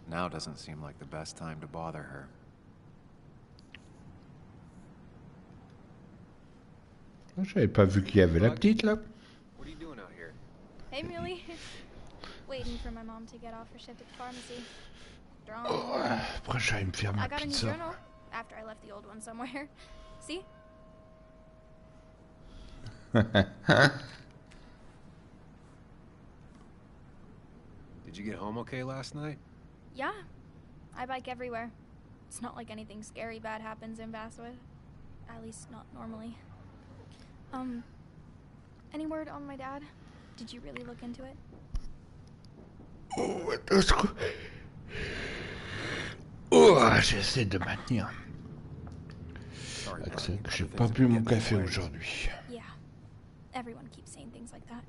Now doesn't seem like the best time to bother her. J'avais pas vu qu'il y avait la petite là. What are you doing out here? Hey, Muley. Waiting for my mom to get off her shift at the pharmacy. Oh, après j'allais me faire ma I got a new pizza. journal after I left the old one somewhere. See? Did you get home okay last night? Yeah. I bike everywhere. It's not like anything scary bad happens in Basswood. At least not normally. Any word on my dad? Did you really look into it? Oh, j'essaie de maintenir. J'ai pas bu mon café aujourd'hui. Yeah. Everyone keeps saying things like that.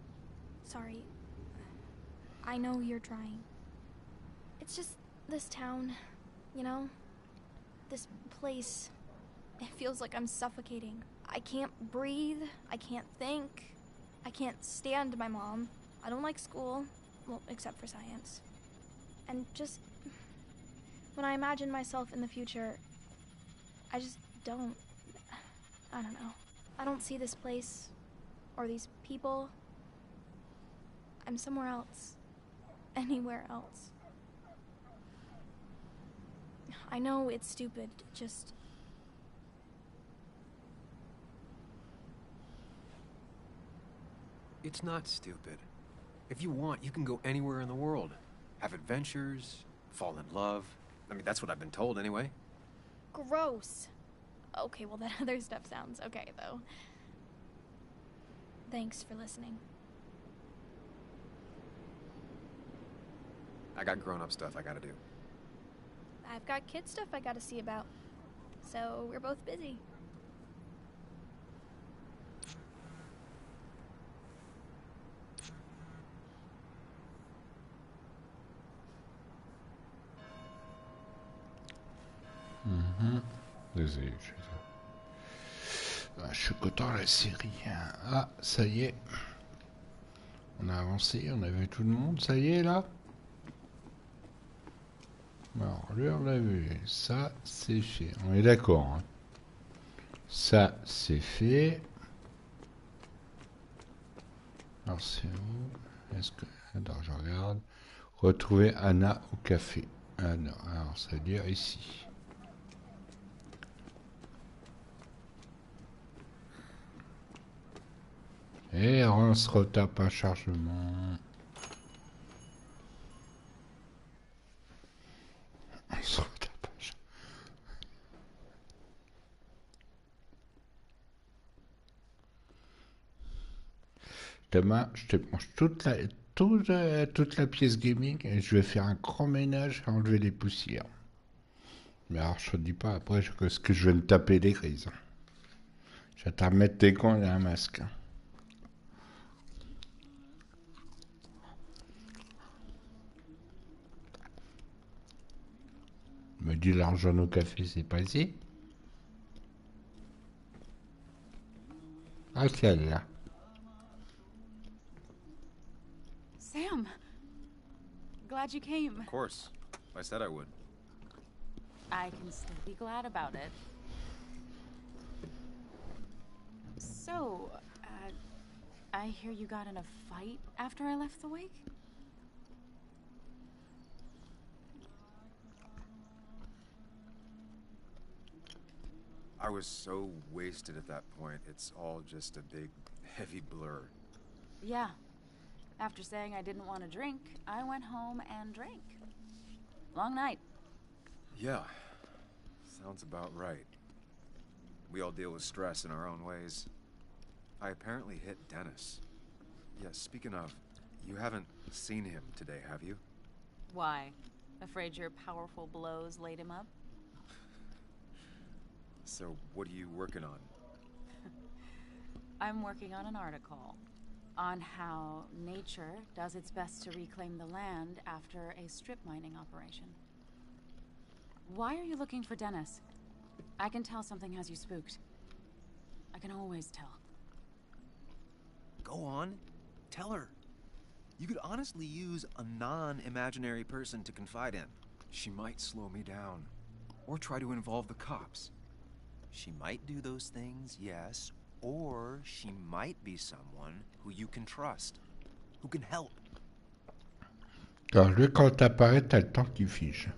Sorry. I know you're trying. It's just this town, you know? This place. It feels like I'm suffocating. I can't breathe. I can't think. I can't stand my mom. I don't like school. Well, except for science. And just... when I imagine myself in the future, I just don't... I don't know. I don't see this place, or these people. I'm somewhere else. Anywhere else. I know it's stupid, just... It's not stupid. If you want, you can go anywhere in the world. Have adventures, fall in love. I mean, that's what I've been told anyway. Gross. Okay, well, that other stuff sounds okay, though. Thanks for listening. I got grown-up stuff I gotta do. I've got kid stuff I gotta see about. So we're both busy. Désolé, je suis content de la série. Ah, ça y est. On a avancé, on a vu tout le monde, ça y est là. Alors, lui on l'a vu. Ça, c'est fait. On est d'accord. Hein. Ça, c'est fait. Alors, c'est où? Est-ce que... Attends, je regarde. Retrouver Anna au café. Ah non, alors ça veut dire ici. Et on se retape un chargement. On se retape un chargement. Demain, je te mange toute la pièce gaming et je vais faire un grand ménage et enlever les poussières. Mais alors, je te dis pas après ce que je vais me taper des grises. Je vais te remettre tes cons et un masque. Me dit l'argent au café, c'est pas ici. Ah, celle-là. Sam, glad you came. Of course. I said I would. I can still be glad about it. So, I hear you got in a fight after I left the wake? I was so wasted at that point, it's all just a big, heavy blur. Yeah. After saying I didn't want to drink, I went home and drank. Long night. Yeah. Sounds about right. We all deal with stress in our own ways. I apparently hit Dennis. Yeah, speaking of, you haven't seen him today, have you? Why? Afraid your powerful blows laid him up? So, what are you working on? I'm working on an article on how nature does its best to reclaim the land after a strip mining operation. Why are you looking for Dennis? I can tell something has you spooked. I can always tell. Go on. Tell her. You could honestly use a non-imaginary person to confide in. She might slow me down, or try to involve the cops. She might do those things, yes, or she might be someone who you can trust, who can help. Alors lui, quand t'apparaît, t'as le temps qu'il fige.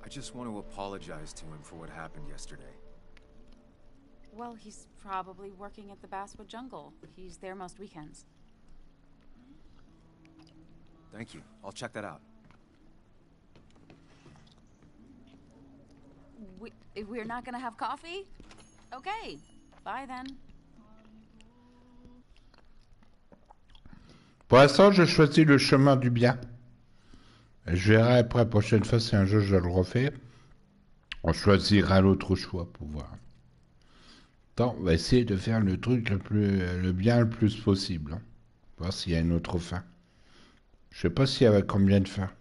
I just want to apologize to him for what happened yesterday. Well, he's probably working at the Basswood Jungle. He's there most weekends. Thank you. I'll check that out. We're not gonna have coffee? Okay. Bye then. Pour l'instant, je choisis le chemin du bien. Et je verrai après la prochaine fois si un jour je le refais. On choisira l'autre choix pour voir. Attends, on va essayer de faire le truc le bien le plus possible. Hein. Voir s'il y a une autre fin. Je sais pas s'il y avait combien de fins.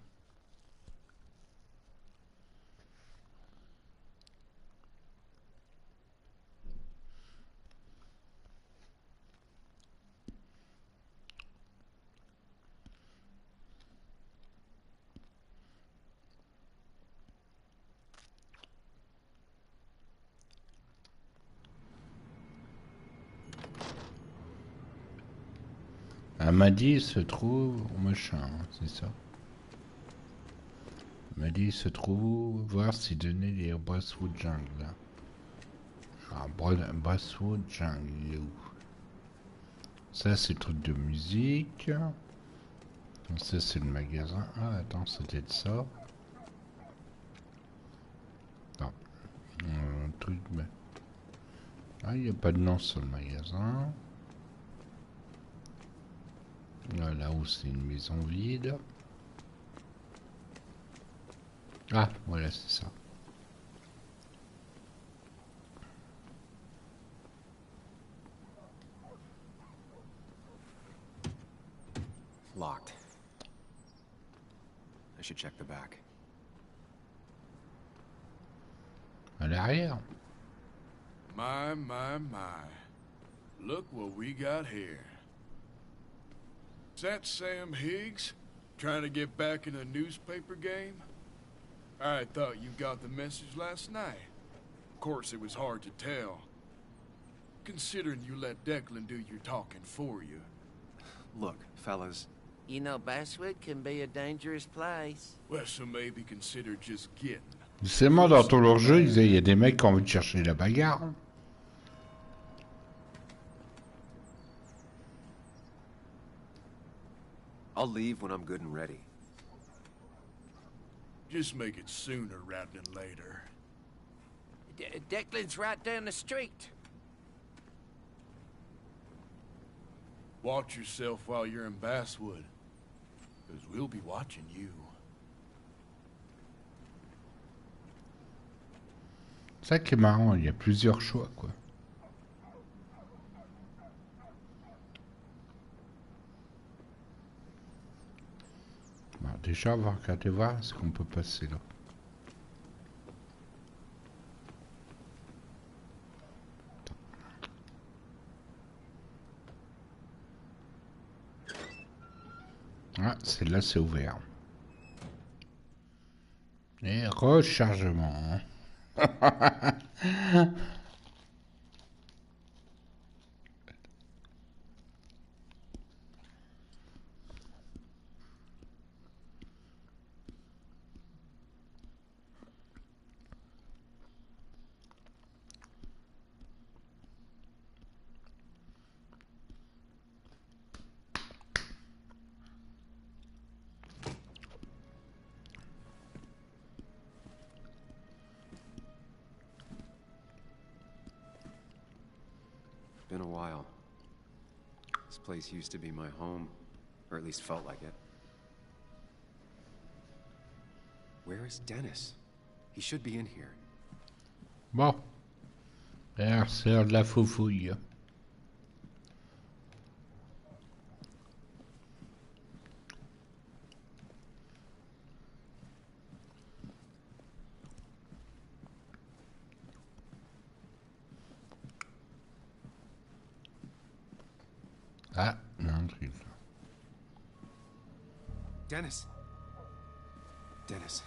Amadi se trouve au machin, hein, c'est ça. Amadi se trouve voir si donner les Basswood Jungle. Ah, Basswood Jungle, il est où? Ça c'est le truc de musique. Ça c'est le magasin. Ah attends, c'était de ça. Non. Un truc. Mais... ah, il n'y a pas de nom sur le magasin. Là-haut, c'est une maison vide. Ah, voilà, c'est ça. Locked. I should check the back. À l'arrière. My. Look what we got here. Is that Sam Higgs? Trying to get back in a newspaper game? I thought you got the message last night. Of course, it was hard to tell. Considering you let Declan do your talking for you. Look, fellas. You know, Basswood can be a dangerous place. Well, so maybe consider just getting. Justement, dans tout leur jeu, il y a des mecs qui ont envie de chercher la bagarre. I'll leave when I'm good and ready. Just make it sooner rather than later. Declan's right down the street. Watch yourself while you're in Basswood, because we'll be watching you. C'est ça qui est marrant, il y a plusieurs choix, quoi. Bon, déjà, on va regarder voir ce qu'on peut passer là. Ah, celle-là, c'est ouvert. Et rechargement. been a while. This place used to be my home, or at least felt like it. Where is Dennis? He should be in here. Bon. Alors, c'est l'heure de la foufouille. Ah, il y a un truc là. Dennis! Dennis.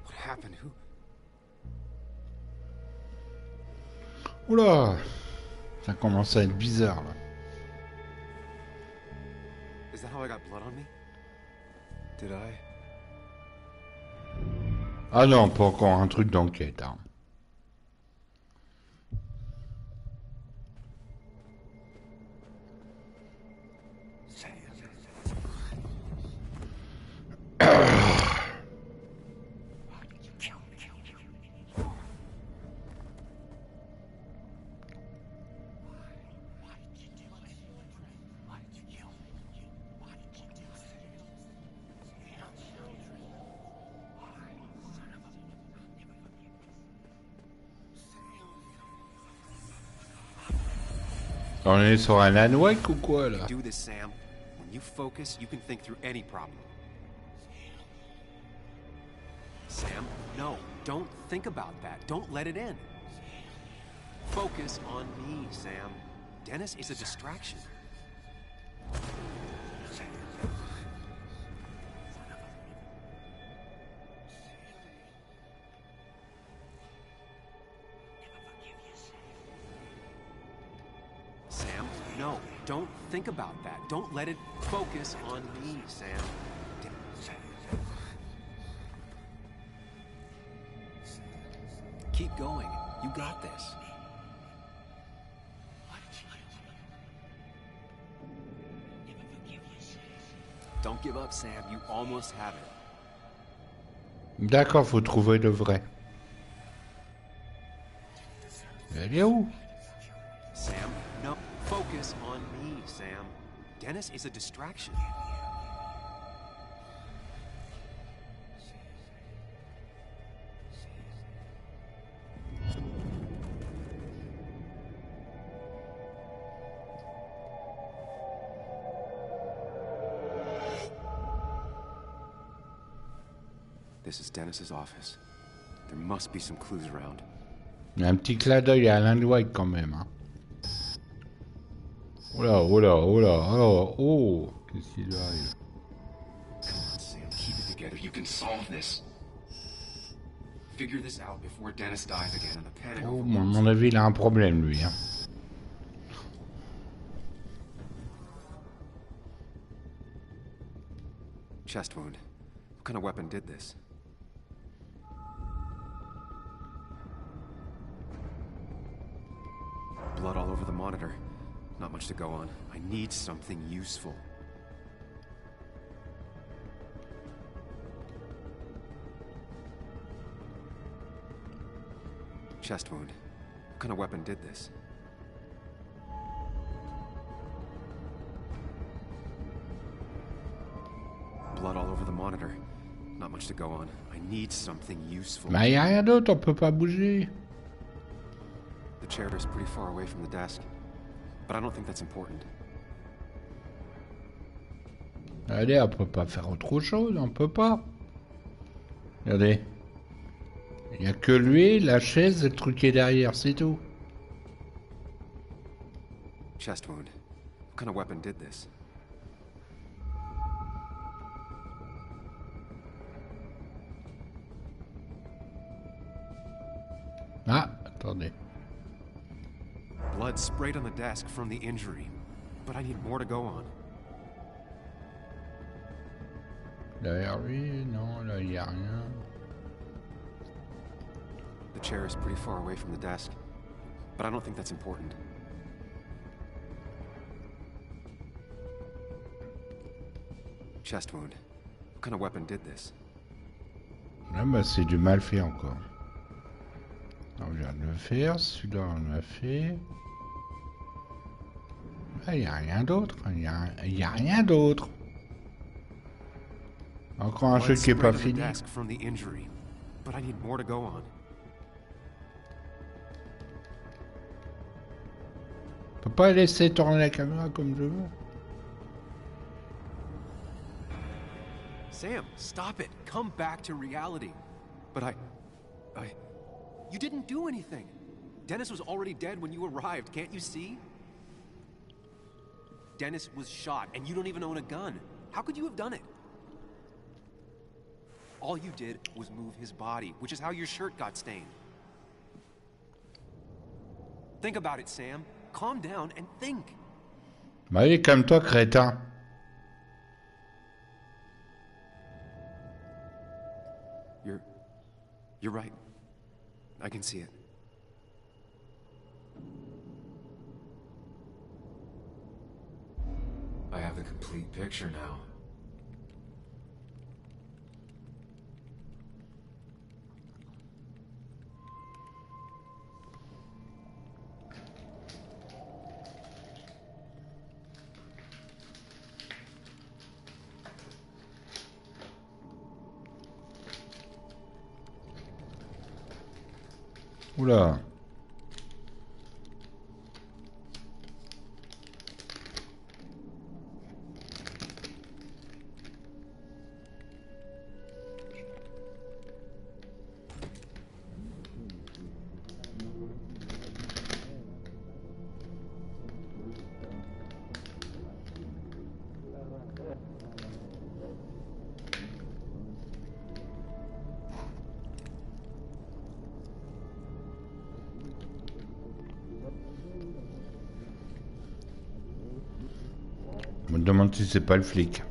What happened? Who? Oula! Ça commence à être bizarre là. Is that how I got blood on me? Did I? Ah non, pas encore un truc d'enquête. Hein. On est sur un avec ou quoi là? Do this, Sam. When you focus, you can think through any problem. Sam, no, don't think about that. Don't let it in. Focus on me, Sam. Dennis is a distraction. Sam, no, don't think about that. Don't let it focus on me, Sam. Keep going. You got this. Don't give up, Sam. You almost have it. D'accord, faut trouver le vrai. Elle est où? Sam, no. Focus on me, Sam. Dennis is a distraction. This is Dennis's office. There must be some clues around. Il y a un petit clin d'œil à Alan Wake quand même. Hein. Oula, oula, oula, oh, oh, qu'est-ce qu'il arrive? Come on, Sam, keep it together. You can solve this. Figure this out before Dennis dies again and the panic. Oh, à mon avis, il a un problème lui. Hein. Chest wound. What kind of weapon did this? Blood all over the monitor. Not much to go on. I need something useful. Chest wound. What kind of weapon did this? Blood all over the monitor. Not much to go on. I need something useful. Mais il n'y a rien d'autre, on peut pas bouger. The chair is pretty far away from the desk, but I don't think that's important. Allez, on peut pas faire autre chose, on peut pas. Regardez. Il n'y a que lui, la chaise et le truc qui est derrière, c'est tout. Chest wound. What kind of weapon did this? Ah, attendez. Blood sprayed on the desk from the injury, but I need more to go on. Derrière lui, non, là, il n'y a rien. The chair is pretty far away from the desk, but I don't think that's important. Chest wound. What kind of weapon did this? Là, bah, c'est du mal fait encore. On vient de le faire, celui-là on l'a fait. Il n'y a rien d'autre, il n'y a rien d'autre. Encore un jeu qui n'est pas fini. Je peux pas laisser tourner la caméra comme je veux. Sam, stop it. Come back to reality. But you didn't do anything. Dennis was already dead when you arrived, can't you see? Dennis was shot, and you don't even own a gun. How could you have done it? All you did was move his body, which is how your shirt got stained. Think about it, Sam. Calm down and think. Bah allez, calme-toi, crétin. You're right. I can see it. I have the complete picture now. Oula. Je me demande si c'est pas le flic.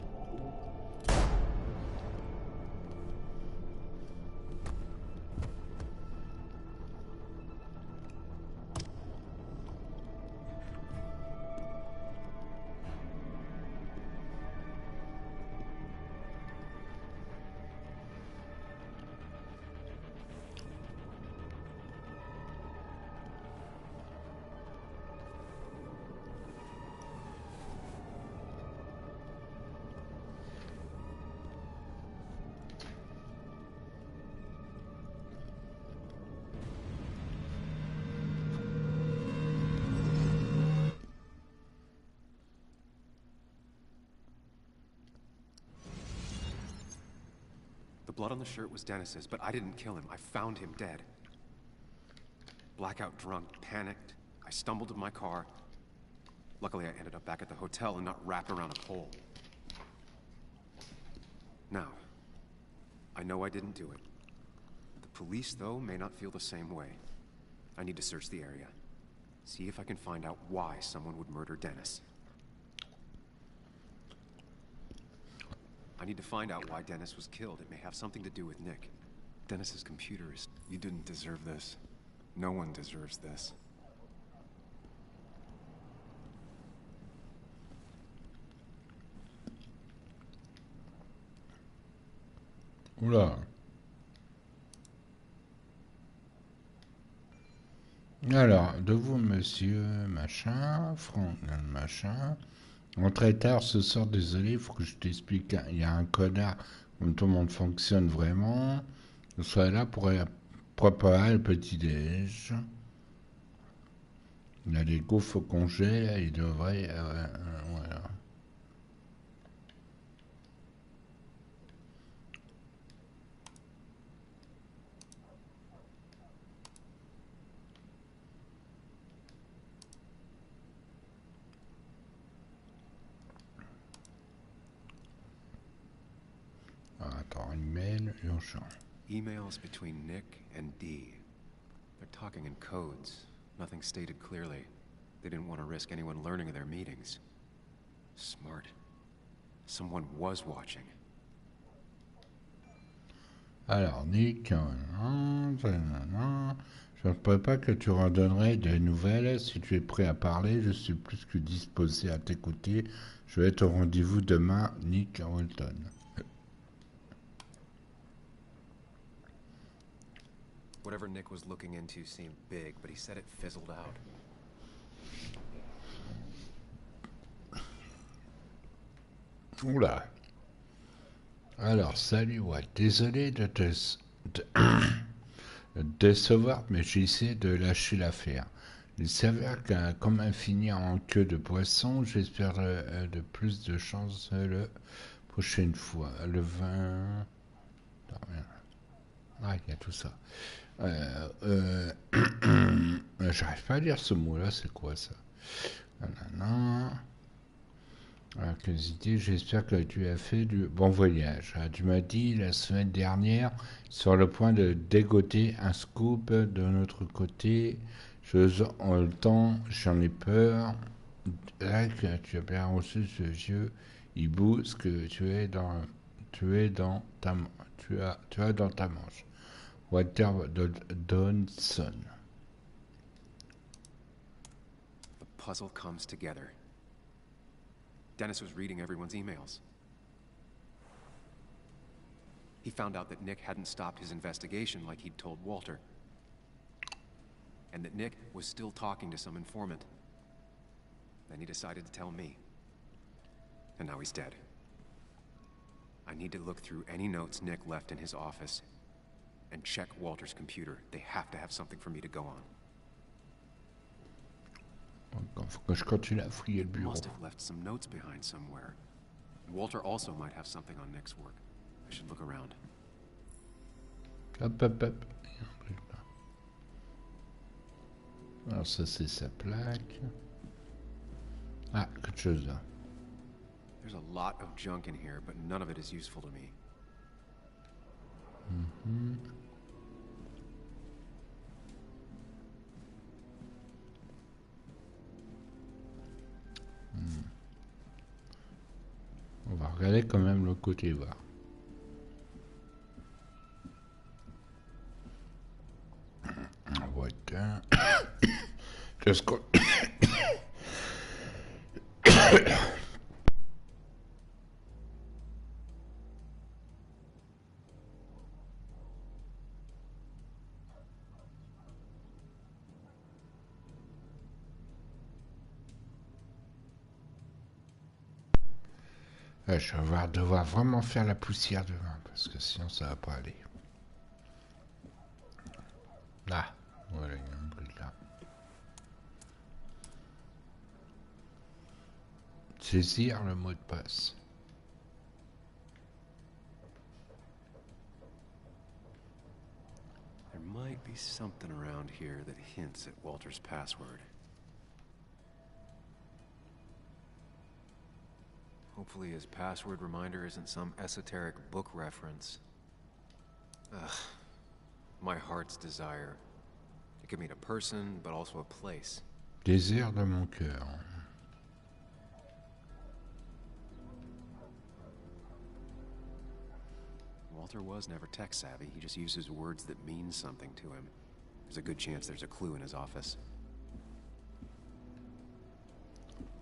The blood on the shirt was Dennis's, but I didn't kill him. I found him dead. Blackout drunk, panicked. I stumbled to my car. Luckily, I ended up back at the hotel and not wrapped around a pole. Now, I know I didn't do it. The police, though, may not feel the same way. I need to search the area. See if I can find out why someone would murder Dennis. I need to find out why Dennis was killed. It may have something to do with Nick. Dennis's computer is... You didn't deserve this. No one deserves this. Oula. Alors, de vous, monsieur, machin, Franck, machin. En très tard ce soir, désolé, il faut que je t'explique. Il y a un connard, comme tout le monde fonctionne vraiment. Sois là pour préparer le petit-déj. Il y a des gaufres au congé, il devrait... voilà. Attends, email urgent. Emails between Nick and Dee. They're talking in codes. Nothing stated clearly. They didn't want to risk anyone learning of their meetings. Smart. Someone was watching. Alors, Nick, je ne peux pas que tu redonnerais des nouvelles. Si tu es prêt à parler, je suis plus que disposé à t'écouter. Je vais être au rendez-vous demain, Nick Walton. Whatever Nick was looking into seemed big, but he said it fizzled out. Oula. Alors, salut, ouais. Désolé de te décevoir, mais j'ai essayé de lâcher l'affaire. Il s'avère qu'un comme un finir en queue de poisson, j'espère de plus de chance la prochaine fois. Le 20... Ah, il y a tout ça. J'arrive pas à lire ce mot-là, c'est quoi ça? Non. Alors, quelles idées, j'espère que tu as fait du bon voyage. Tu m'as dit la semaine dernière, sur le point de dégoter un scoop de notre côté. En le temps, j'en ai peur. Là, que tu as bien reçu ce vieux hibou, ce que tu as dans ta manche. Walter Donson. The puzzle comes together. Dennis was reading everyone's emails. He found out that Nick hadn't stopped his investigation like he'd told Walter. And that Nick was still talking to some informant. Then he decided to tell me. And now he's dead. I need to look through any notes Nick left in his office and check Walter's computer. They have to have something for me to go on. Faut que je continue à fouiller le bureau. Must have left some notes behind somewhere. Walter also might have something on Nick's work. I should look around. Hop. Alors ça c'est sa plaque. Ah, quelque chose là. There's a lot of junk in here, but none of it is useful to me. On va regarder quand même le côté voir. Voilà. Just go. Je vais devoir vraiment faire la poussière demain, parce que sinon ça va pas aller. Là, voilà, il y a un truc là. Saisir le mot de passe. There might be something around here that hints at Walter's password. Hopefully his password reminder isn't some esoteric book reference. Ugh. My heart's desire. It could mean a person, but also a place. Désir de mon cœur. Walter was never tech savvy. He just uses words that mean something to him. There's a good chance there's a clue in his office.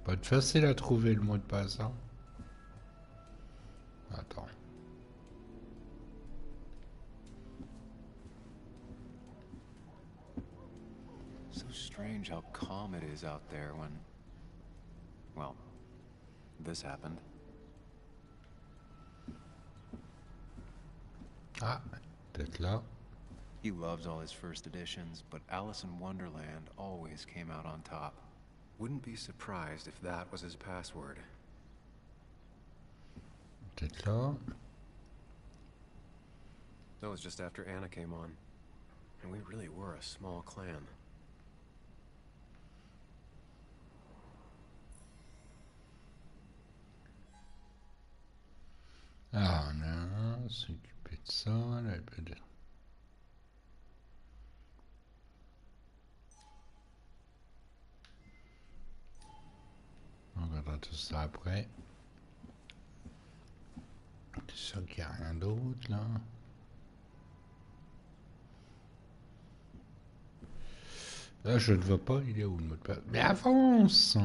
Pas de facile à trouver le mot de passe, hein? Attends. So strange how calm it is out there when, well, this happened. Ah, peut-être là. He loves all his first editions, but Alice in Wonderland always came out on top. Wouldn't be surprised if that was his password. Peut-être là. That was just after Anna came on. And we really were a small clan. Ah, on a s'occuper de ça, là, peut-être. On regardera tout ça après. C'est sûr qu'il n'y a rien d'autre là. Là, je ne vois pas, il est où le mot de passe? Mais avance! Ça,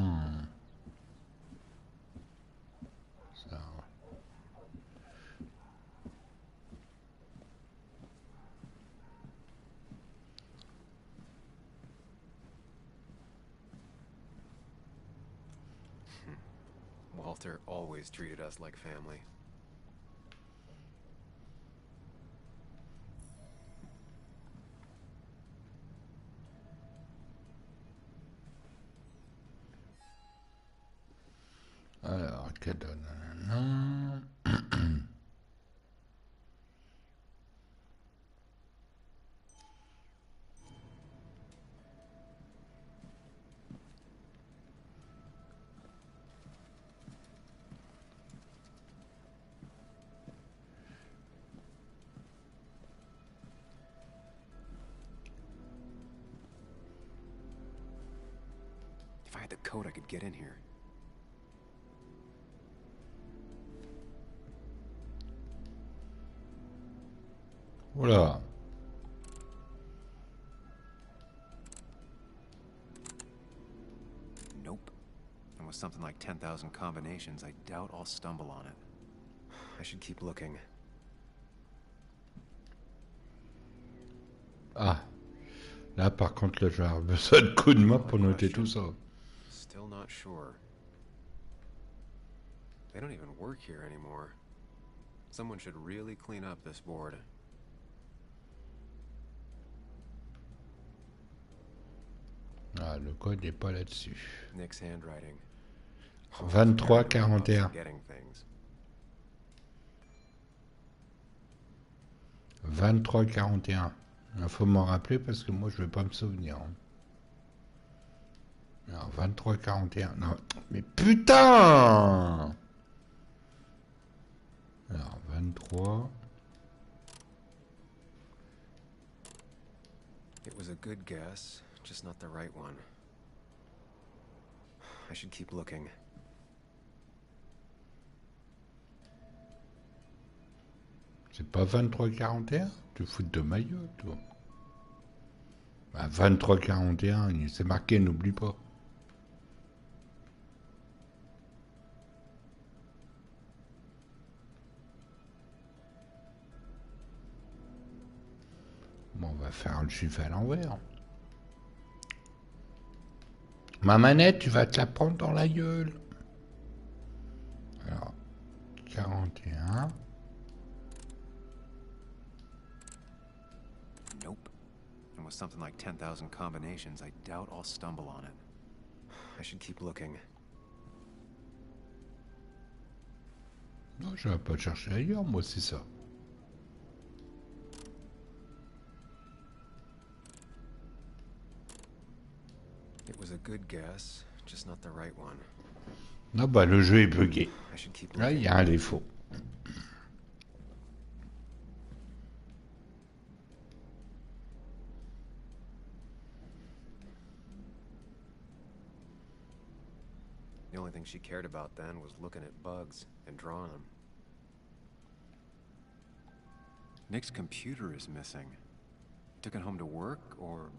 Walter always treated us like family. Alors, qu'elle donne un nom. If I had the code, I could get in here. Voilà. Nope. And with something like 10,000 combinations, I doubt I'll stumble on it. I should keep looking. Ah. Là, par contre, là, je vais avoir besoin de coups de main pour noter tout ça. Still not sure. They don't even work here anymore. Someone should really clean up this board. Ah, le code n'est pas là-dessus. Nick's handwriting. 23-41. 23-41. Il faut m'en rappeler parce que moi je vais pas me souvenir. Alors 23-41. Non, mais putain! Alors 23. It was a good guess, just not the right one. I should keep looking. C'est pas 23-41? Tu fous de ma gueule, toi. Bah, 23-41, c'est marqué, n'oublie pas. Bon, on va faire le chiffre à l'envers. Ma manette, tu vas te la prendre dans la gueule. Alors, 41. Nope. And with something like 10,000 combinations, I doubt I'll stumble on it. I should keep looking. Non, je vais pas chercher ailleurs, moi, c'est ça. It was a good guess, just not the right one. Non, bah, le jeu est bugué. Là, il y a un défaut. The only thing she cared about then was looking at bugs and drawing them. Nick's computer is missing. Took it home to work or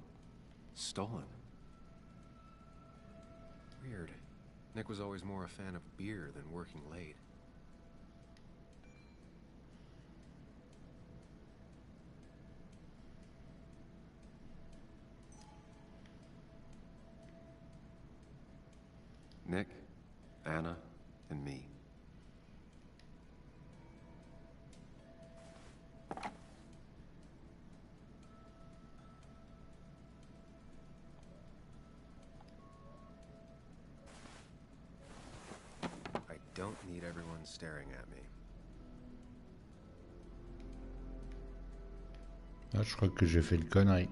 stolen? Weird. Nick was always more a fan of beer than working late. Nick, Anna, and me. I don't need everyone staring at me. Là, je crois que j'ai fait une connerie.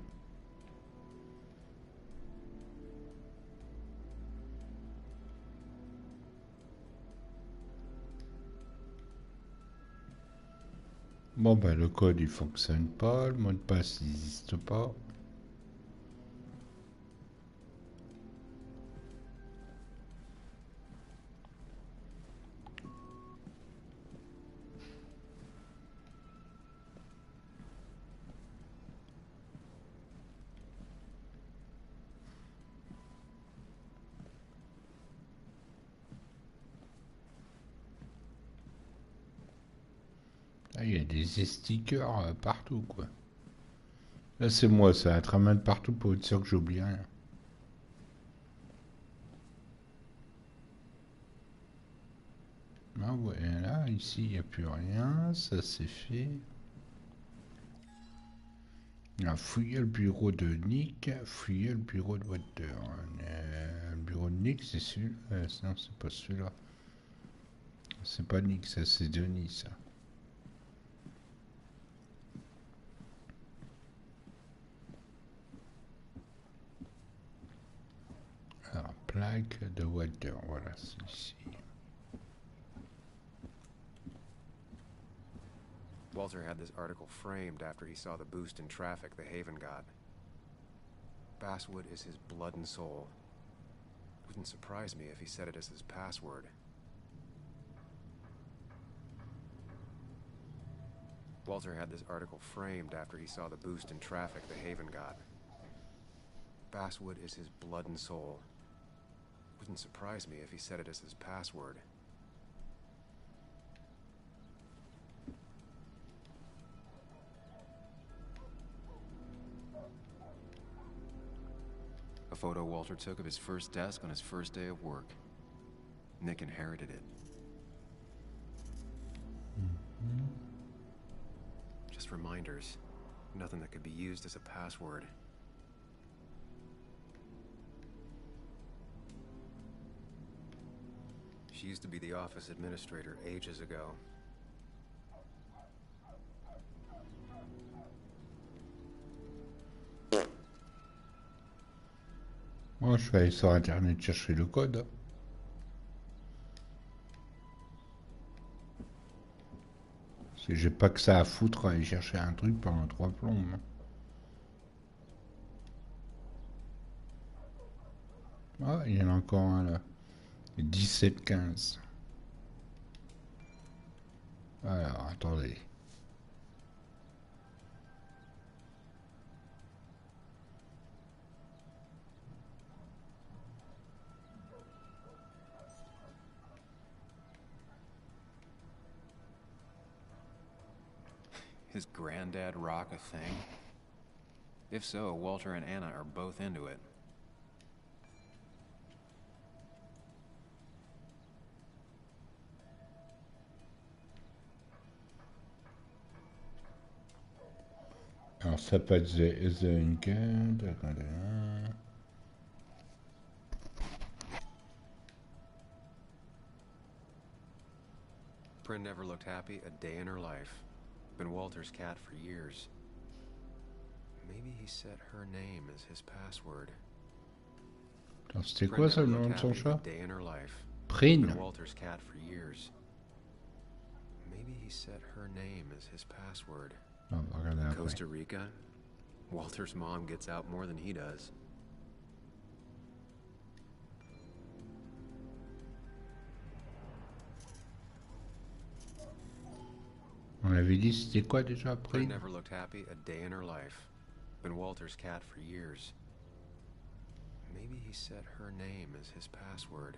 Bon, ben, le code, il fonctionne pas. Le mot de passe, il n'existe pas. Ah, il y a des stickers partout, quoi. Là, c'est moi, ça va être un de partout pour être sûr que j'oublie rien. Ah ouais, là, ici, il n'y a plus rien. Ça, c'est fait. Ah, fouiller le bureau de Nick. Fouiller le bureau de Walter. Le bureau de Nick, c'est celui-là. Non, c'est pas celui-là. C'est pas Nick, ça, c'est Denis, ça. Alors, plaque de Walter. Voilà, c'est ici. Walter had this article framed after he saw the boost in traffic the Haven got. Basswood is his blood and soul. It wouldn't surprise me if he said it as his password. Walter had this article framed after he saw the boost in traffic the Haven got. Basswood is his blood and soul. It wouldn't surprise me if he said it as his password. A photo Walter took of his first desk on his first day of work. Nick inherited it. Just reminders. Nothing that could be used as a password. She used to be the office administrator ages ago. Moi, je vais aller sur Internet chercher le code. Parce que j'ai pas que ça à foutre à aller chercher un truc pendant 3 plombes. Ah, il y en a encore un là. 17-15. Alors, attendez. His granddad rock a thing? If so, Walter and Anna are both into it. Alors ça peut être The Prin never looked happy a day in her life. Been Walter's cat for years. Maybe he set her name as his password. Alors c'était quoi ça le nom de son chat? Prin. Prin. Been Walter's cat for years. Maybe he set her name as his password. On va regarder après. Costa Rica? Walter's mom gets out more than he does. On avait dit c'était quoi déjà après? Prin never looked happy a day in her life. Been Walter's cat for years. Maybe he set her name as his password.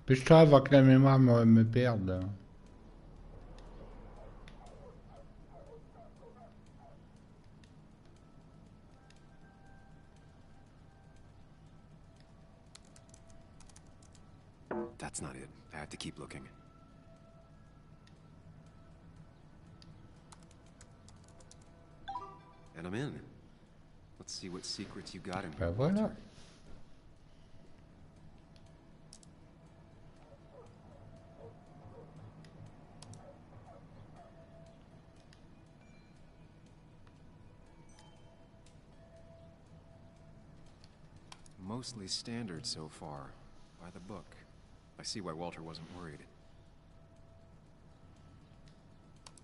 Pêche-toi avant que la mémoire me perde. That's not it. I have to keep looking. And I'm in. Let's see what secrets you got in here. Ben voilà. Mostly standard so far. By the book. I see why Walter wasn't worried.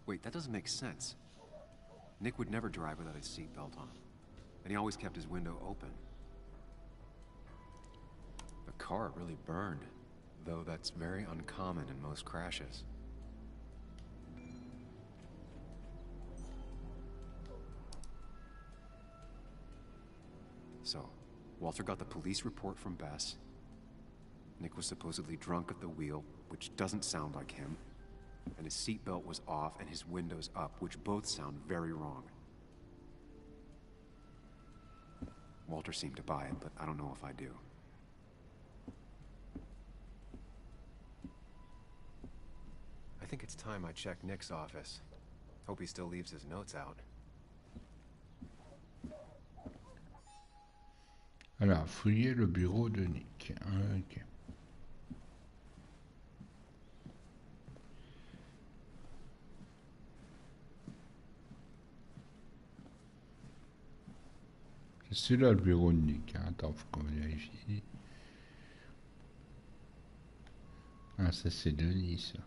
Wait, that doesn't make sense. Nick would never drive without his seatbelt on. And he always kept his window open. The car really burned, though that's very uncommon in most crashes. So, Walter got the police report from Bess. Nick was supposedly drunk at the wheel, which doesn't sound like him. And his seatbelt was off and his windows up, which both sound very wrong. Walter seemed to buy it, but I don't know if I do. I think it's time I check Nick's office. Hope he still leaves his notes out. Alors, fouiller le bureau de Nick. Ok. C'est là le bureau de Nick. Hein. Attends, faut qu'on vérifie. Ah, ça c'est Denis, ça.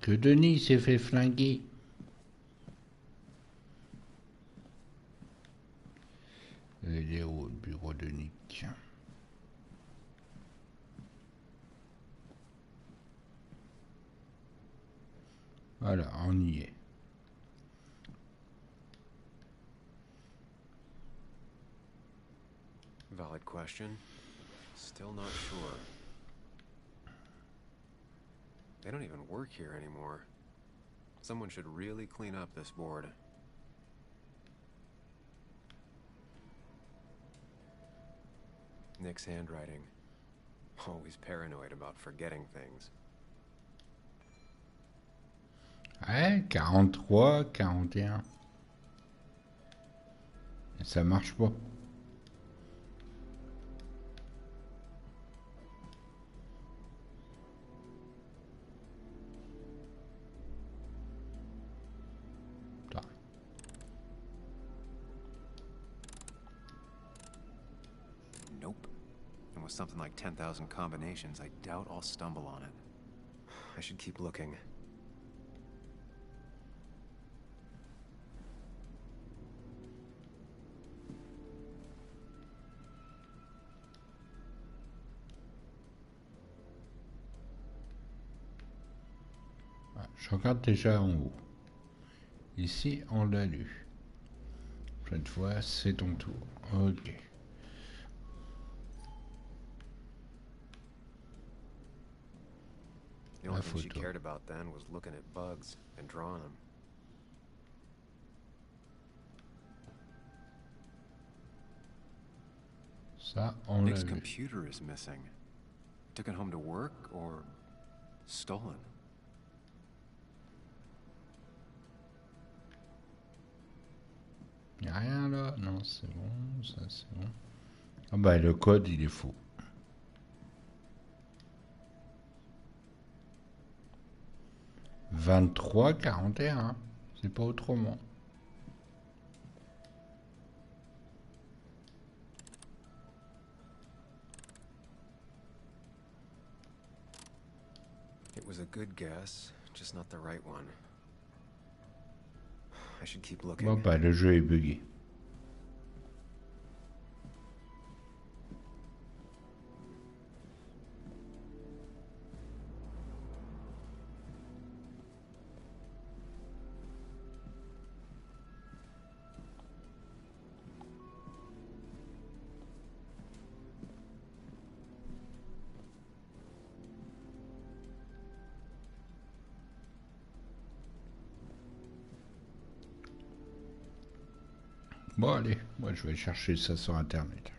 Que Denis s'est fait flinguer. Il est où le bureau de Nick? Voilà, on y est. Valid question. Still not sure. They don't even work here anymore. Someone should really clean up this board. Nick's handwriting. Always paranoid about forgetting things. Ouais, 43, 41. Et ça marche pas. Nope. And with something like 10,000 combinations, I doubt I'll stumble on it. I should keep looking. Je regarde déjà en haut. Ici, on l'a lu. Cette fois, c'est ton tour. Ok. The only thing she cared about then was looking at bugs and drawing them. Ça, on l'a Nick's lu. computer is missing. Took it home to work or stolen? Y'a rien là? Non, c'est bon, ça c'est bon. Ah bah le code il est faux. « 23 41 », c'est pas autrement. It was a good guess, just not the right one. I should keep looking. Bon bah le jeu est buggé. Bon allez, moi je vais chercher ça sur internet.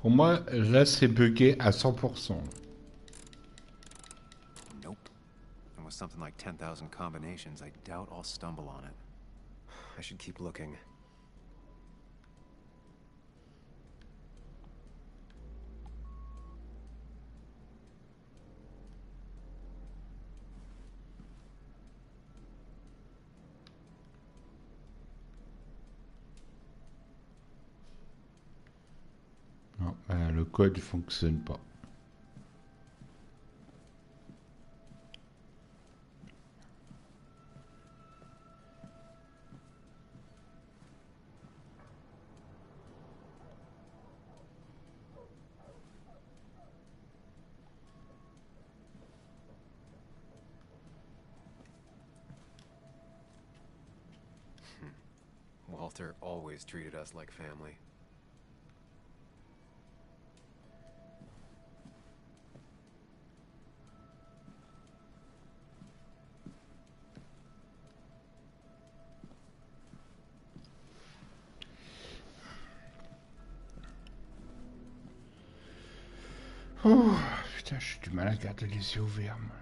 Pour moi, là, c'est buggé à 100%. Nope. And with something like 10,000 combinations, I doubt I'll stumble on it. I should keep looking. Non, le code fonctionne pas. Walter always treated us like family. Oh, putain, j'ai du mal à garder les yeux ouverts, moi.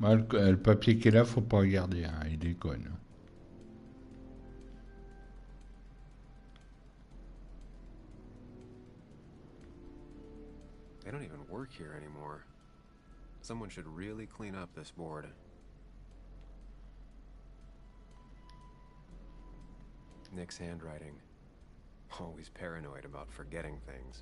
Moi, le papier qui est là, faut pas regarder, hein, il déconne. They don't even work here anymore. Someone should really clean up this board. Nick's handwriting. Always paranoid about forgetting things.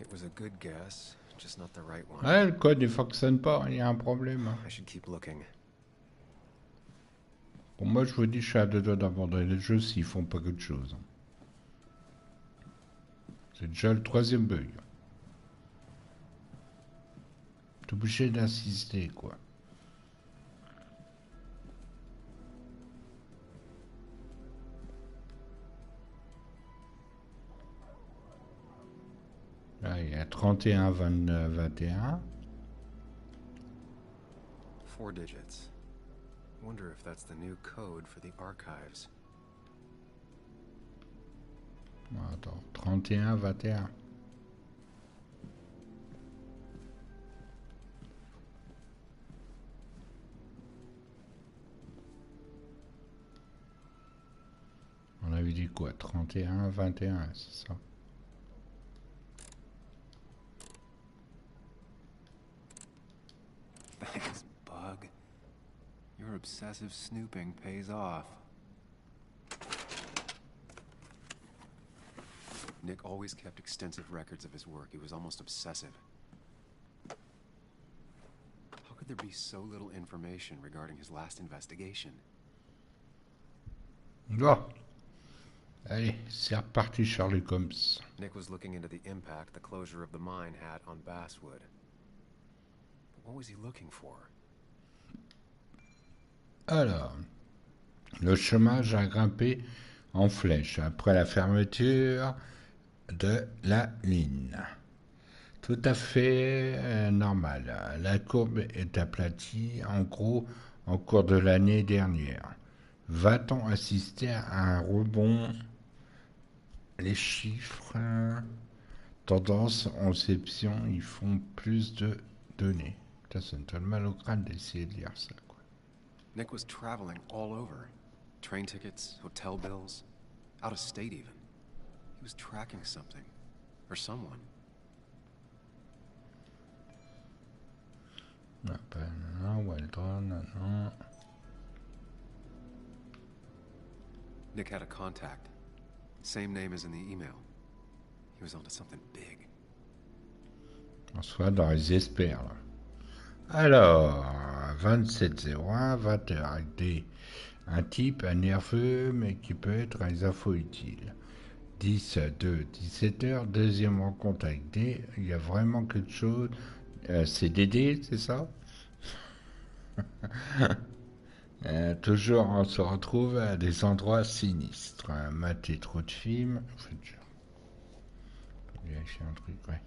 It was a good guess, just not the right one. Ouais, le code ne fonctionne pas, il y a un problème. Hein. I should keep looking. Pour moi, je vous dis, je suis à deux doigts d'abandonner le jeu s'ils font pas quelque chose. C'est déjà le troisième bug. T'es obligé d'insister, quoi. Là, il y a 31, 29, 21. 4 digits. Wonder if that's the new code for the archives. Attends, 31, 21. On avait dit quoi? 31, 21, c'est ça? Thanks, Bug. Your obsessive snooping pays off. Nick always kept extensive records of his work. He was almost obsessive. How could there be so little information regarding his last investigation? Oh. Allez, c'est reparti, Sherlock Holmes. Nick was looking into the impact the closure of the mine had on Basswood. But what was he looking for? Alors, le chômage a grimpé en flèche après la fermeture de la mine. Tout à fait normal. La courbe est aplatie, en gros, en cours de l'année dernière. Va-t-on assister à un rebond? Les chiffres, tendance, conception, ils font plus de données. Putain, ça me donne mal au crâne d'essayer de lire ça, quoi. Nick was traveling all over. Train tickets, hotel bills, out of state even. He was tracking something, or someone. Non, Weldon, non. Nick had a contact. Same name as in the email. He was onto something big. On soit dans les espères, là. Alors, 2701, 20h avec un type, un nerveux, mais qui peut être des infos utiles. 10 à 2, 17h, deuxième rencontre avec D. Il y a vraiment quelque chose. C'est Dédé, c'est ça? Toujours, on se retrouve à des endroits sinistres. Mater trop de films. Vérifier un truc, ouais.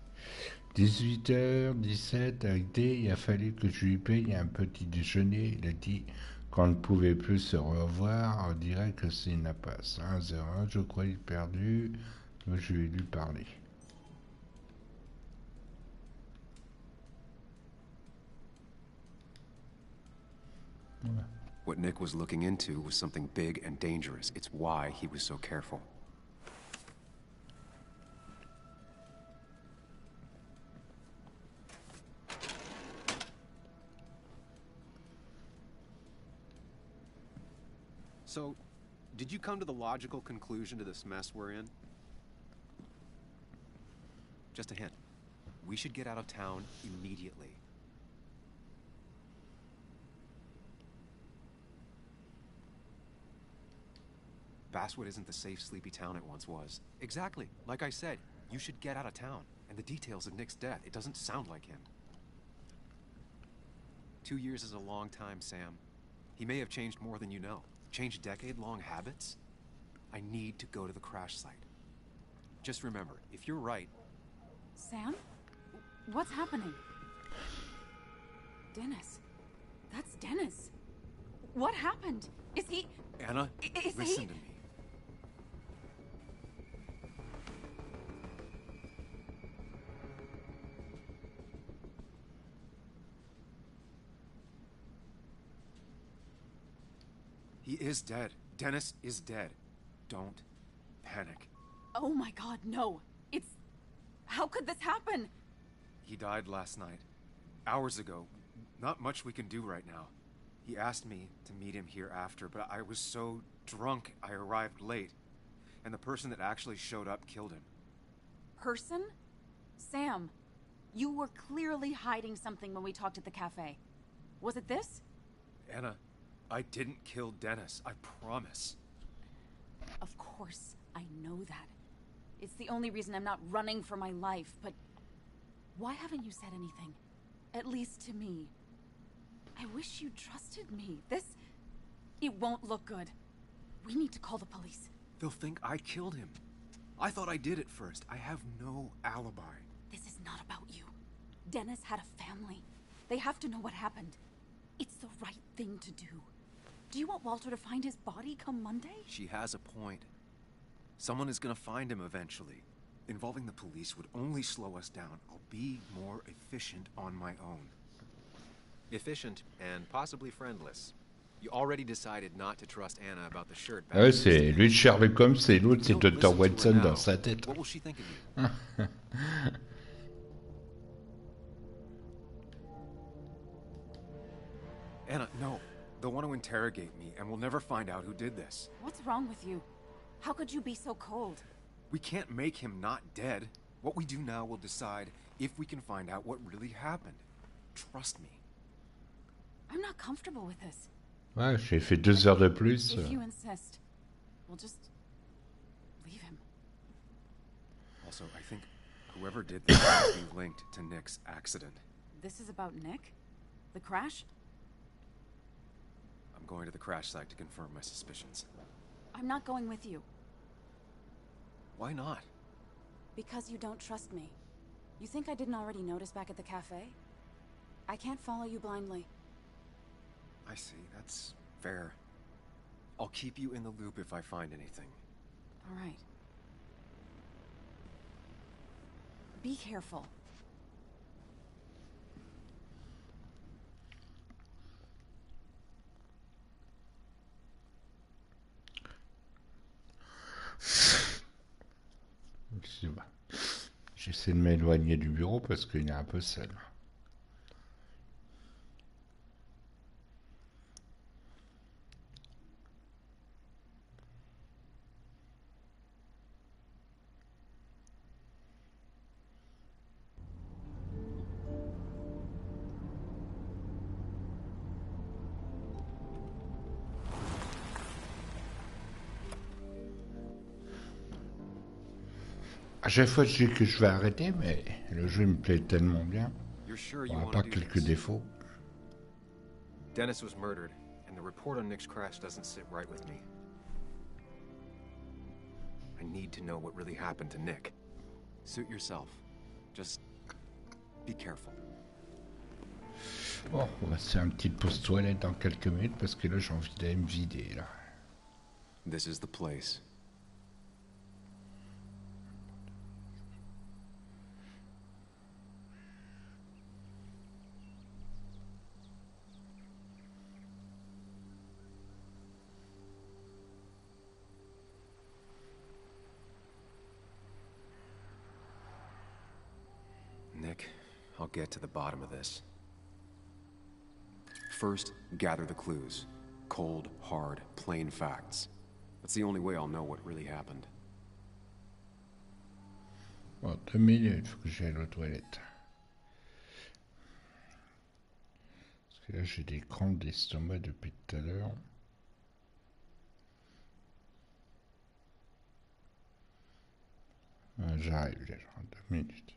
18h17 avec D, il a fallu que je lui paye un petit déjeuner. Il a dit qu'on ne pouvait plus se revoir. On dirait que c'est une impasse. 1-0, je croyais perdu. Donc je vais lui parler. Voilà. What Nick was looking into was something big and dangerous. It's why he was so careful. So, did you come to the logical conclusion to this mess we're in? Just a hint. We should get out of town immediately. Basswood isn't the safe, sleepy town it once was. Exactly. Like I said, you should get out of town. And the details of Nick's death, it doesn't sound like him. 2 years is a long time, Sam. He may have changed more than you know. Changed decade-long habits? I need to go to the crash site. Just remember, if you're right... Sam? What's happening? Dennis. That's Dennis. What happened? Is he... Anna, listen to me. He is dead. Dennis is dead. Don't panic. Oh my God, no. It's... How could this happen? He died last night. Hours ago. Not much we can do right now. He asked me to meet him here after, but I was so drunk I arrived late. And the person that actually showed up killed him. Person? Sam, you were clearly hiding something when we talked at the cafe. Was it this? Anna, I didn't kill Dennis, I promise. Of course, I know that. It's the only reason I'm not running for my life, but... Why haven't you said anything? At least to me. I wish you trusted me. This... It won't look good. We need to call the police. They'll think I killed him. I thought I did at first. I have no alibi. This is not about you. Dennis had a family. They have to know what happened. It's the right thing to do. Do you want Walter to find his body come Monday? She has a point. Someone is gonna find him eventually. Involving the police would only slow us down. I'll be more efficient on my own. Efficient and possibly friendless. You already decided not to trust Anna about the shirt. Ouais, c'est lui de Sherlock Holmes, c'est l'autre, c'est Dr. Watson dans sa tête. What will she think of you? Anna, no. They'll want to interrogate me, and we'll never find out who did this. What's wrong with you? How could you be so cold? We can't make him not dead. What we do now will decide if we can find out what really happened. Trust me. I'm not comfortable with this. Ouais, j'ai fait 2 heures de plus. If you insist, we'll just leave him. Also, I think whoever did this must be linked to Nick's accident. This is about Nick? The crash? I'm going to the crash site to confirm my suspicions. I'm not going with you. Why not? Because you don't trust me. You think I didn't already notice back at the cafe? I can't follow you blindly. I see, that's fair. I'll keep you in the loop if I find anything. All right. Be careful. J'essaie de m'éloigner du bureau parce qu'il est un peu seul. À chaque fois, je dis que je vais arrêter, mais le jeu me plaît tellement bien. You're sure you Bon, à want part to do quelques this? défauts. Dennis was murdered, and the report on Nick's crash doesn't sit right with me. I need to know what really happened to Nick. Suit yourself. Just be careful. Bon, on va se faire une petite pause toilette dans quelques minutes parce que là j'ai envie d'aller me vider là. This is the place. Nick, I'll get to the bottom of this. First, gather the clues. Cold, hard, plain facts. That's the only way I'll know what really happened. Bon, 2 minutes, faut que j'aille aux toilettes. Parce que là j'ai des crampes d'estomac depuis tout à l'heure. J'arrive déjà, 2 minutes.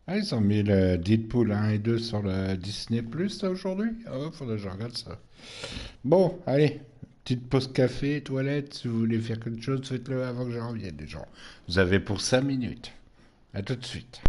Ah, ils ont mis le Deadpool 1 et 2 sur le Disney Plus aujourd'hui. Oh, faudrait que je regarde ça. Bon, allez, petite pause café, toilette. Si vous voulez faire quelque chose, faites-le avant que je revienne, les gens. Vous avez pour 5 minutes. À tout de suite.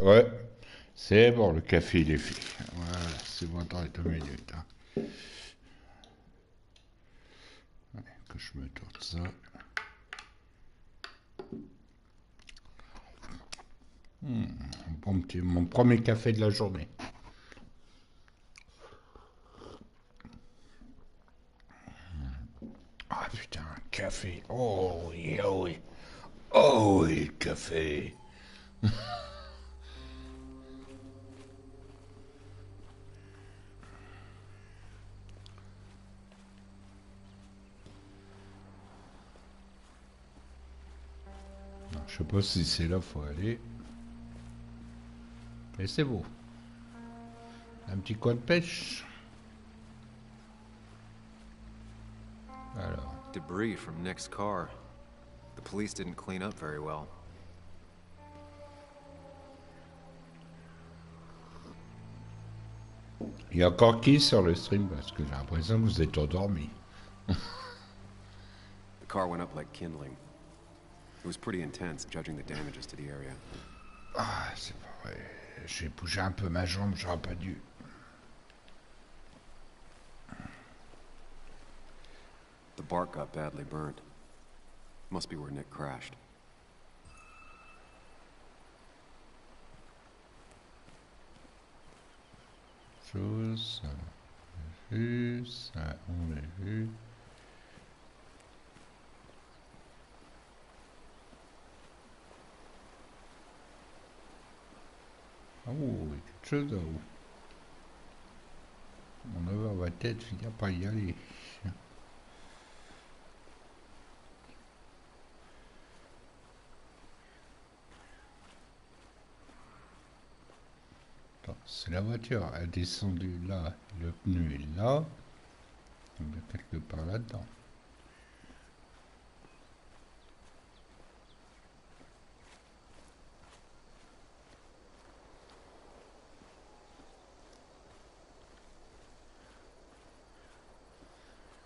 Ouais, c'est bon, le café il est fait. Voilà, c'est bon dans les 2 minutes. Hein. Ouais, que je me tourne ça. Mon premier café de la journée. Ah putain, café. Oh oui, oh oui. Oh oui, café. Je sais pas si c'est là faut aller. Mais c'est beau. Un petit coin de pêche. Alors. Debris from Nick's car. The police didn't clean up very well. Il y a encore qui sur le stream parce que j'ai l'impression que vous êtes endormis. The car went up like kindling. It was pretty intense, judging the damages to the area. Ah, c'est pas vrai. J'ai bougé un peu ma jambe, j'aurais pas dû. The bark got badly burnt. Must be where Nick crashed. Chose, ça, on l'a vu, ça, on l'a vu. Oh, il y a quelque chose là-haut. On va peut-être finir par y aller. C'est la voiture, elle est descendue là, le pneu est là, on est quelque part là-dedans.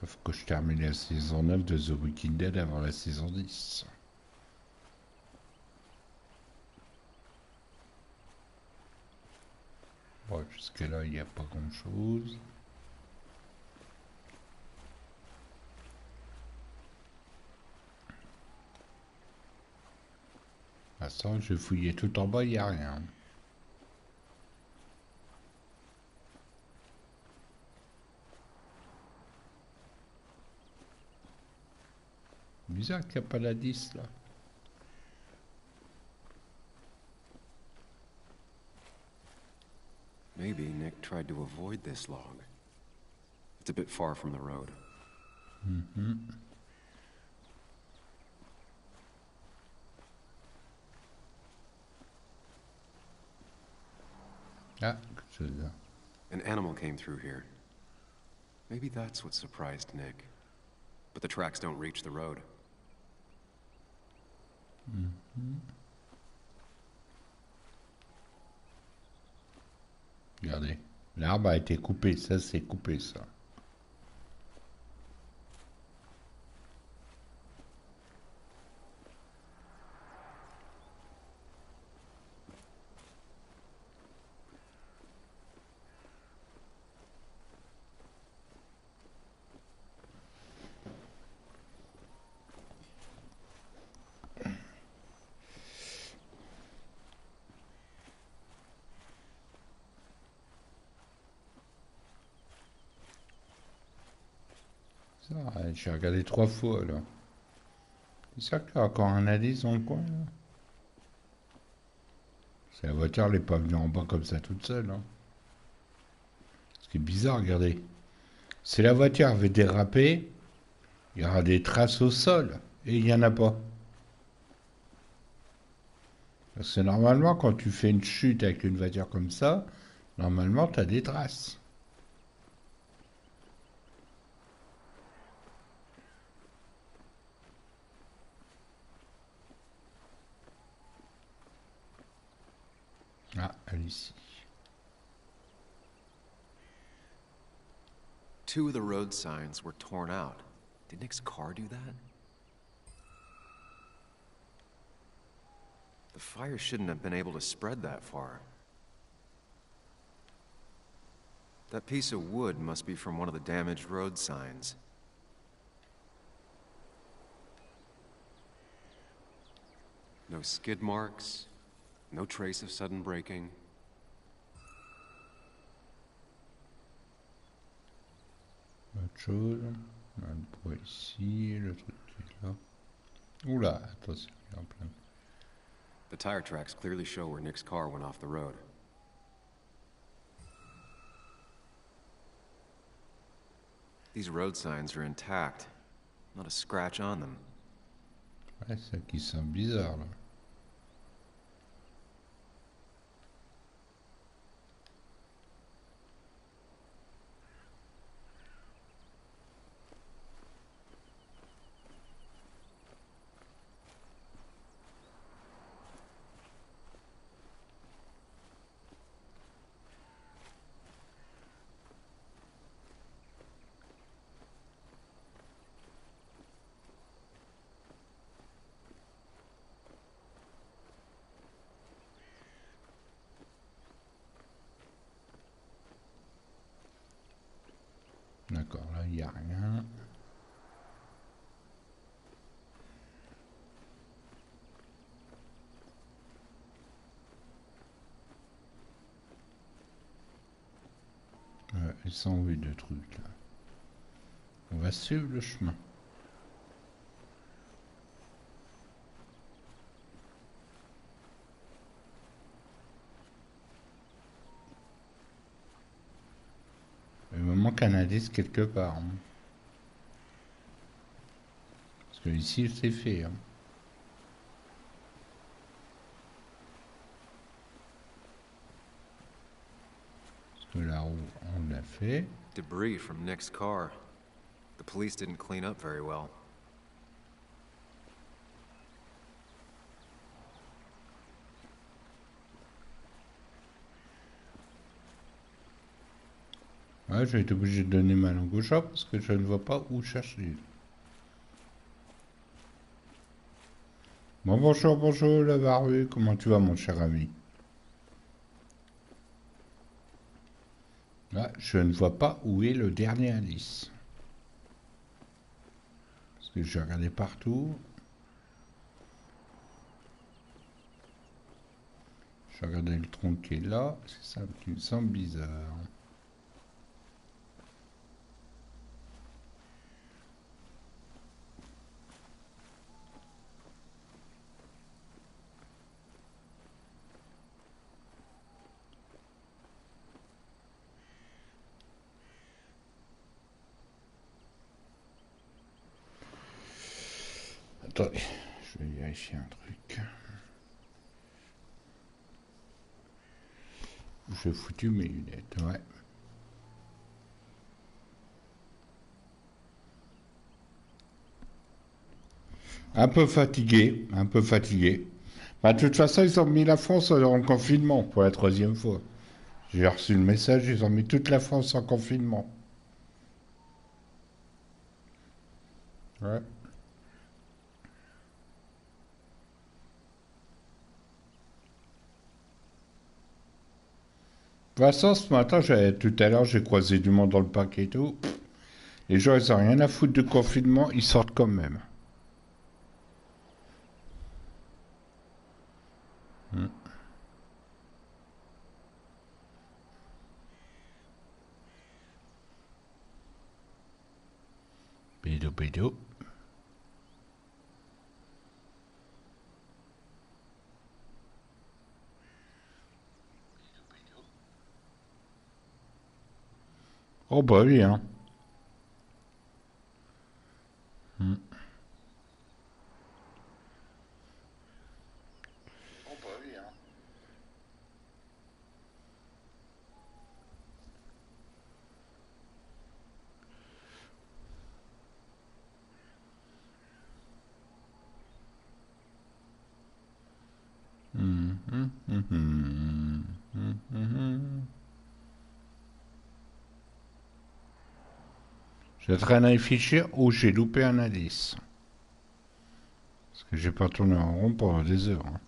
Il faut que je termine la saison 9 de The Walking Dead avant la saison 10. Bon, jusque là, il n'y a pas grand-chose. Ah ça, je vais fouiller tout en bas, il n'y a rien. Bizarre qu'il n'y a pas la 10 là. Maybe Nick tried to avoid this log. It's a bit far from the road. Ah, quelque chose là. An animal came through here. Maybe that's what surprised Nick. But the tracks don't reach the road. Regardez, l'arbre a été coupé, ça c'est coupé ça. J'ai regardé 3 fois là. C'est ça qu'il y a encore un indice dans le coin là. C'est la voiture, elle n'est pas venue en bas comme ça toute seule. Hein. Ce qui est bizarre, regardez. Si la voiture avait dérapé, il y aura des traces au sol. Et il n'y en a pas. Parce que normalement, quand tu fais une chute avec une voiture comme ça, normalement, tu as des traces. Ah, elle est ici. 2 of the road signs were torn out. Did Nick's car do that? The fire shouldn't have been able to spread that far. That piece of wood must be from one of the damaged road signs. No skid marks, no trace of sudden braking. Autre chose. On a le poids ici, le truc qui est là. Oula, attention, il est en plein. The tire tracks clearly show where Nick's car went off the road. These road signs are intact. Not a scratch on them. Ouais, c'est ça qui sent bizarre là. D'accord, là il n'y a rien. Ouais, ils sont où de trucs là. On va suivre le chemin. Il me manque un indice quelque part. Hein. Parce que ici c'est fait. Hein. Parce que la roue on l'a fait. Debris from Nick's car. The police didn't clean up very well. Ouais, j'ai été obligé de donner ma langue au chat parce que je ne vois pas où chercher. Bon, bonjour, bonjour, la barbe. Comment tu vas, mon cher ami? Là, je ne vois pas où est le dernier indice. Parce que j'ai regardé partout. J'ai regardé le tronc qui est là. C'est ça qui me semble bizarre. Attendez, je vais vérifier un truc. J'ai foutu mes lunettes, ouais. Un peu fatigué, un peu fatigué. Bah, de toute façon, ils ont mis la France en confinement pour la 3e fois. J'ai reçu le message, ils ont mis toute la France en confinement. Ouais. De toute façon, ce matin, tout à l'heure, j'ai croisé du monde dans le parc et tout. Les gens, ils n'ont rien à foutre du confinement, ils sortent quand même. Bédo, bédo. Oh bah oui, hein. Oh bah oui, hein. Je traîne à réfléchir où j'ai loupé un indice. Parce que j'ai pas tourné en rond pendant des heures. Hein.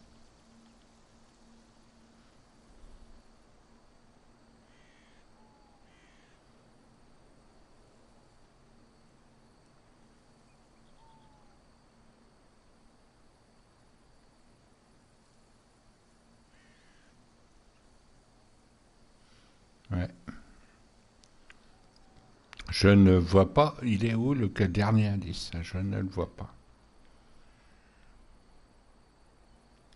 Je ne vois pas. Il est où le dernier indice? Je ne le vois pas.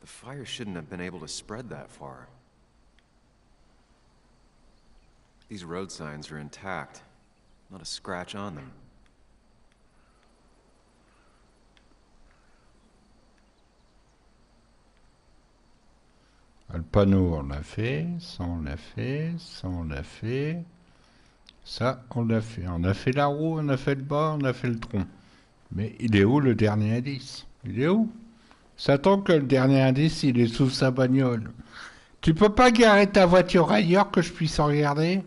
The fire shouldn't have been able to spread that far. These road signs are intact. Not a scratch on them. Le panneau, on l'a fait. Ça, on l'a fait. Ça, on l'a fait. Ça, on l'a fait. On a fait la roue, on a fait le bas, on a fait le tronc. Mais il est où le dernier indice? Il est où? Ça tombe que le dernier indice, il est sous sa bagnole. Tu peux pas garer ta voiture ailleurs que je puisse en regarder?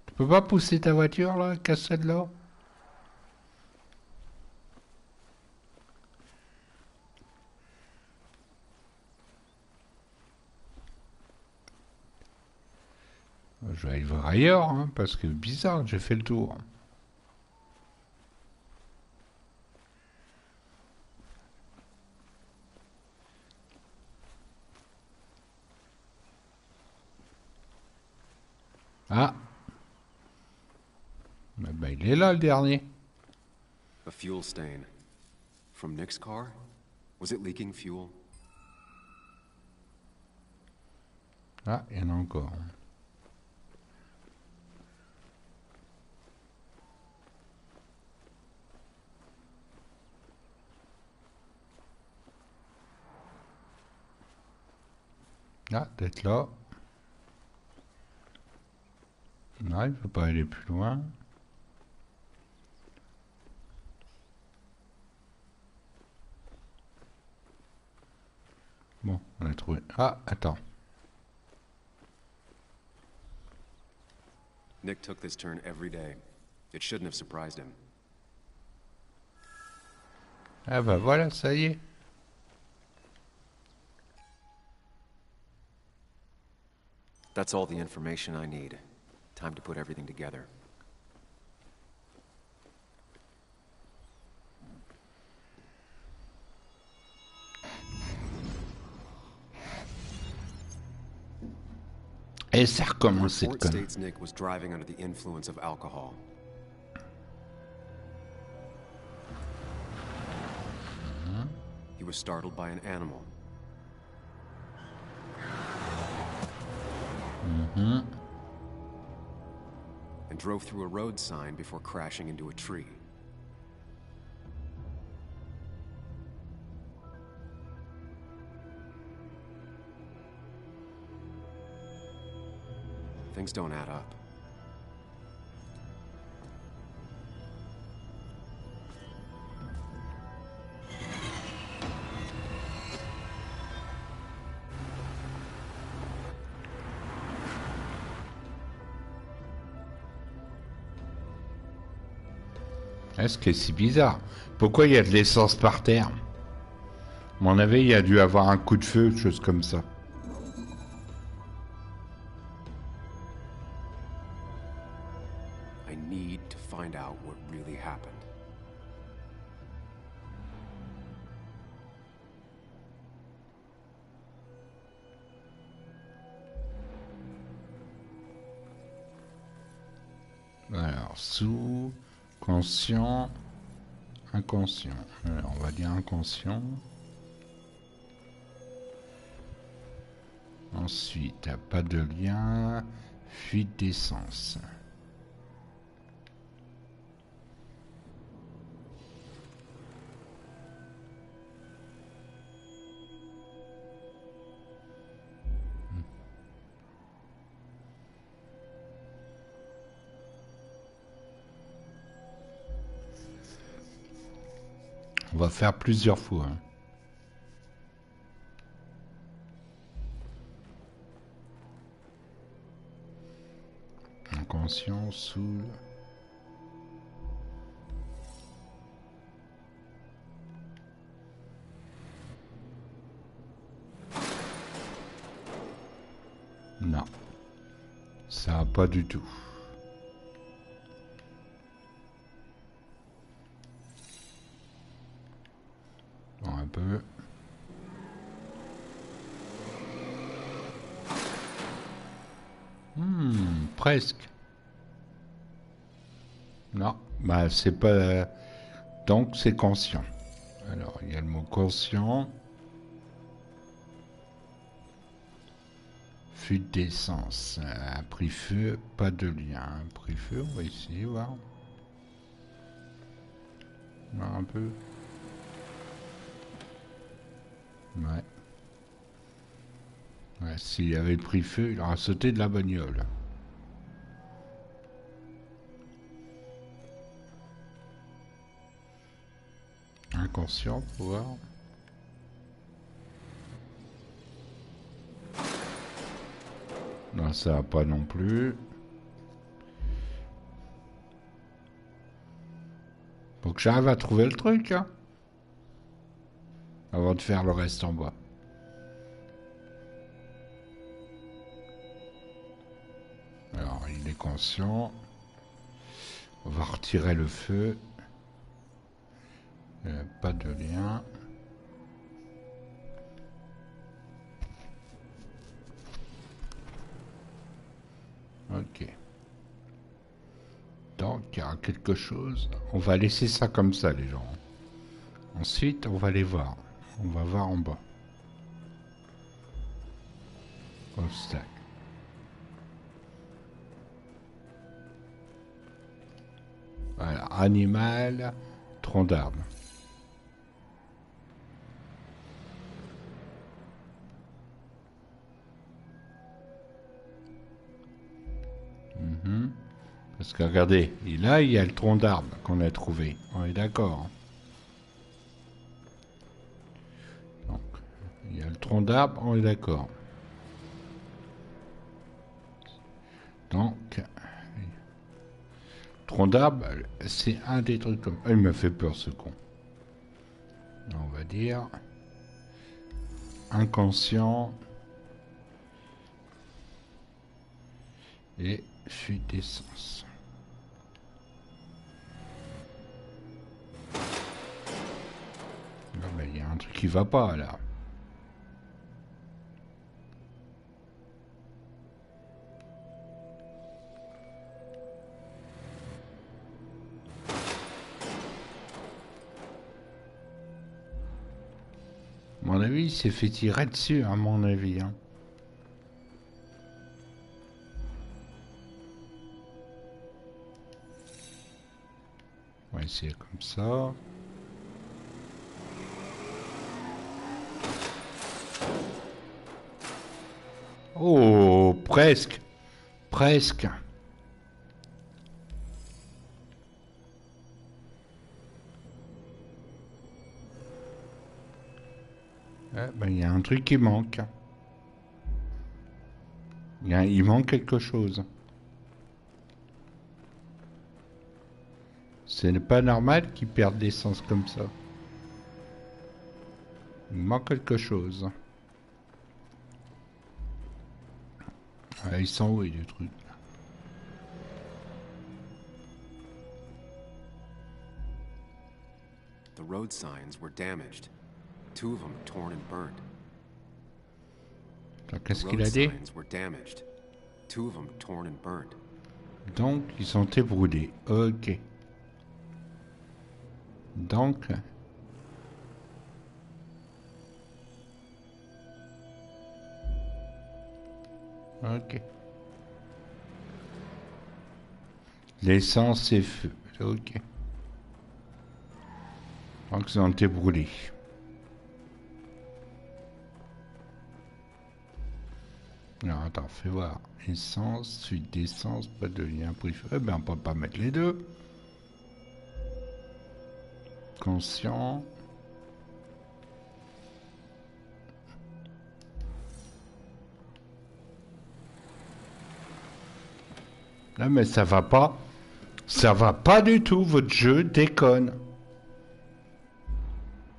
Tu peux pas pousser ta voiture là, casser de là? Je vais aller voir ailleurs, hein, parce que bizarre, j'ai fait le tour. Ah. Ben, il est là le dernier. A fuel stain. From Nick's car? Was it leaking fuel? Ah, il y en a encore. Ah, peut-être là. Non, il ne peut pas aller plus loin. Bon, on a trouvé. Ah, attends. Nick took this turn every day. It shouldn't have surprised him. Ah bah voilà, ça y est. That's all the information I need. Time to put everything together. Et ça recommence cette report connerie. states Nick was driving under the influence of alcohol. He was startled by an animal. And drove through a road sign before crashing into a tree. Things don't add up. Est-ce que c'est bizarre? Pourquoi il y a de l'essence par terre? À mon avis, il y a dû avoir un coup de feu, quelque chose comme ça. I need to find out what really happened. Alors, sous, conscient, inconscient. Alors, on va dire inconscient. Ensuite, pas de lien, fuite d'essence. On va faire plusieurs fois. Inconscient, sous... Non. Ça va pas du tout. Bon, un peu. presque. Non, bah c'est pas... Donc c'est conscient. Alors, il y a le mot conscient. Fuite d'essence. A pris feu, pas de lien. A pris feu, on va essayer, voir. Voir un peu. Ouais. Ouais, s'il avait pris feu, il aurait sauté de la bagnole. Inconscient, pour voir. Non, ça va pas non plus. Faut que j'arrive à trouver le truc, hein. Avant de faire le reste en bas. Alors, il est conscient. On va retirer le feu. Pas de lien. Ok. Donc, il y a quelque chose. On va laisser ça comme ça, les gens. Ensuite, on va les voir. On va voir en bas. Obstacle. Voilà. Animal. Tronc d'arbre. Parce que regardez, là il y a le tronc d'arbre qu'on a trouvé. On est d'accord. Donc, il y a le tronc d'arbre, on est d'accord. Donc, tronc d'arbre, c'est un des trucs comme... Ah, il m'a fait peur ce con. On va dire... Inconscient... Et fuite d'essence. Il y a un truc qui va pas là. À mon avis, il s'est fait tirer dessus, à mon avis. Hein. On va essayer comme ça. Oh, presque. Presque. Ben, il y a un truc qui manque. Il manque quelque chose. Ce n'est pas normal qu'ils perdent l'essence comme ça. Il manque quelque chose. Ah, ils sont où les trucs? The road signs were damaged. 2 of them torn and burnt. Qu'est-ce qu'il a dit? Signs were damaged. 2 of them torn and burnt. Donc, ils ont été brûlés. Ok. Donc... Ok. L'essence et feu. Ok. Donc, ils ont été brûlés. Alors, attends, fais voir. Essence, suite d'essence, pas de lien préféré. Ben, on peut pas mettre les deux. Conscient. Là, mais ça va pas. Ça va pas du tout. Votre jeu déconne.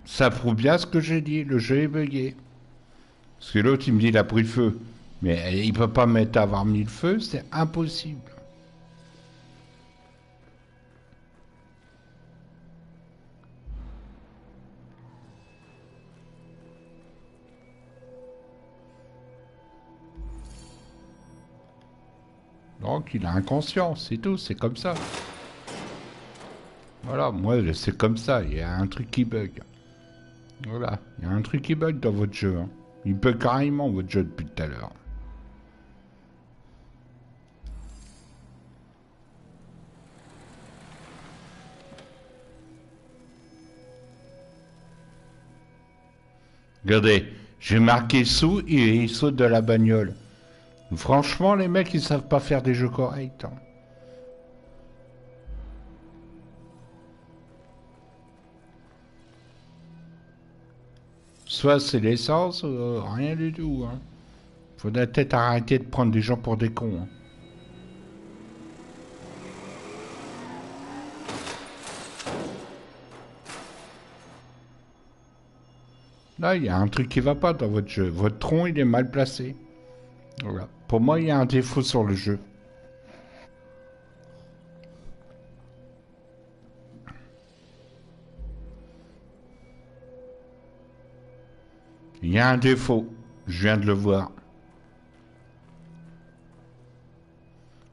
Ça prouve bien ce que j'ai dit. Le jeu est bugué. Parce que l'autre, il me dit il a pris feu. Mais il peut pas mettre à avoir mis le feu. C'est impossible. Donc il a inconscient, c'est tout, c'est comme ça. Voilà, moi c'est comme ça, il y a un truc qui bug. Voilà, il y a un truc qui bug dans votre jeu. Hein. Il bug carrément votre jeu depuis tout à l'heure. Regardez, j'ai marqué sous et il saute de la bagnole. Franchement, les mecs, ils savent pas faire des jeux corrects. Hein. Soit c'est l'essence, rien du tout. Hein. Faudrait peut-être arrêter de prendre des gens pour des cons. Hein. Là, il y a un truc qui va pas dans votre jeu. Votre tronc, il est mal placé. Voilà. Pour moi, il y a un défaut sur le jeu. Il y a un défaut. Je viens de le voir.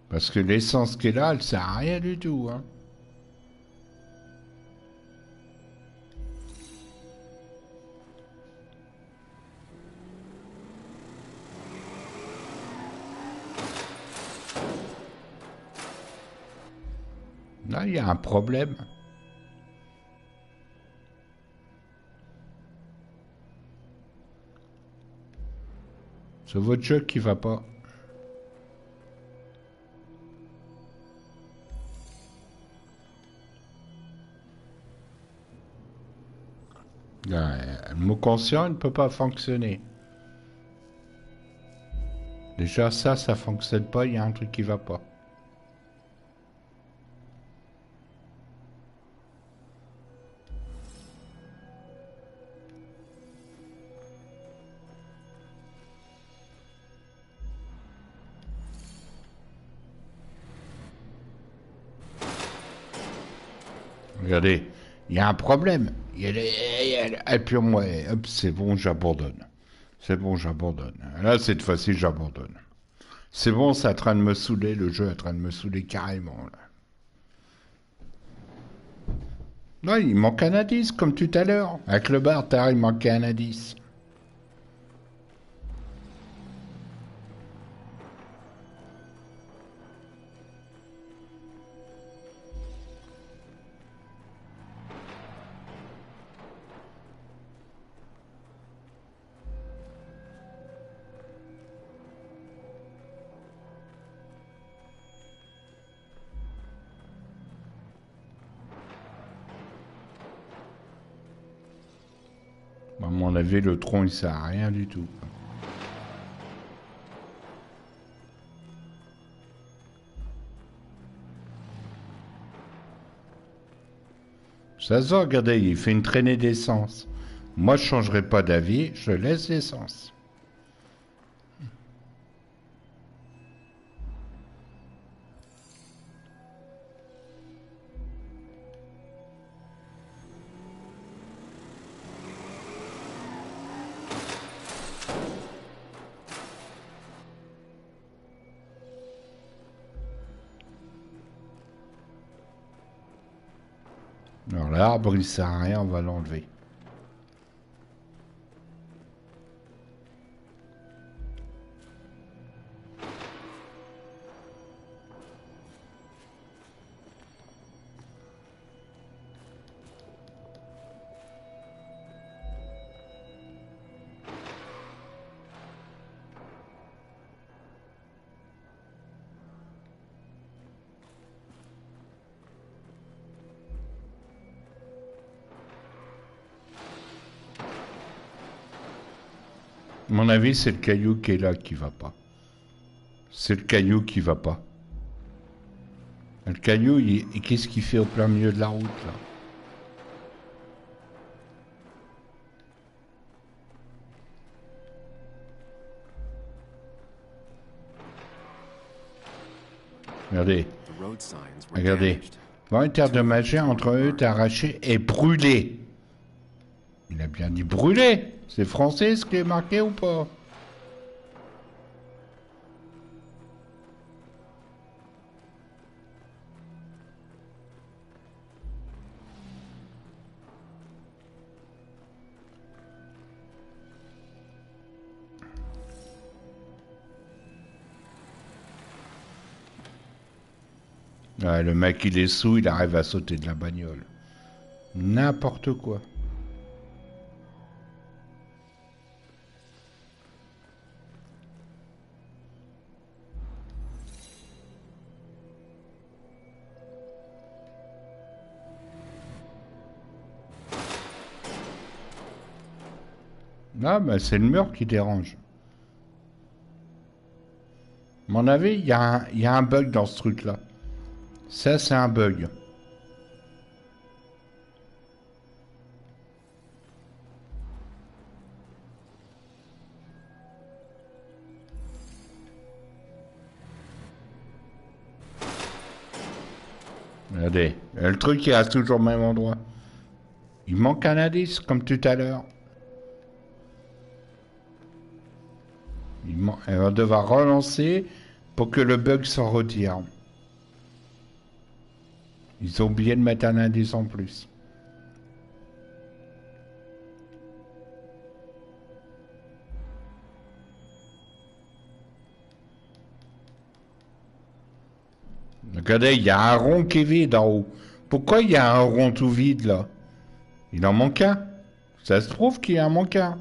Parce que l'essence qui est là, elle sert à rien du tout. Hein. Là, il y a un problème. C'est votre jeu qui va pas. Là, le mot conscient ne peut pas fonctionner. Déjà, ça fonctionne pas, il y a un truc qui va pas. Regardez, il y a un problème. Et puis moi, hop, c'est bon, j'abandonne. C'est bon, j'abandonne. Là, cette fois-ci, j'abandonne. C'est bon, c'est en train de me saouler, le jeu est en train de me saouler carrément. Là. Ouais, il manque un indice, comme tout à l'heure. Avec le bâtard, il manquait un indice. À mon avis, le tronc, il sert à rien du tout. Ça se voit, regardez, il fait une traînée d'essence. Moi, je changerai pas d'avis, je laisse l'essence. Alors l'arbre, il sert à rien, on va l'enlever. À mon avis, c'est le caillou qui est là qui va pas. C'est le caillou qui va pas. Le caillou, qu'est-ce qu'il fait au plein milieu de la route, là? Regardez. Regardez. Vent interdommagé entre eux, arraché et brûlé. Il a bien dit brûlé. C'est français ce qui est marqué ou pas? Ouais, le mec, il est sous, il arrive à sauter de la bagnole. N'importe quoi. Ah, bah, c'est le mur qui dérange. À mon avis, il y a un bug dans ce truc-là. Ça, c'est un bug. Regardez, le truc, il reste toujours au même endroit. Il manque un indice, comme tout à l'heure. Elle va devoir relancer pour que le bug s'en retire. Ils ont oublié de mettre un indice en plus. Regardez, il y a un rond qui est vide en haut. Pourquoi il y a un rond tout vide là? Il en manque un. Ça se trouve qu'il en manque un.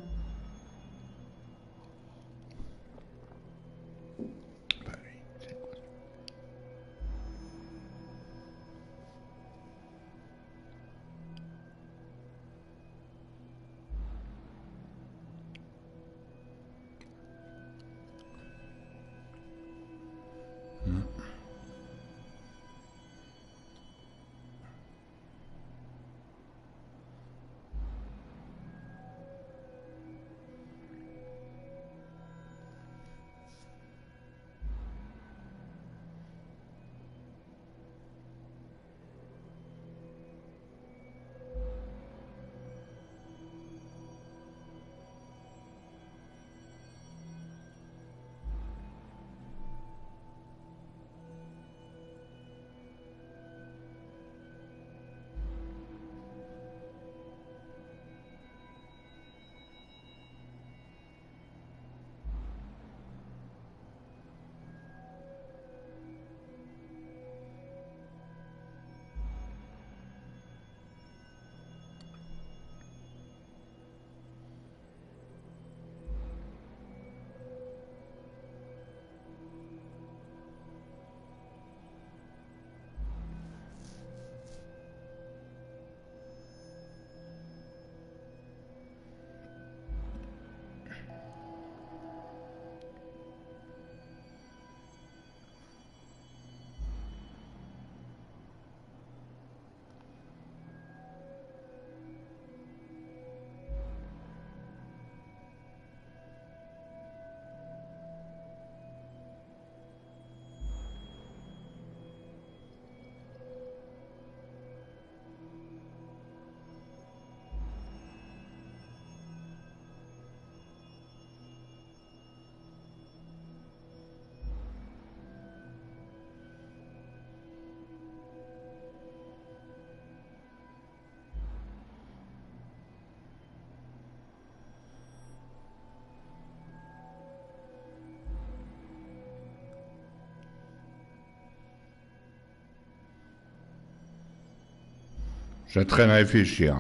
Je suis en train de réfléchir.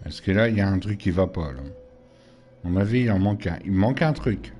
Parce que là, il y a un truc qui va pas, là. À mon avis, il en manque un. Il manque un truc.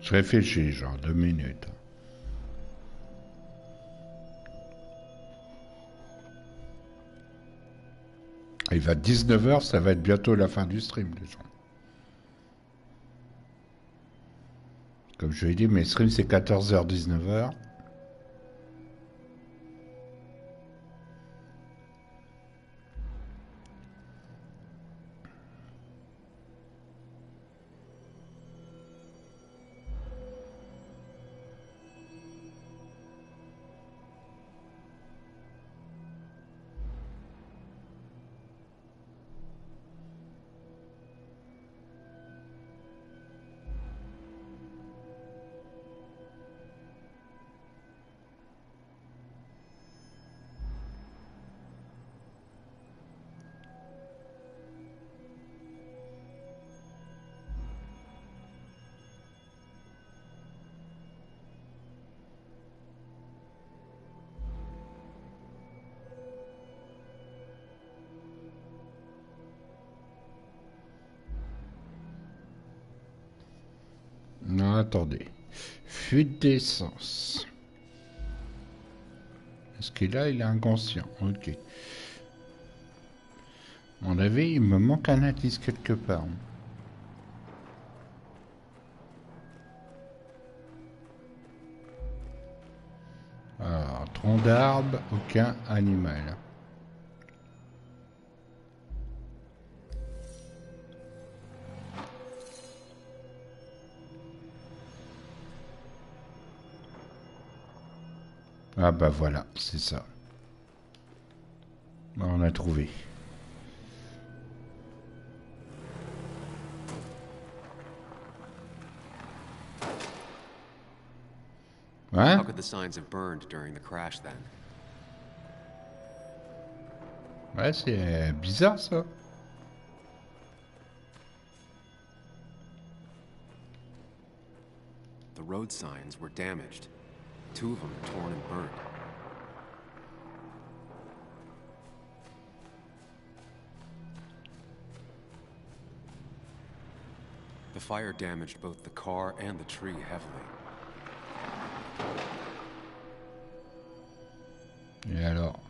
Je réfléchis, genre 2 minutes. Il va 19h, ça va être bientôt la fin du stream, déjà. Comme je l'ai dit, mes streams, c'est 14h, 19h. attendez. Fuite d'essence. Est-ce que là, il est inconscient? Ok. À mon avis, il me manque un indice quelque part. Alors, tronc d'arbre, aucun animal. Ah bah voilà, c'est ça. On a trouvé. Hein? How could the signs have burned during the crash then? Ouais, c'est bizarre ça. The road signs were damaged. 2 of them torn and burned. The fire damaged both the car and the tree heavily. Et alors?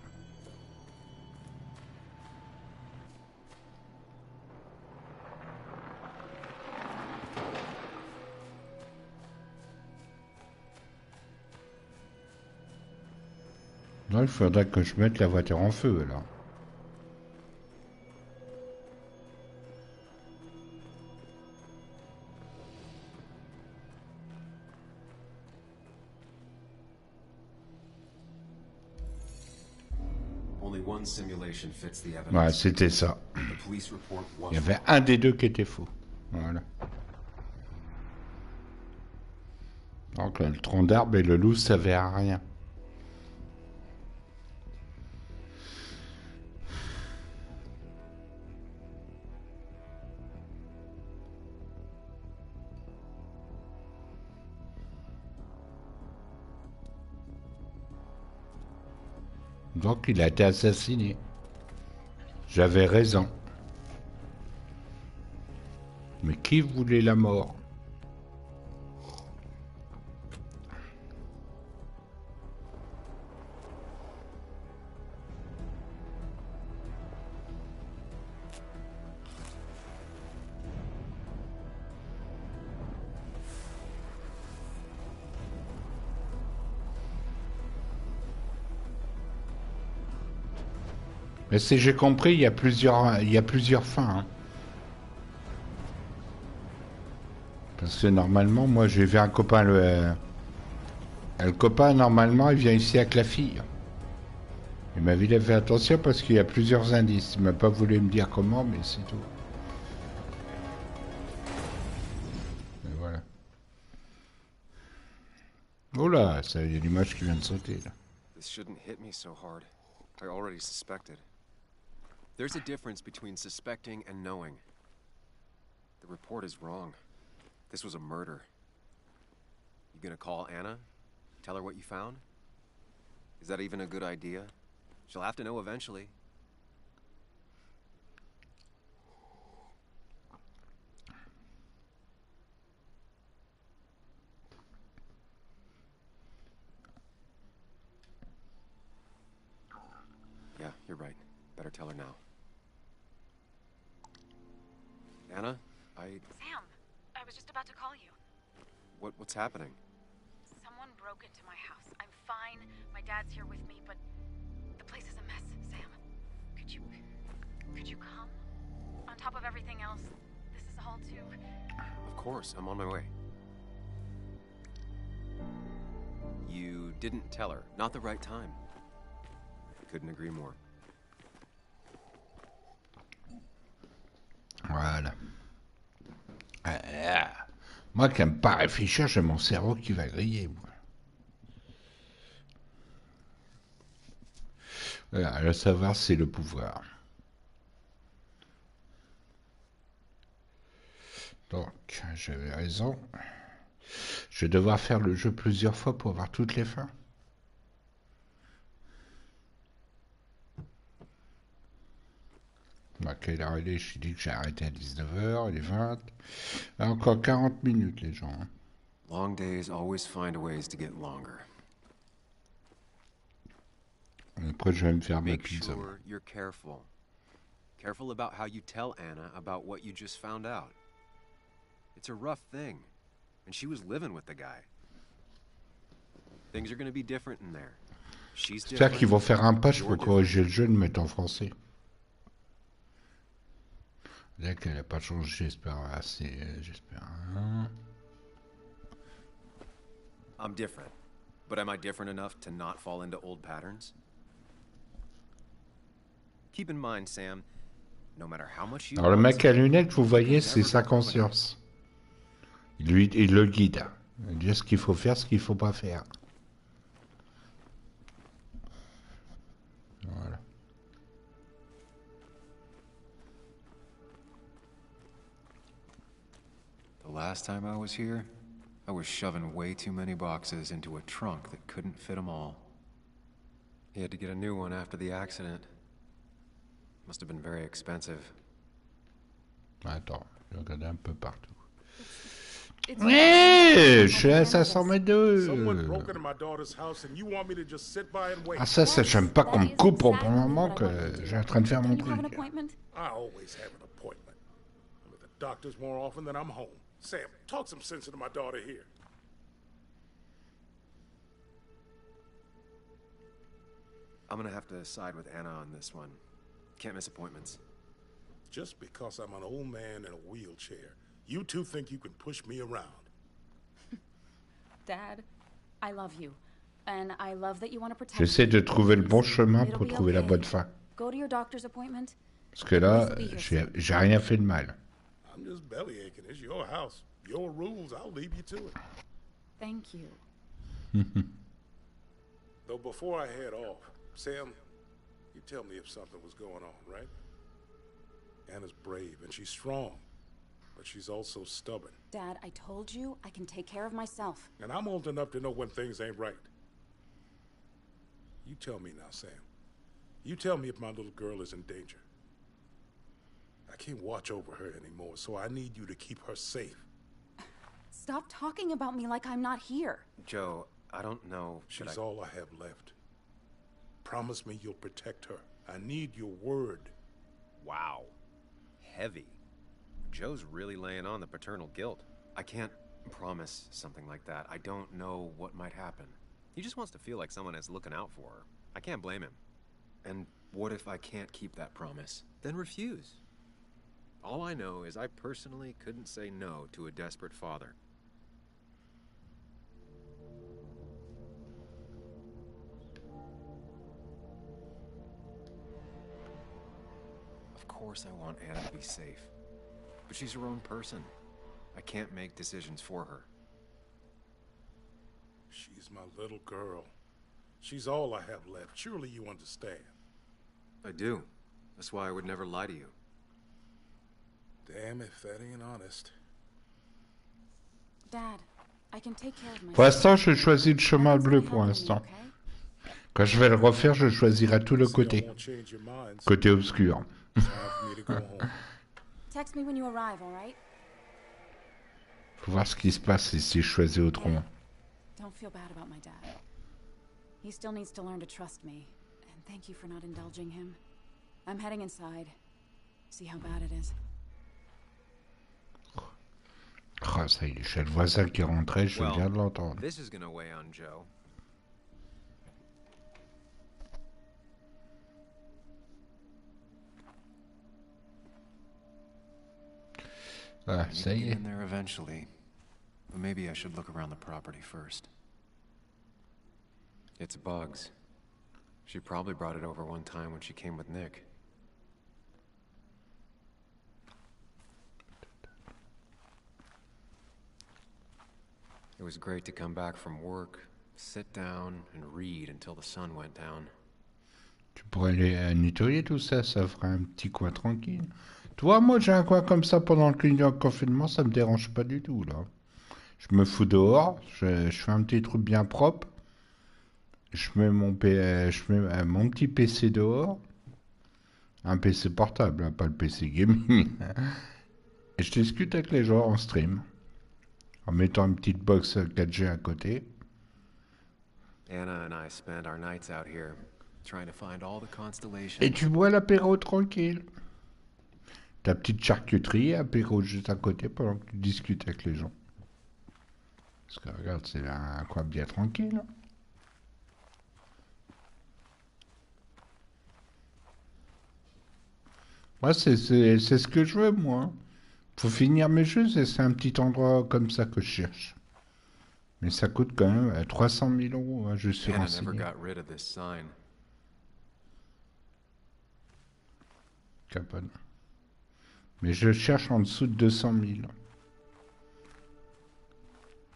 Non, il faudrait que je mette la voiture en feu, alors. Only one simulation fits the evidence. Ouais, c'était ça. The police report was Il y avait un des deux qui était faux. Voilà. Donc le tronc d'arbre et le loup, ça servaient à rien. Donc il a été assassiné. J'avais raison. Mais qui voulait la mort? Mais si j'ai compris, il y a plusieurs fins. Hein. Parce que normalement, moi j'ai vu un copain, le copain normalement il vient ici avec la fille. Il m'avait dit fait attention parce qu'il y a plusieurs indices. Il m'a pas voulu me dire comment, mais c'est tout. Et voilà. Oh là, ça y a l'image qui vient de sauter là. This shouldn't hit me so hard. I already suspected. There's a difference between suspecting and knowing. The report is wrong. This was a murder. You gonna call Anna? Tell her what you found? Is that even a good idea? She'll have to know eventually. Yeah, you're right. Better tell her now. Anna, Sam, I was just about to call you. What's happening? Someone broke into my house. I'm fine. My dad's here with me, but the place is a mess, Sam. Could you come? On top of everything else, this is all too... Of course, I'm on my way. You didn't tell her. Not the right time. Couldn't agree more. Voilà. Moi qui n'aime pas réfléchir, j'ai mon cerveau qui va griller. Moi. Voilà, le savoir, c'est le pouvoir. Donc, j'avais raison. Je vais devoir faire le jeu plusieurs fois pour avoir toutes les fins. À quelle heure il est? Je dit que j'ai arrêté à 19h, il est 20. Encore 40 minutes, les gens. Hein. Long days always find ways to get longer. Après, je vais me faire ma Make pizza. sure you're careful. Careful about how you tell Anna about what you just found out. It's a rough thing, and she was living with the guy. Things are going to be different in there. She's J'espère different. qu'ils vont faire un patch You're pour different. corriger le jeu et le mettre en français. Là qu'elle n'a pas changé, j'espère assez. J'espère. Hein. I'm different, but am I different enough to not fall into old patterns? Keep in mind, Sam, no matter how much you Alors le want mec to, à lunettes, vous you voyez, can c'est never sa become an conscience. Il le guide. Il dit ce qu'il faut faire, ce qu'il faut pas faire. Voilà. The last time I was here, I was shoving way too many boxes into a trunk that couldn't fit them all. He had to get a new one after the accident. Must have been very expensive. Attends, je vais regarder un peu partout. Ouais, je suis à 500 Someone mètres. broke into my daughter's house and you want me to just sit by and wait? Ah ça j'aime pas qu'on me coupe au bon moment que j'ai en train de faire mon truc. I always have an appointment. I'm at the doctor's more often than I'm home. Sam, talk some sense into my daughter here. I'm gonna have to side with Anna on this one. Can't miss appointments. Just because I'm an old man in a wheelchair, you two think you can push me around. Dad, I love you. And I love that you want to protect J'essaie de trouver le bon chemin It'll pour be trouver la okay. bonne fin. Go to your doctor's appointment. Parce que là, j'ai rien fait de mal. I'm just belly aching. It's your house. Your rules. I'll leave you to it. Thank you. Though before I head off, Sam, you tell me if something was going on, right? Anna's brave and she's strong, but she's also stubborn. Dad, I told you I can take care of myself. And I'm old enough to know when things ain't right. You tell me now, Sam. You tell me if my little girl is in danger. I can't watch over her anymore, so I need you to keep her safe. Stop talking about me like I'm not here. Joe, I don't know. She's all I have left. Promise me you'll protect her. I need your word. Wow. Heavy. Joe's really laying on the paternal guilt. I can't promise something like that. I don't know what might happen. He just wants to feel like someone is looking out for her. I can't blame him. And what if I can't keep that promise? Then refuse. All I know is I personally couldn't say no to a desperate father. Of course I want Anna to be safe. But she's her own person. I can't make decisions for her. She's my little girl. She's all I have left. Surely you understand. I do. That's why I would never lie to you. Damn if that ain't honest. Dad, I can take care of myself. Pour l'instant, je choisis le chemin bleu pour l'instant. Quand je vais le refaire, je choisirai tout le côté. Côté obscur. Text me when you arrive, all right? Faut voir ce qui se passe si je choisis autrement. Don't feel bad about my dad. He still needs to learn to trust me. And thank you for not indulging him. I'm heading inside. See how bad it is. Oh, ça y est, j'ai le voisin qui est rentré, je viens de l'entendre. This is gonna weigh on Joe. Ah, ça y est. In there eventually. But maybe I should look around the property first. It's Bugs. She probably brought it over one time when she came with Nick. It was great to come back from work, sit down, and read until the sun went down. Tu pourrais aller nettoyer tout ça, ça ferait un petit coin tranquille. Toi, moi j'ai un coin comme ça pendant le confinement, ça me dérange pas du tout là. Je me fous dehors, je fais un petit truc bien propre. Je mets mon petit PC dehors. Un PC portable, hein, pas le PC gaming. Et je discute avec les gens en stream. En mettant une petite box 4G à côté. Anna and I spend our nights out here trying to find all the constellations. Et tu bois l'apéro tranquille. Ta petite charcuterie, apéro juste à côté pendant que tu discutes avec les gens. Parce que regarde, c'est un coin bien tranquille. Moi, c'est ce que je veux, moi. Faut finir mes jeux, c'est un petit endroit comme ça que je cherche. Mais ça coûte quand même 300 000 euros, hein, je suis Anna never renseigné. got rid of this sign. Capone. Mais je cherche en dessous de 200 000.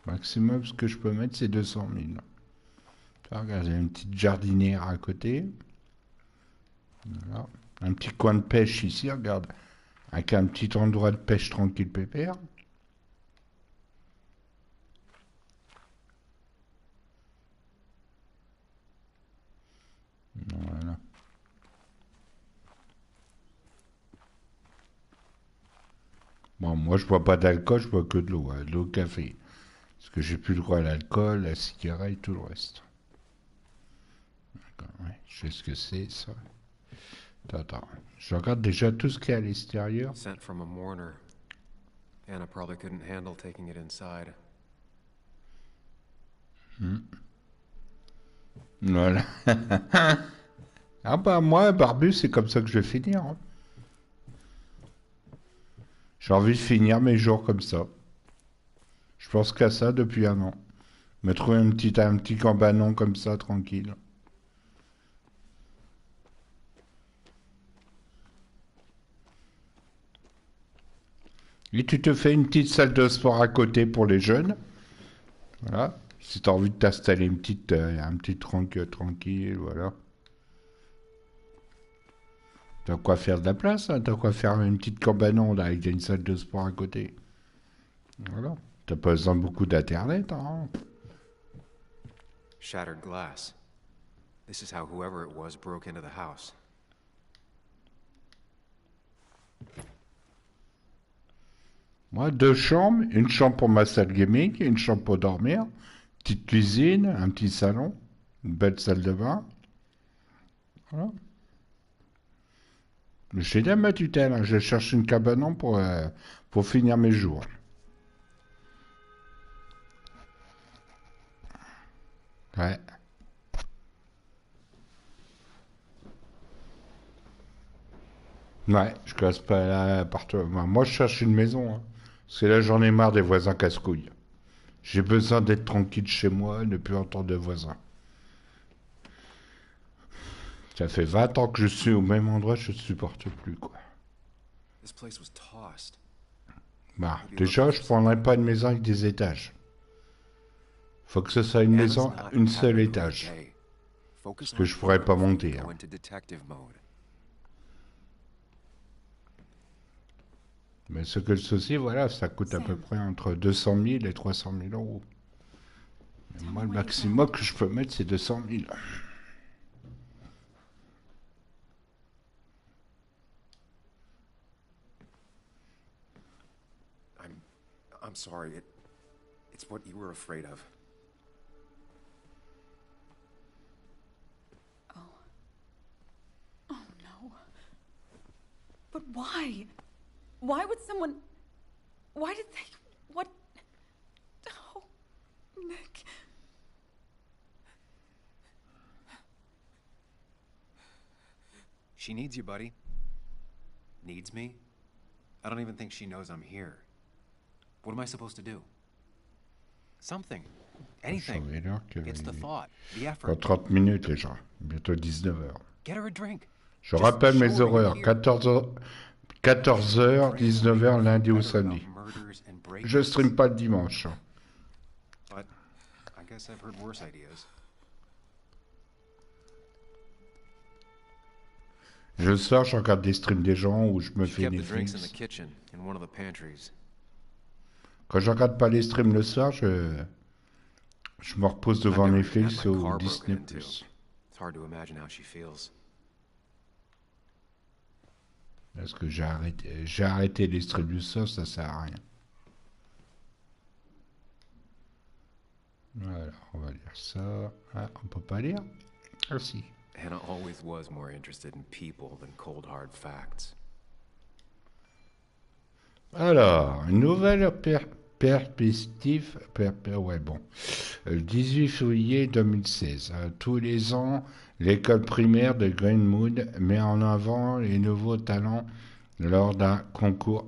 Maximum, ce que je peux mettre, c'est 200 000. Tu vois, regarde, il y a une petite jardinière à côté. Voilà. Un petit coin de pêche ici, regarde. Avec un petit endroit de pêche tranquille pépère. Voilà. Bon, moi, je bois pas d'alcool, je bois que de l'eau, hein, de l'eau café. Parce que j'ai plus le droit à l'alcool, à la cigarette, tout le reste. D'accord, ouais, je sais ce que c'est, ça. Attends, je regarde déjà tout ce qu'il y a à l'extérieur. Sent from a mourner. Anna probably couldn't handle taking it inside. Voilà. Ah bah moi, barbu, c'est comme ça que je vais finir. Hein. J'ai envie de finir mes jours comme ça. Je pense qu'à ça depuis un an. Me trouver un petit cabanon comme ça, tranquille. Et tu te fais une petite salle de sport à côté pour les jeunes. Voilà. Si tu as envie de t'installer un petit tranquille, voilà. T'as quoi faire de la place, hein. T'as quoi faire une petite cabanon là, avec une salle de sport à côté. Voilà. T'as pas besoin de beaucoup d'internet, hein. Shattered glass. This is how whoever it was broke into the house. Moi, 2 chambres, une chambre pour ma salle gaming, une chambre pour dormir, petite cuisine, un petit salon, une belle salle de bain. Voilà. Je t'ai dit à ma tutelle, hein, je cherche une cabanon pour finir mes jours. Ouais. Ouais, je casse pas l'appartement. Moi, je cherche une maison. Hein. Parce que là, j'en ai marre des voisins casse-couilles. J'ai besoin d'être tranquille chez moi, ne plus entendre de voisins. Ça fait 20 ans que je suis au même endroit, je ne supporte plus, quoi. This place was tossed. Bah, déjà, je prendrais pas une maison avec des étages. Faut que ce soit une maison à une seule étage. Parce que je pourrais pas monter. Hein. Mais ce que le souci, voilà, ça coûte à peu près entre 200 000 et 300 000 euros. Et moi, le maximum que je peux mettre, c'est 200 000. I'm sorry. It's what you were afraid of. Oh no. But why? Why would someone... Why did they... What... Oh, Nick... She needs you, buddy. Needs me? I don't even think she knows I'm here. What am I supposed to do? Something. Anything. It's the thought, the effort. Dans 30 minutes déjà. Bientôt 19h. Get her a drink. Je rappelle mes horaires. 14h, 19h lundi ou samedi. Je stream pas le dimanche. But I guess I've heard worse ideas. Je sors, je regarde des streams des gens où je me fais des films. Quand je regarde pas les streams le soir, je me repose devant Netflix ou Disney+. Parce que j'ai arrêté les streams du soir, ça sert à rien. Alors, on va lire ça. Ah, on peut pas lire? Ah si. Anna always was more interested in people than cold hard facts. Alors, une nouvelle perspective. Ouais, bon. Le 18 février 2016. Tous les ans, l'école primaire de Greenwood met en avant les nouveaux talents lors d'un concours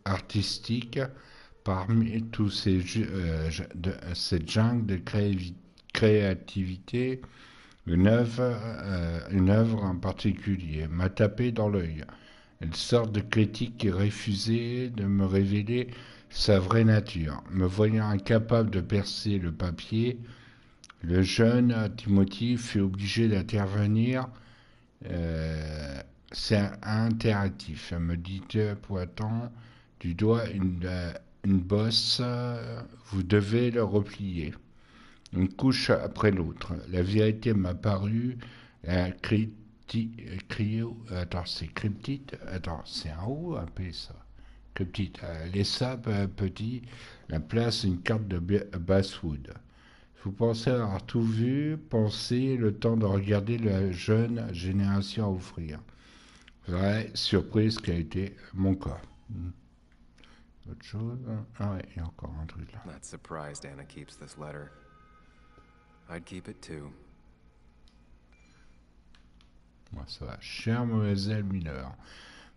artistique. Parmi tous cette jungle de créativité, une œuvre en particulier m'a tapé dans l'œil. Une sorte de critique qui refusait de me révéler sa vraie nature. Me voyant incapable de percer le papier, le jeune Timothy fut obligé d'intervenir. C'est interactif, me dit pointant du doigt une bosse, vous devez le replier. Une couche après l'autre. La vérité m'a paru attends, c'est cryptide. Attends, c'est un O ou un P ça? Cryptide. Laissa petit la place une carte de Basswood. Vous pensez avoir tout vu, pensez le temps de regarder la jeune génération offrir. Vraie surprise qui a été mon cas. Autre chose? Ah ouais, il y a encore un truc là. Not surprised Anna keeps this letter. I'd keep it too. Moi ça va. Chère mademoiselle Miller,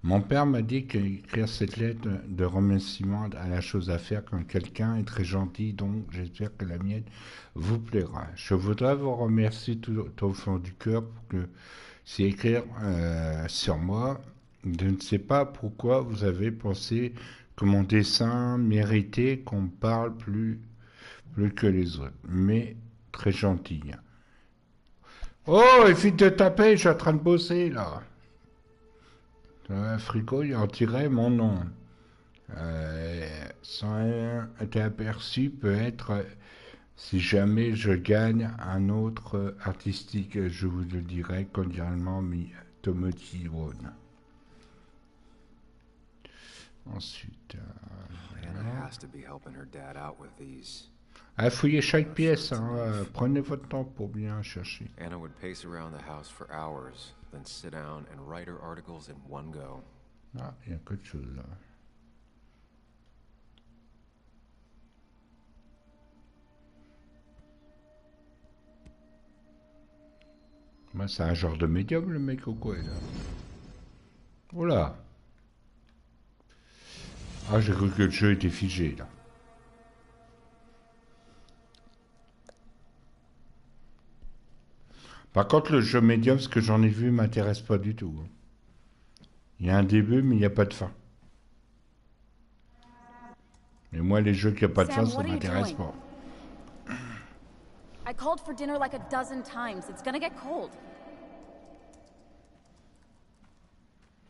mon père m'a dit qu'écrire cette lettre de remerciement a la chose à faire quand quelqu'un est très gentil, donc j'espère que la mienne vous plaira. Je voudrais vous remercier tout au fond du cœur pour que c'est écrire sur moi. Je ne sais pas pourquoi vous avez pensé que mon dessin méritait qu'on parle plus que les autres, mais très gentil. Oh, évite de taper, je suis en train de bosser là. Un frigo, il en tirait mon nom. Sans être aperçu, peut être, si jamais je gagne un autre artistique, je vous le dirai cordialement, Timothy One. Ensuite, Anna has to be helping her dad out with these. Fouillez chaque pièce, hein, prenez votre temps pour bien chercher. Anna would pace around the house for hours, then sit down and write her articles in one go. Ah, il y a que de choses là. Moi, c'est un genre de médium, le mec, ou quoi, là? Oula! Ah, j'ai cru que le jeu était figé, là. Par contre, le jeu médium, ce que j'en ai vu, m'intéresse pas du tout. Il y a un début, mais il n'y a pas de fin. Et moi, les jeux qui n'ont pas de fin, ça m'intéresse pas. I called for dinner like a dozen times. It's gonna get cold.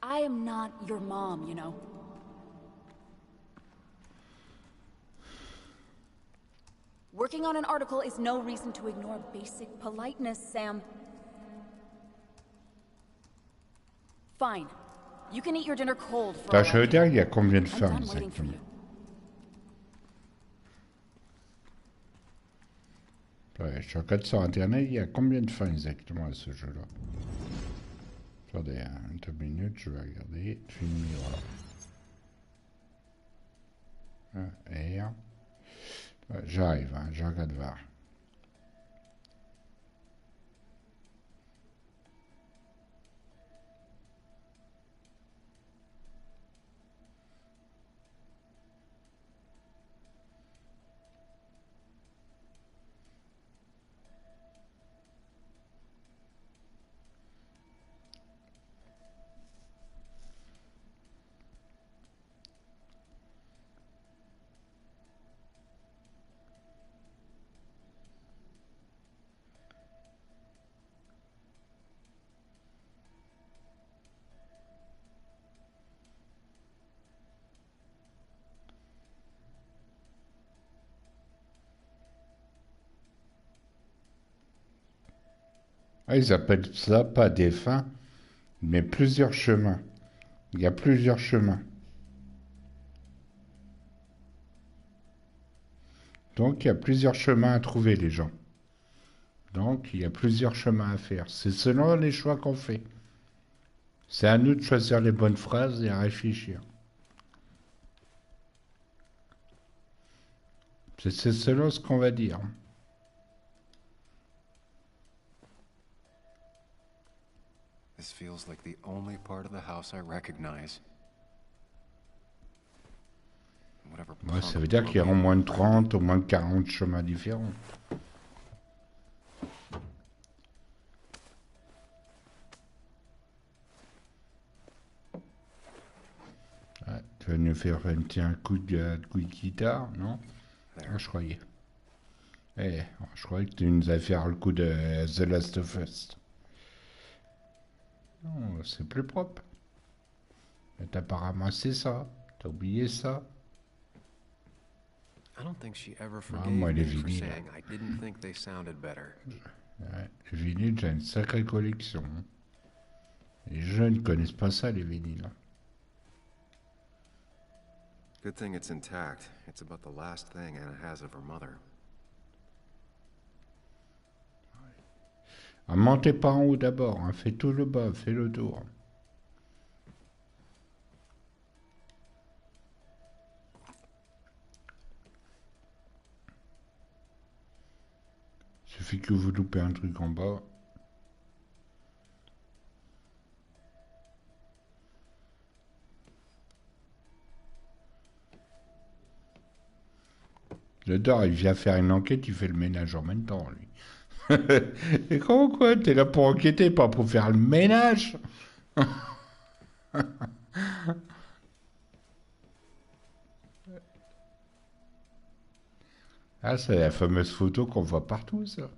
I am not your mom, you know. Working on an article is no reason to ignore basic politeness, Sam. Fine. You can eat your dinner cold for all Je veux dire, il y a combien de I'm fins done waiting for exactement? you. Ouais, je regarde sur internet, il y a combien de fins exactement à ce jeu-là? Attendez, 2 minutes, je vais regarder. Film miroir. R. Ouais, j'arrive, hein, je regarde voir. Ah, ils appellent ça pas des fins, mais plusieurs chemins. Il y a plusieurs chemins. Donc il y a plusieurs chemins à trouver, les gens. Donc il y a plusieurs chemins à faire. C'est selon les choix qu'on fait. C'est à nous de choisir les bonnes phrases et à réfléchir. C'est selon ce qu'on va dire. This feels like the only part of the house I recognize. Ouais, ça veut dire qu'il y aura au moins de 30, au moins de 40 chemins différents. Ouais, tu vas nous faire un coup de guitare, non? Ah, je croyais. Je croyais que tu nous allais faire le coup de The Last of Us. Non, c'est plus propre. Mais t'as pas ramassé ça. T'as oublié ça. Moi, les vinyles. Ouais, les vinyles, j'ai une sacrée collection. Les jeunes ne connaissent pas ça, les vinyles. Good thing it's intact. It's about the last thing Anna has of her mother. Montez pas en haut d'abord, hein. Fais tout le bas, fais le tour. Suffit que vous loupez un truc en bas. J'adore, il vient faire une enquête, il fait le ménage en même temps, lui. Et comment quoi? T'es là pour enquêter, pas pour faire le ménage? Ah, c'est la fameuse photo qu'on voit partout, ça.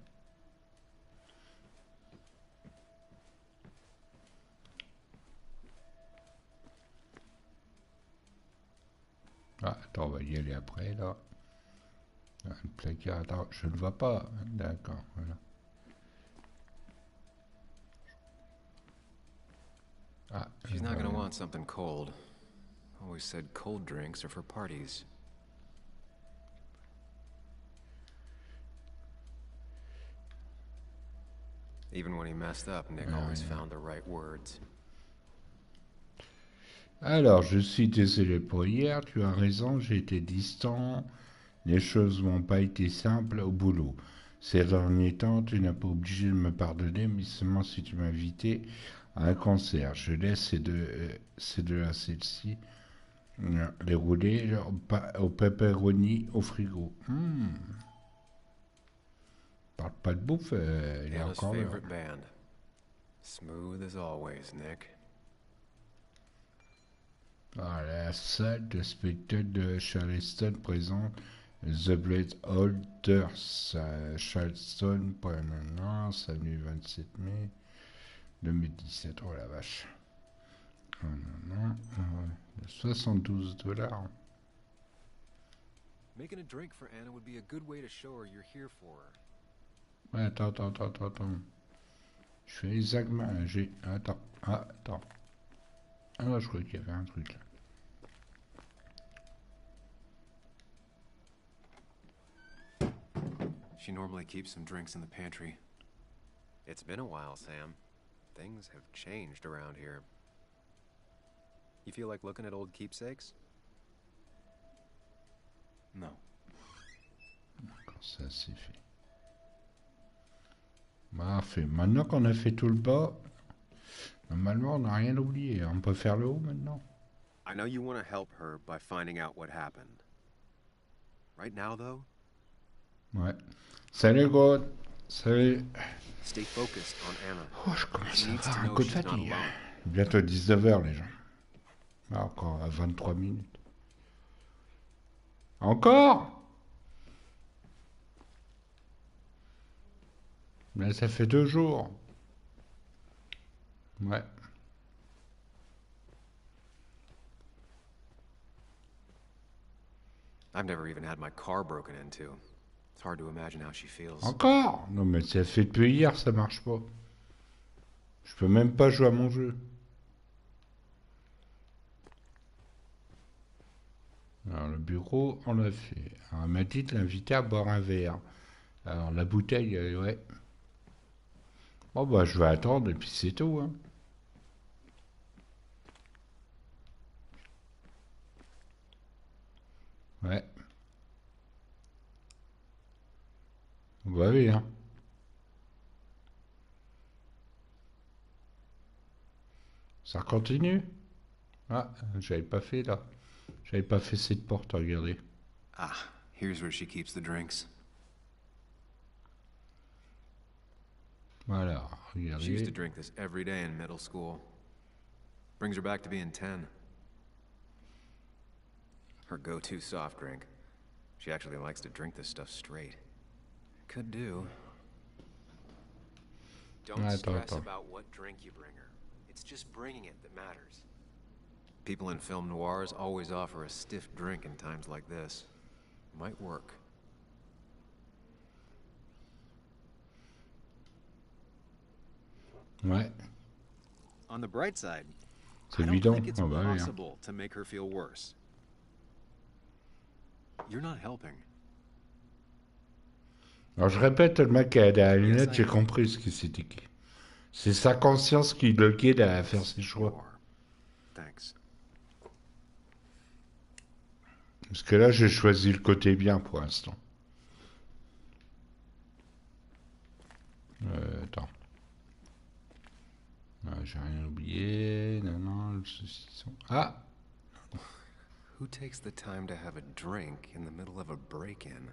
Ah, attends, on va y aller après, là. Le placard, attends, je ne vois pas. D'accord, voilà. Ah, She's not gonna want something cold. Always said cold drinks are for parties. Even when he messed up, Nick always found the right words. Alors, je suis désolé pour hier, tu as raison, j'ai été distant, les choses n'ont pas été simples au boulot. Ces derniers temps, tu n'as pas obligé de me pardonner, mais seulement si tu m'invitais à un concert. Je laisse ces deux-là, celle-ci, les rouler au pepperoni au frigo. Parle pas de bouffe, il est Anna's encore là. favorite band. Smooth as always, Nick. Ah, la salle de spectacle de Charleston présente The Blade Holders à Charleston, samedi 27 mai 2017. Oh la vache. Non, 72 $. Making a drink for Anna would be a good way to show her you're here for her. Ouais, attends. Je fais exactement. Attends. Ah, je croyais qu'il y avait un truc là. She normally keeps some drinks in the pantry. It's been a while, Sam. Things have changed around here. You feel like looking at old keepsakes? No. Ça c'est fait. Parfait. Maintenant qu'on a fait tout le bas, normalement on n'a rien oublié. On peut faire le haut maintenant. I know you want to help her by finding out what happened. Right now, though? Ouais. Salut, God. Salut. Stay focused on Anna. Oh, je commence She à needs to avoir un know coup de she's not fatigue. alone. Bientôt 19h, les gens. Ah, encore à 23 minutes. Encore? Mais ça fait 2 jours. Ouais. I've never even had my car broken into. It's hard to imagine how she feels. Encore? Non, mais ça fait depuis hier, ça marche pas. Je peux même pas jouer à mon jeu. Alors, le bureau, on l'a fait. Alors, elle m'a dit de l'inviter à boire un verre. Alors, la bouteille, ouais. Bon, bah, je vais attendre et puis c'est tout, hein. Ouais. Bah oui, hein. Ça continue. Ah, j'avais pas fait là. J'avais pas fait cette porte, regardez. Ah, here's where she keeps the drinks. Voilà, She used to regardez. drink this every day in middle school. Brings her back to being 10. Her go-to soft drink. She actually likes to drink this stuff straight. Could do. Don't stress about what drink you bring her. It's just bringing it that matters. People in film noirs always offer a stiff drink in times like this. Might work. Ouais. On the bright side, C'est I don't évident. think it's Ah bah oui, hein. possible to make her feel worse. You're not helping. Alors je répète, le mec à la lunette, j'ai compris ce qu'il s'est dit. C'est sa conscience qui le guide à faire ses choix. Thanks. Parce que là, j'ai choisi le côté bien pour l'instant. Attends. J'ai rien oublié. Non, non, le saucisson. Ah! Who takes the time to have a drink in the middle of a break-in?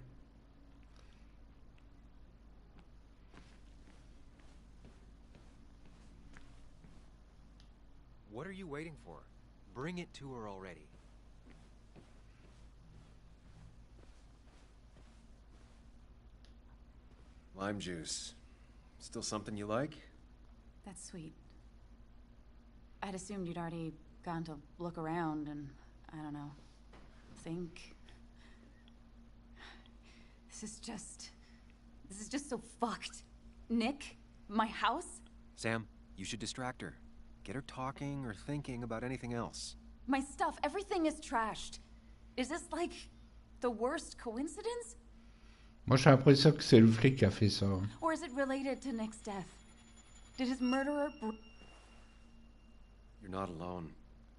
What are you waiting for? Bring it to her already. Lime juice. Still something you like? That's sweet. I'd assumed you'd already gone to look around and, I don't know, think. This is just so fucked. Nick, my house, Sam, you should distract her. Get her talking or thinking about anything else. my stuff, everything is trashed. Is this like the worst coincidence? Moi, j'ai l'impression que c'est le flic qui a fait ça. Or is it related to Nick's death? Did his murderer... You're not alone.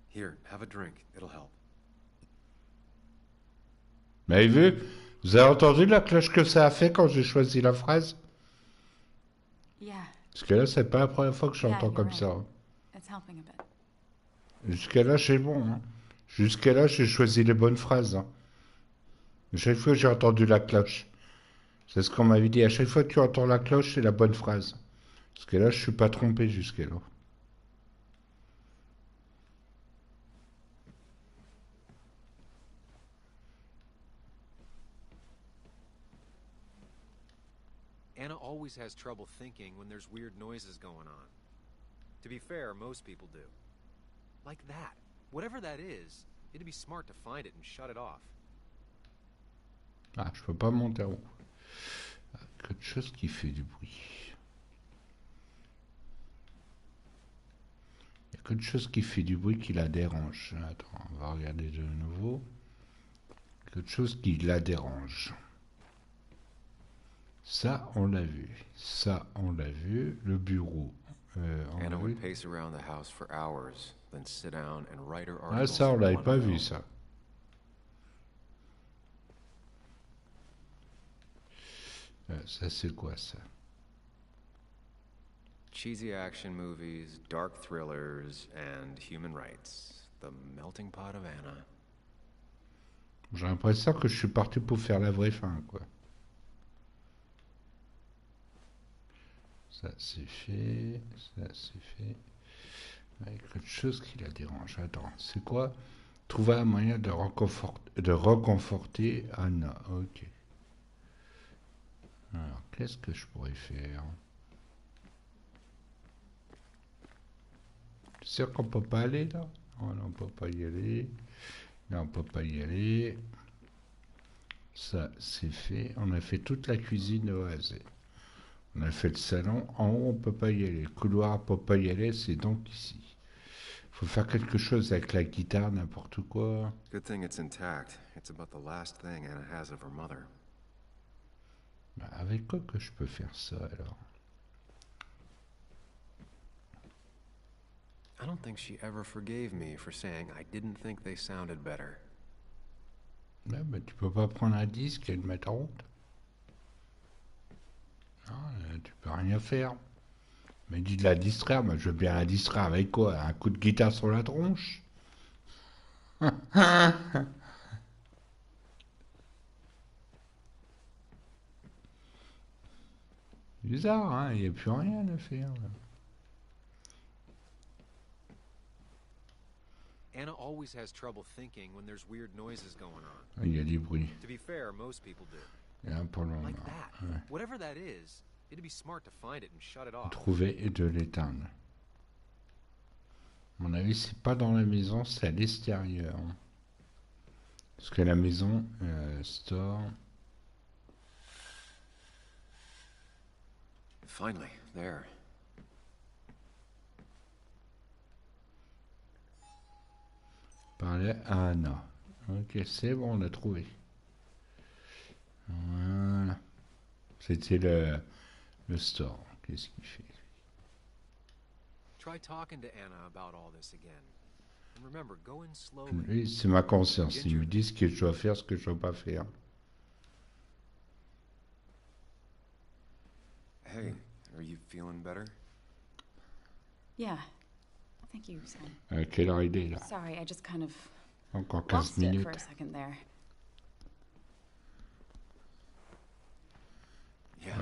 Here, have a drink. It'll help. Mais avez vu? Vous avez entendu la cloche que ça a fait quand j'ai choisi la phrase? Yeah. Parce que là, c'est pas la première fois que je l'entends you're comme right. ça. It's helping a bit. Jusqu'à là, c'est bon. Hein. Jusqu'à là, j'ai choisi les bonnes phrases. Hein. Chaque fois que j'ai entendu la cloche. C'est ce qu'on m'avait dit. À chaque fois que tu entends la cloche, c'est la bonne phrase. Parce que là, je suis pas trompé jusqu'à là. Anna always has trouble thinking when there's weird noises going on. To be fair, most people do. Like that. Whatever that is, it'd be smart to find it and shut it off. Ah, je peux pas monter en haut. Ah, quelque chose qui fait du bruit. Il y a quelque chose qui fait du bruit qui la dérange. Attends, on va regarder de nouveau. Quelque chose qui la dérange. Ça, on l'a vu. Ça, on l'a vu. Le bureau. On Anna l'a would vu. pace around the house for hours, then sit down and write her Ah, articles. ça, on in l'avait one pas go. vu, ça. Ça, c'est quoi, ça? Cheesy action movies, dark thrillers, and human rights. The melting pot of Anna. J'ai l'impression que je suis parti pour faire la vraie fin, quoi. Ça, c'est fait. Ça, c'est fait. Avec quelque chose qui la dérange. Attends, c'est quoi? Trouver un moyen de reconforter Anna. Ok. Alors, qu'est-ce que je pourrais faire? Tu sais qu'on peut pas aller là? Oh, non, on peut pas y aller. Là, on peut pas y aller. Ça, c'est fait. On a fait toute la cuisine de A à Z. On a fait le salon. En haut, on peut pas y aller. Le couloir, on peut pas y aller. C'est donc ici. Faut faire quelque chose avec la guitare, n'importe quoi. Good thing it's intact. It's about the last thing Anna has of her mother. Bah, avec quoi que je peux faire ça alors? I don't think she ever forgave me for saying I didn't think they sounded better. Là, bah, tu peux pas prendre un disque et le mettre en route. Non, tu peux rien faire. Mais dis de la distraire, moi je veux bien la distraire avec quoi? Un coup de guitare sur la tronche? Bizarre, hein, il n'y a plus rien à faire. Là. Anna always has trouble thinking when there's weird noises going on. Il y a des bruits. To be fair, most people do. Il y a un peu loin. Like that. Ouais. Whatever that is, it'd be smart to find it and shut it off. Trouver et de l'éteindre. À mon avis, c'est pas dans la maison, c'est à l'extérieur. Parce que la maison, store. Finally, there. Parler à Anna. Ok, c'est bon, on l'a trouvé. Voilà. C'était le store. Qu'est-ce qu'il fait? Try talking to Anna about all this again. And remember, go in slowly. Lui, c'est ma conscience. Il me dit ce que je dois faire, ce que je dois pas faire. Hey, are you feeling better? Yeah. Thank you, Sam. Quelle heure il est là? Sorry, I just kind of Encore 15 lost it minutes. for a second there.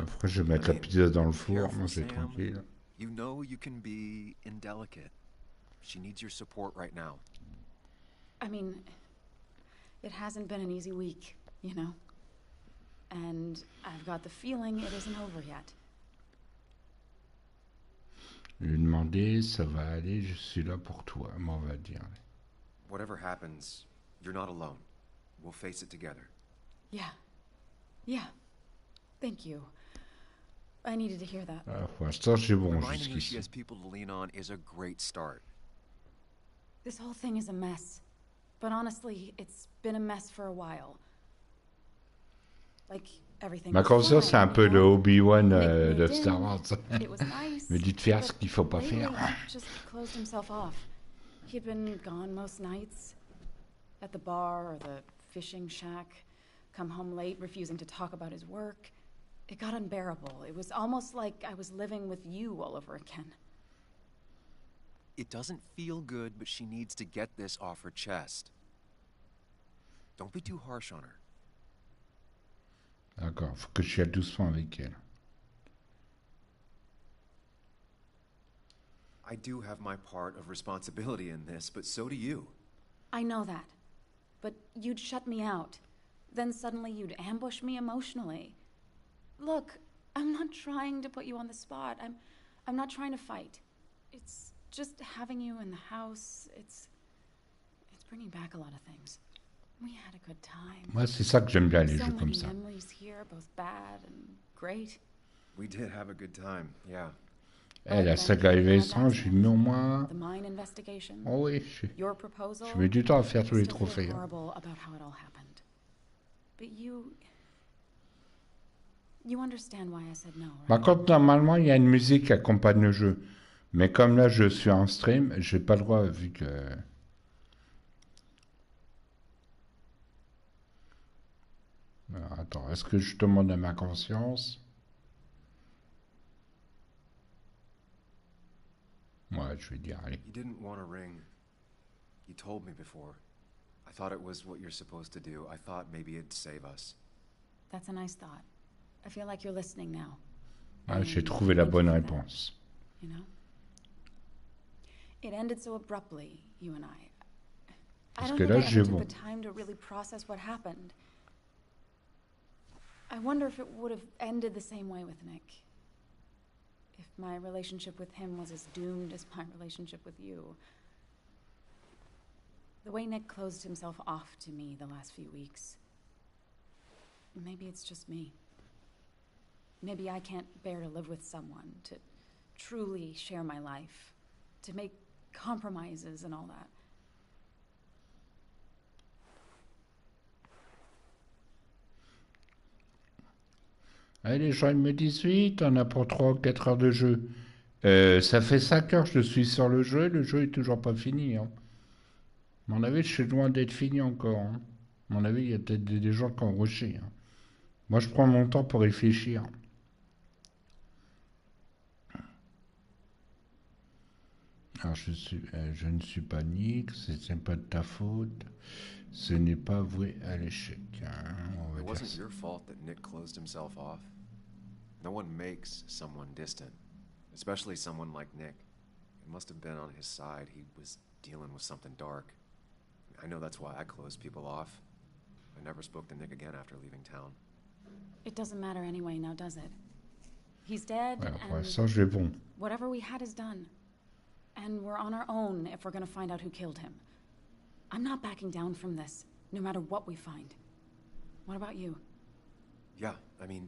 Après, je vais mettre la pizza dans le four. Moi, c'est tranquille. You know you can be indelicate. She needs your support right now. I mean, it hasn't been an easy week, you know? And I've got the feeling it isn't over yet. Lui demander, ça va aller, je suis là pour toi, moi on va dire. Whatever happens, you're not alone. We'll face it together. Yeah. Yeah. Thank you. I needed to hear that. Pour l'instant, j'ai bon Reminding you she jusqu'ici. has people to lean on is a great start. This whole thing is a mess. But honestly, it's been a mess for a while. Like, everything Ma was conscience, c'est un fine, peu you le know? Obi-Wan Nick de moved Star in, Wars. it was nice, Me dit de faire ce but qu'il faut pas lately, faire. he just closed himself off. He'd been gone most nights. At the bar or the fishing shack. Come home late, refusing to talk about his work. It got unbearable. It was almost like I was living with you all over again. It doesn't feel good, but she needs to get this off her chest. Don't be too harsh on her. D'accord, faut que je sois doucement avec elle. I do have my part of responsibility in this, but so do you. I know that. But you'd shut me out. Then suddenly you'd ambush me emotionally. Look, I'm not trying to put you on the spot. I'm not trying to fight. It's just having you in the house. It's bringing back a lot of things. We had a good time. Moi, c'est ça que j'aime bien, les So jeux comme many ça. memories here, both bad and great. We did have a good time, yeah. Eh, la saga évanescence, j'ai mis au moins... The mine investigation. Oh oui, Your proposal. je mets du temps à faire tous les Still feel trophées. Hein. horrible about how it all happened. But you understand why I said no, right? Par contre, normalement, il y a une musique qui accompagne le jeu. Mais comme là, je suis en stream, j'ai pas le droit, vu que... Alors, attends, est-ce que je demande à ma conscience? Ouais, je vais dire, allez. You didn't want a ring. You told me before. I thought it was what you're supposed to do. I thought maybe it'd save us. That's a nice thought. I feel like you're listening now. Ah, j'ai trouvé la bonne réponse. You know? It ended so abruptly, you and I. Parce I que don't là, think I j'ai ever took bon. the time to really process what happened. I wonder if it would have ended the same way with Nick. If my relationship with him was as doomed as my relationship with you. The way Nick closed himself off to me the last few weeks. Maybe it's just me. Maybe I can't bear to live with someone, to truly share my life, to make compromises and all that. Allez, les gens, ils me disent vite, on a pour 3 ou 4 heures de jeu. Ça fait 5 heures que je suis sur le jeu est toujours pas fini. Hein. À mon avis, je suis loin d'être fini encore. Hein. À mon avis, il y a peut-être des gens qui ont rushé. Hein. Moi, je prends mon temps pour réfléchir. Alors, je ne suis pas Nick, ce n'est pas de ta faute. Ce n'est pas voué à l'échec. Hein, on va It dire wasn't ça. your fault that Nick closed himself off. No one makes someone distant, especially someone like Nick. It must have been on his side. He was dealing with something dark. I know that's why I closed people off. I never spoke to Nick again after leaving town. It doesn't matter anyway now, does it? He's dead, Voilà, pour and l'instant, je vais bon. whatever we had is done. And we're on our own if we're gonna find out who killed him. I'm not backing down from this, no matter what we find. What about you? Yeah, I mean...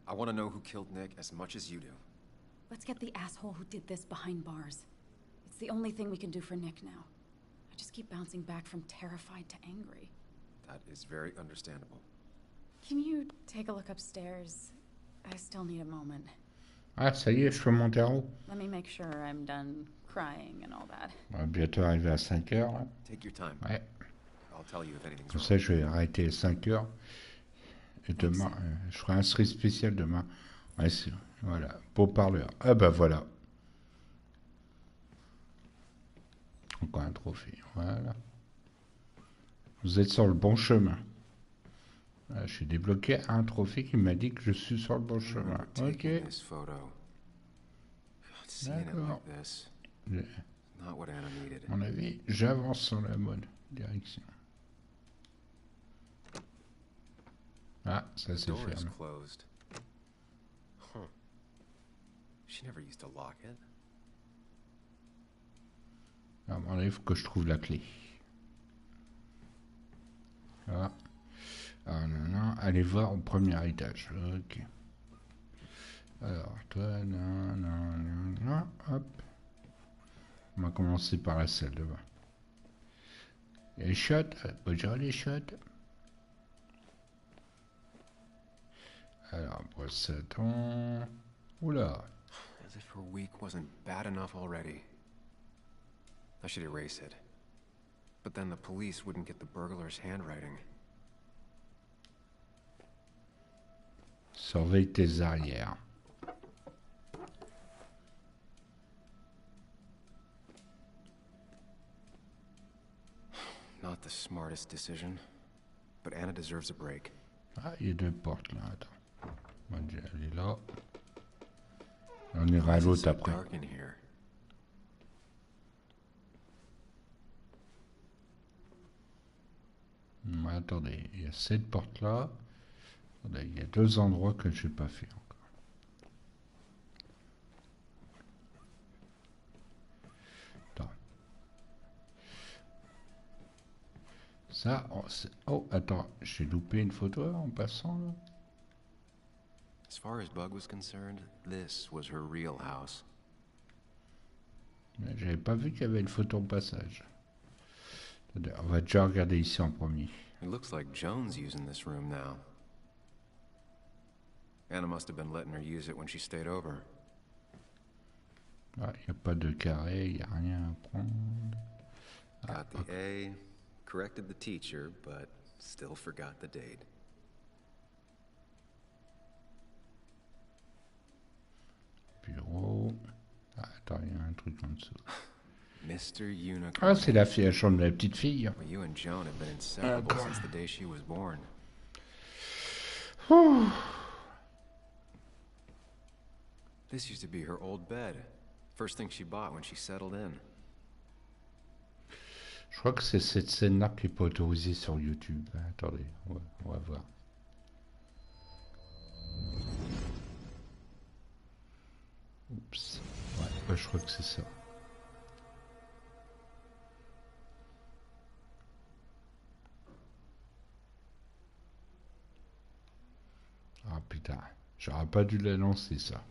I want to know who killed Nick as much as you do. Let's get the asshole who did this behind bars. It's the only thing we can do for Nick now. I just keep bouncing back from terrified to angry. That is very understandable. Can you take a look upstairs? I still need a moment. Ah, ça y est, je peux monter en haut. Let me make sure I'm done crying and all that. On va bientôt arriver à 5 heures. Là. Take your time. Ouais. I'll tell you if anything's Comme wrong. ça, je vais arrêter à 5 heures. Et demain, je ferai un stream spécial demain. Ouais, voilà, beau parleur. Ah bah voilà. Encore un trophée. Voilà. Vous êtes sur le bon chemin. Voilà, je suis débloqué un trophée qui m'a dit que je suis sur le bon chemin. Ok. This photo. God, seeing it D'accord. like this. Je- Not what Anna needed. À mon avis, j'avance sur la bonne direction. Ah, ça The c'est door is fermé. closed. Huh. She never used to lock it. À mon avis, il faut que je trouve la clé. Ah. Ah non, non, allez voir au premier étage. Ok. Alors, toi, non, non, non, non, hop. On va commencer par la salle de bain. Les shots, bonjour les shots. Alors, brosse à dents. Oula. As if her week wasn't bad enough already. I should erase it. But then the police wouldn't get the burglar's handwriting. Surveille tes arrières. Not the smartest decision, but Anna deserves a break. Ah, il y a deux portes là, attends. On va déjà aller là. On ira à l'autre après. Dark in here. Attendez, il y a cette porte là. Attendez, il y a deux endroits que je n'ai pas fait encore. Attends. Ça, oh, attends, j'ai loupé une photo là, en passant là. As far as Bug was concerned, this was her real house. Mais j'avais pas vu qu'il y avait une photo au passage. Attendez, on va déjà regarder ici en premier. It looks like Joan's using this room now. Anna must have been letting her use it when she stayed over. Ah, il n'y a pas de carré, il n'y a rien à prendre. Ah, Got the A, corrected the teacher, but still forgot the date. Bureau. Ah, attends, il y a un truc en dessous. Mr. Unicorn. Ah, c'est la fille, la chambre de la petite fille. Well, you and Joan have been inseparable God. since the day she was born. Ouh. This used to be her old bed. First thing she bought when she settled in. Je crois que c'est cette scène-là qui n'est pas autorisée sur YouTube. Attendez, on va voir. Oups. Ouais, je crois que c'est ça. Ah Ah putain, j'aurais pas dû l'annoncer ça.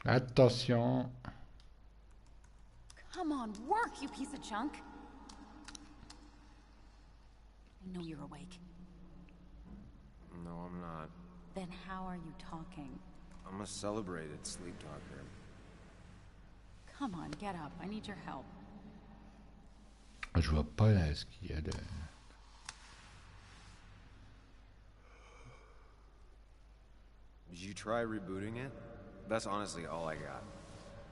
Attention. Come on, work, you piece of junk. I know you're awake. No, I'm not. Then how are you talking? I'm a celebrated sleep talker. Come on, get up. I need your help. Je vois pas là ce qu'il y a de... Did you try rebooting it? That's honestly all I got.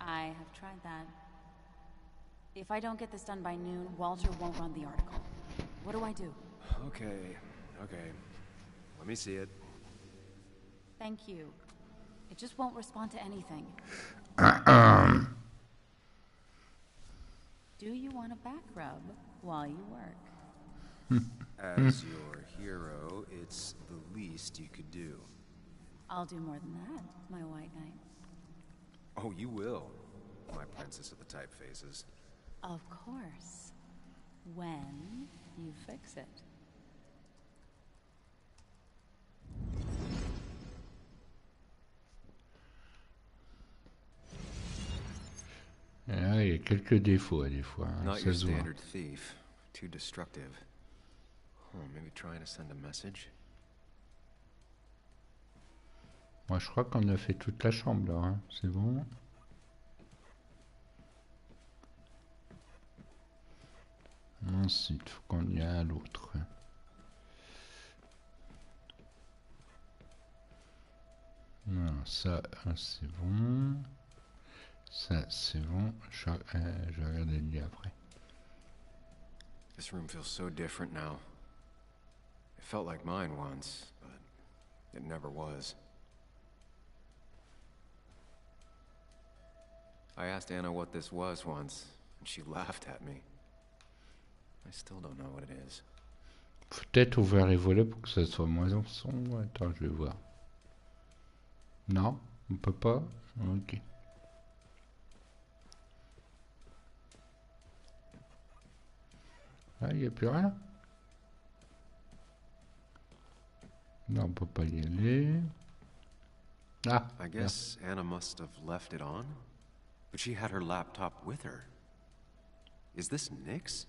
I have tried that. If I don't get this done by noon, Walter won't run the article. What do I do? Okay. Let me see it. Thank you. It just won't respond to anything. Do you want a back rub while you work? As your hero, it's the least you could do. I'll do more than that, my white knight. Oh, you will, my princess of the typefaces. Of course. When you fix it. Ah, il y a quelques défauts des fois. Not Ça your se voit. standard thief. Too destructive. Maybe trying to send a message? Moi, je crois qu'on a fait toute la chambre, là. Hein. C'est bon. Ensuite, il faut qu'on y aille à l'autre. Non, ça, c'est bon. Ça, c'est bon. Je vais regarder le lit après. This room feels so different now. It felt like mine once, but it never was. I asked Anna what this was once, and she laughed at me. I still don't know what it is. Faut peut-être ouvrir les volets pour que ça soit moins sombre. Attends, je vais voir. Non, on peut pas. Ok. Ah, il n'y a plus rien. Non, on peut pas y aller. Ah. I guess Anna must have left it on, but she had her laptop with her. Is this Nick's?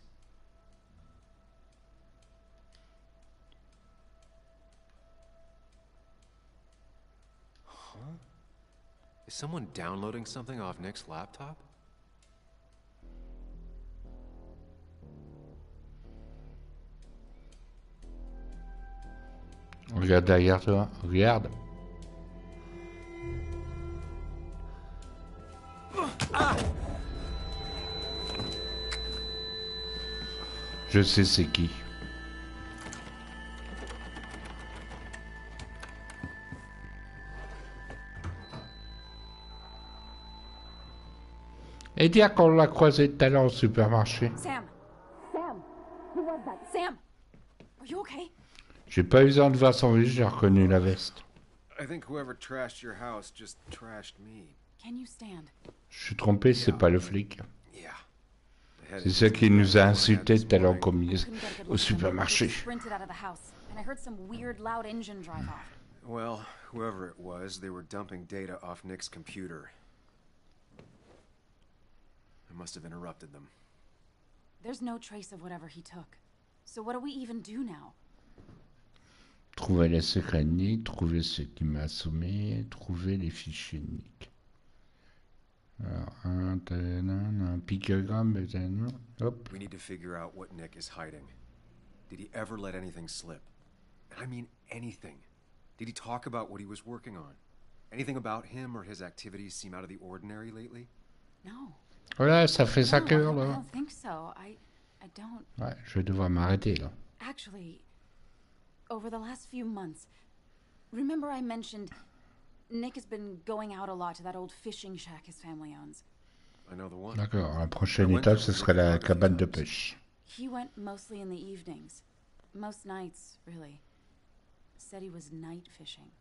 Huh? Is someone downloading something off Nick's laptop? Regarde derrière toi, regarde. Je sais c'est qui. Et dire qu'on l'a croisé tout à l'heure au supermarché. Sam! Sam! Who was that? Sam! Are you okay? J'ai pas eu besoin de voir son visage, j'ai reconnu la veste. I think whoever trashed your house just trashed me. Can you stand? Je suis trompé, c'est pas le flic. Yeah. C'est ça qui nous a insultés tout à l'heure au supermarché. Sprinted out of the house, and I heard some weird loud engine drive off. Well, whoever it was, they were dumping data off Nick's computer. I must have interrupted them. There's no trace of whatever he took. So what do we even do now? Trouver les secrets de Nick, trouver ce qui m'a assommé, trouver les fichiers de Nick. Alors, un picogramme, hop. We need to figure out what Nick is hiding. Did he ever let anything slip? And I mean anything. Did he talk about what he was working on? Anything about him or his activities seem out of the ordinary lately? No. Voilà, ça fait 5 heures, I là. don't think so. I don't. Ouais, je vais devoir m'arrêter, là. Actually, over the last few months, remember I mentioned Nick has been going out a lot to that old fishing shack his family owns. I know the one. D'accord, la prochaine étape, ce serait la cabane de pêche. He went mostly in the evenings. Most nights, really. Said he was night fishing.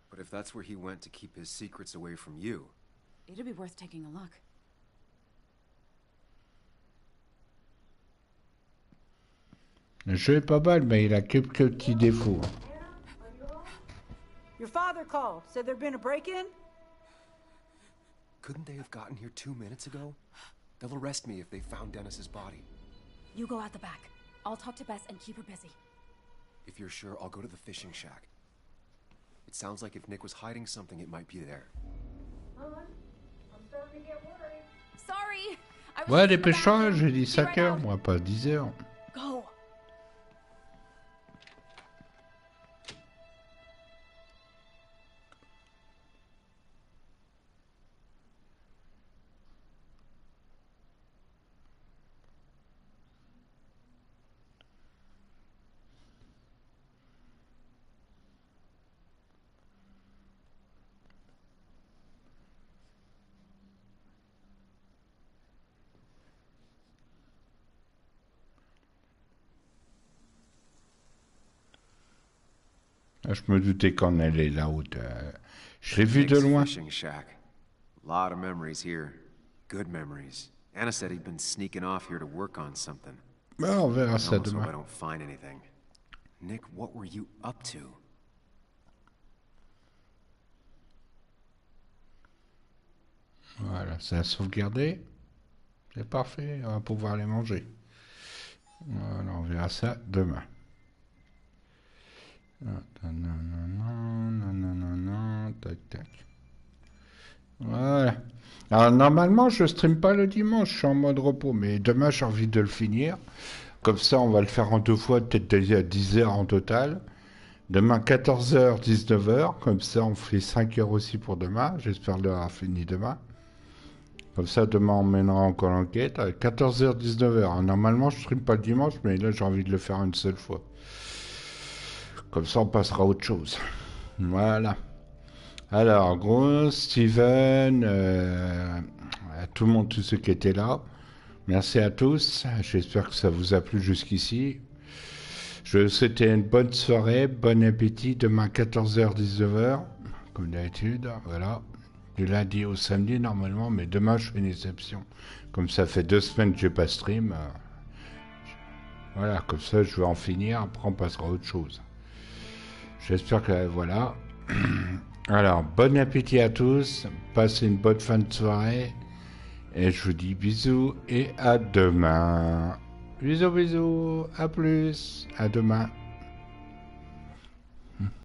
But if that's where he went to keep his secrets away from you... It'd be worth taking a look. Le jeu est pas mal, mais il a quelques petits défauts. Your father called. Said there'd been a break-in? Couldn't they have gotten here 2 minutes ago? They'll arrest me if they found Dennis's body. You go out the back. I'll talk to Bess and keep her busy. If you're sure, I'll go to the fishing shack. It sounds like if Nick was hiding something, it might be there. Sorry. Ouais, dépêche-toi, j'ai dit 5 heures, moi, pas 10 heures. Go. Je me doutais qu'en elle est là-haut. Je l'ai vu de loin. Fishing shack. Lot of memories here. Good memories. Anna said he'd been sneaking off here to work on something. Ben, on verra ça I hope demain. I don't find anything. Nick, what were you up to? Voilà, ça a sauvegardé. C'est parfait, on va pouvoir les manger. Voilà, on verra ça demain. Tac, tac. Voilà. Alors, normalement, je stream pas le dimanche, je suis en mode repos, mais demain, j'ai envie de le finir. Comme ça, on va le faire en 2 fois, peut-être à 10 heures en total. Demain, 14h, 19h. Comme ça, on fait 5 heures aussi pour demain. J'espère l'avoir fini demain. Comme ça, demain, on mènera encore l'enquête. À 14h, 19h. Normalement, je ne stream pas le dimanche, mais là, j'ai envie de le faire une seule fois. Comme ça, on passera à autre chose. Voilà. Alors, gros, Steven, à tout le monde, tous ceux qui étaient là. Merci à tous. J'espère que ça vous a plu jusqu'ici. Je vous souhaite une bonne soirée, bon appétit. Demain, 14h, 19h. Comme d'habitude, voilà. Du lundi au samedi, normalement, mais demain, je fais une exception. Comme ça fait 2 semaines que je n'ai pas stream. Voilà, comme ça, je vais en finir. Après, on passera à autre chose. J'espère que, voilà. Alors, bon appétit à tous. Passez une bonne fin de soirée. Et je vous dis bisous et à demain. Bisous, bisous. À plus. À demain.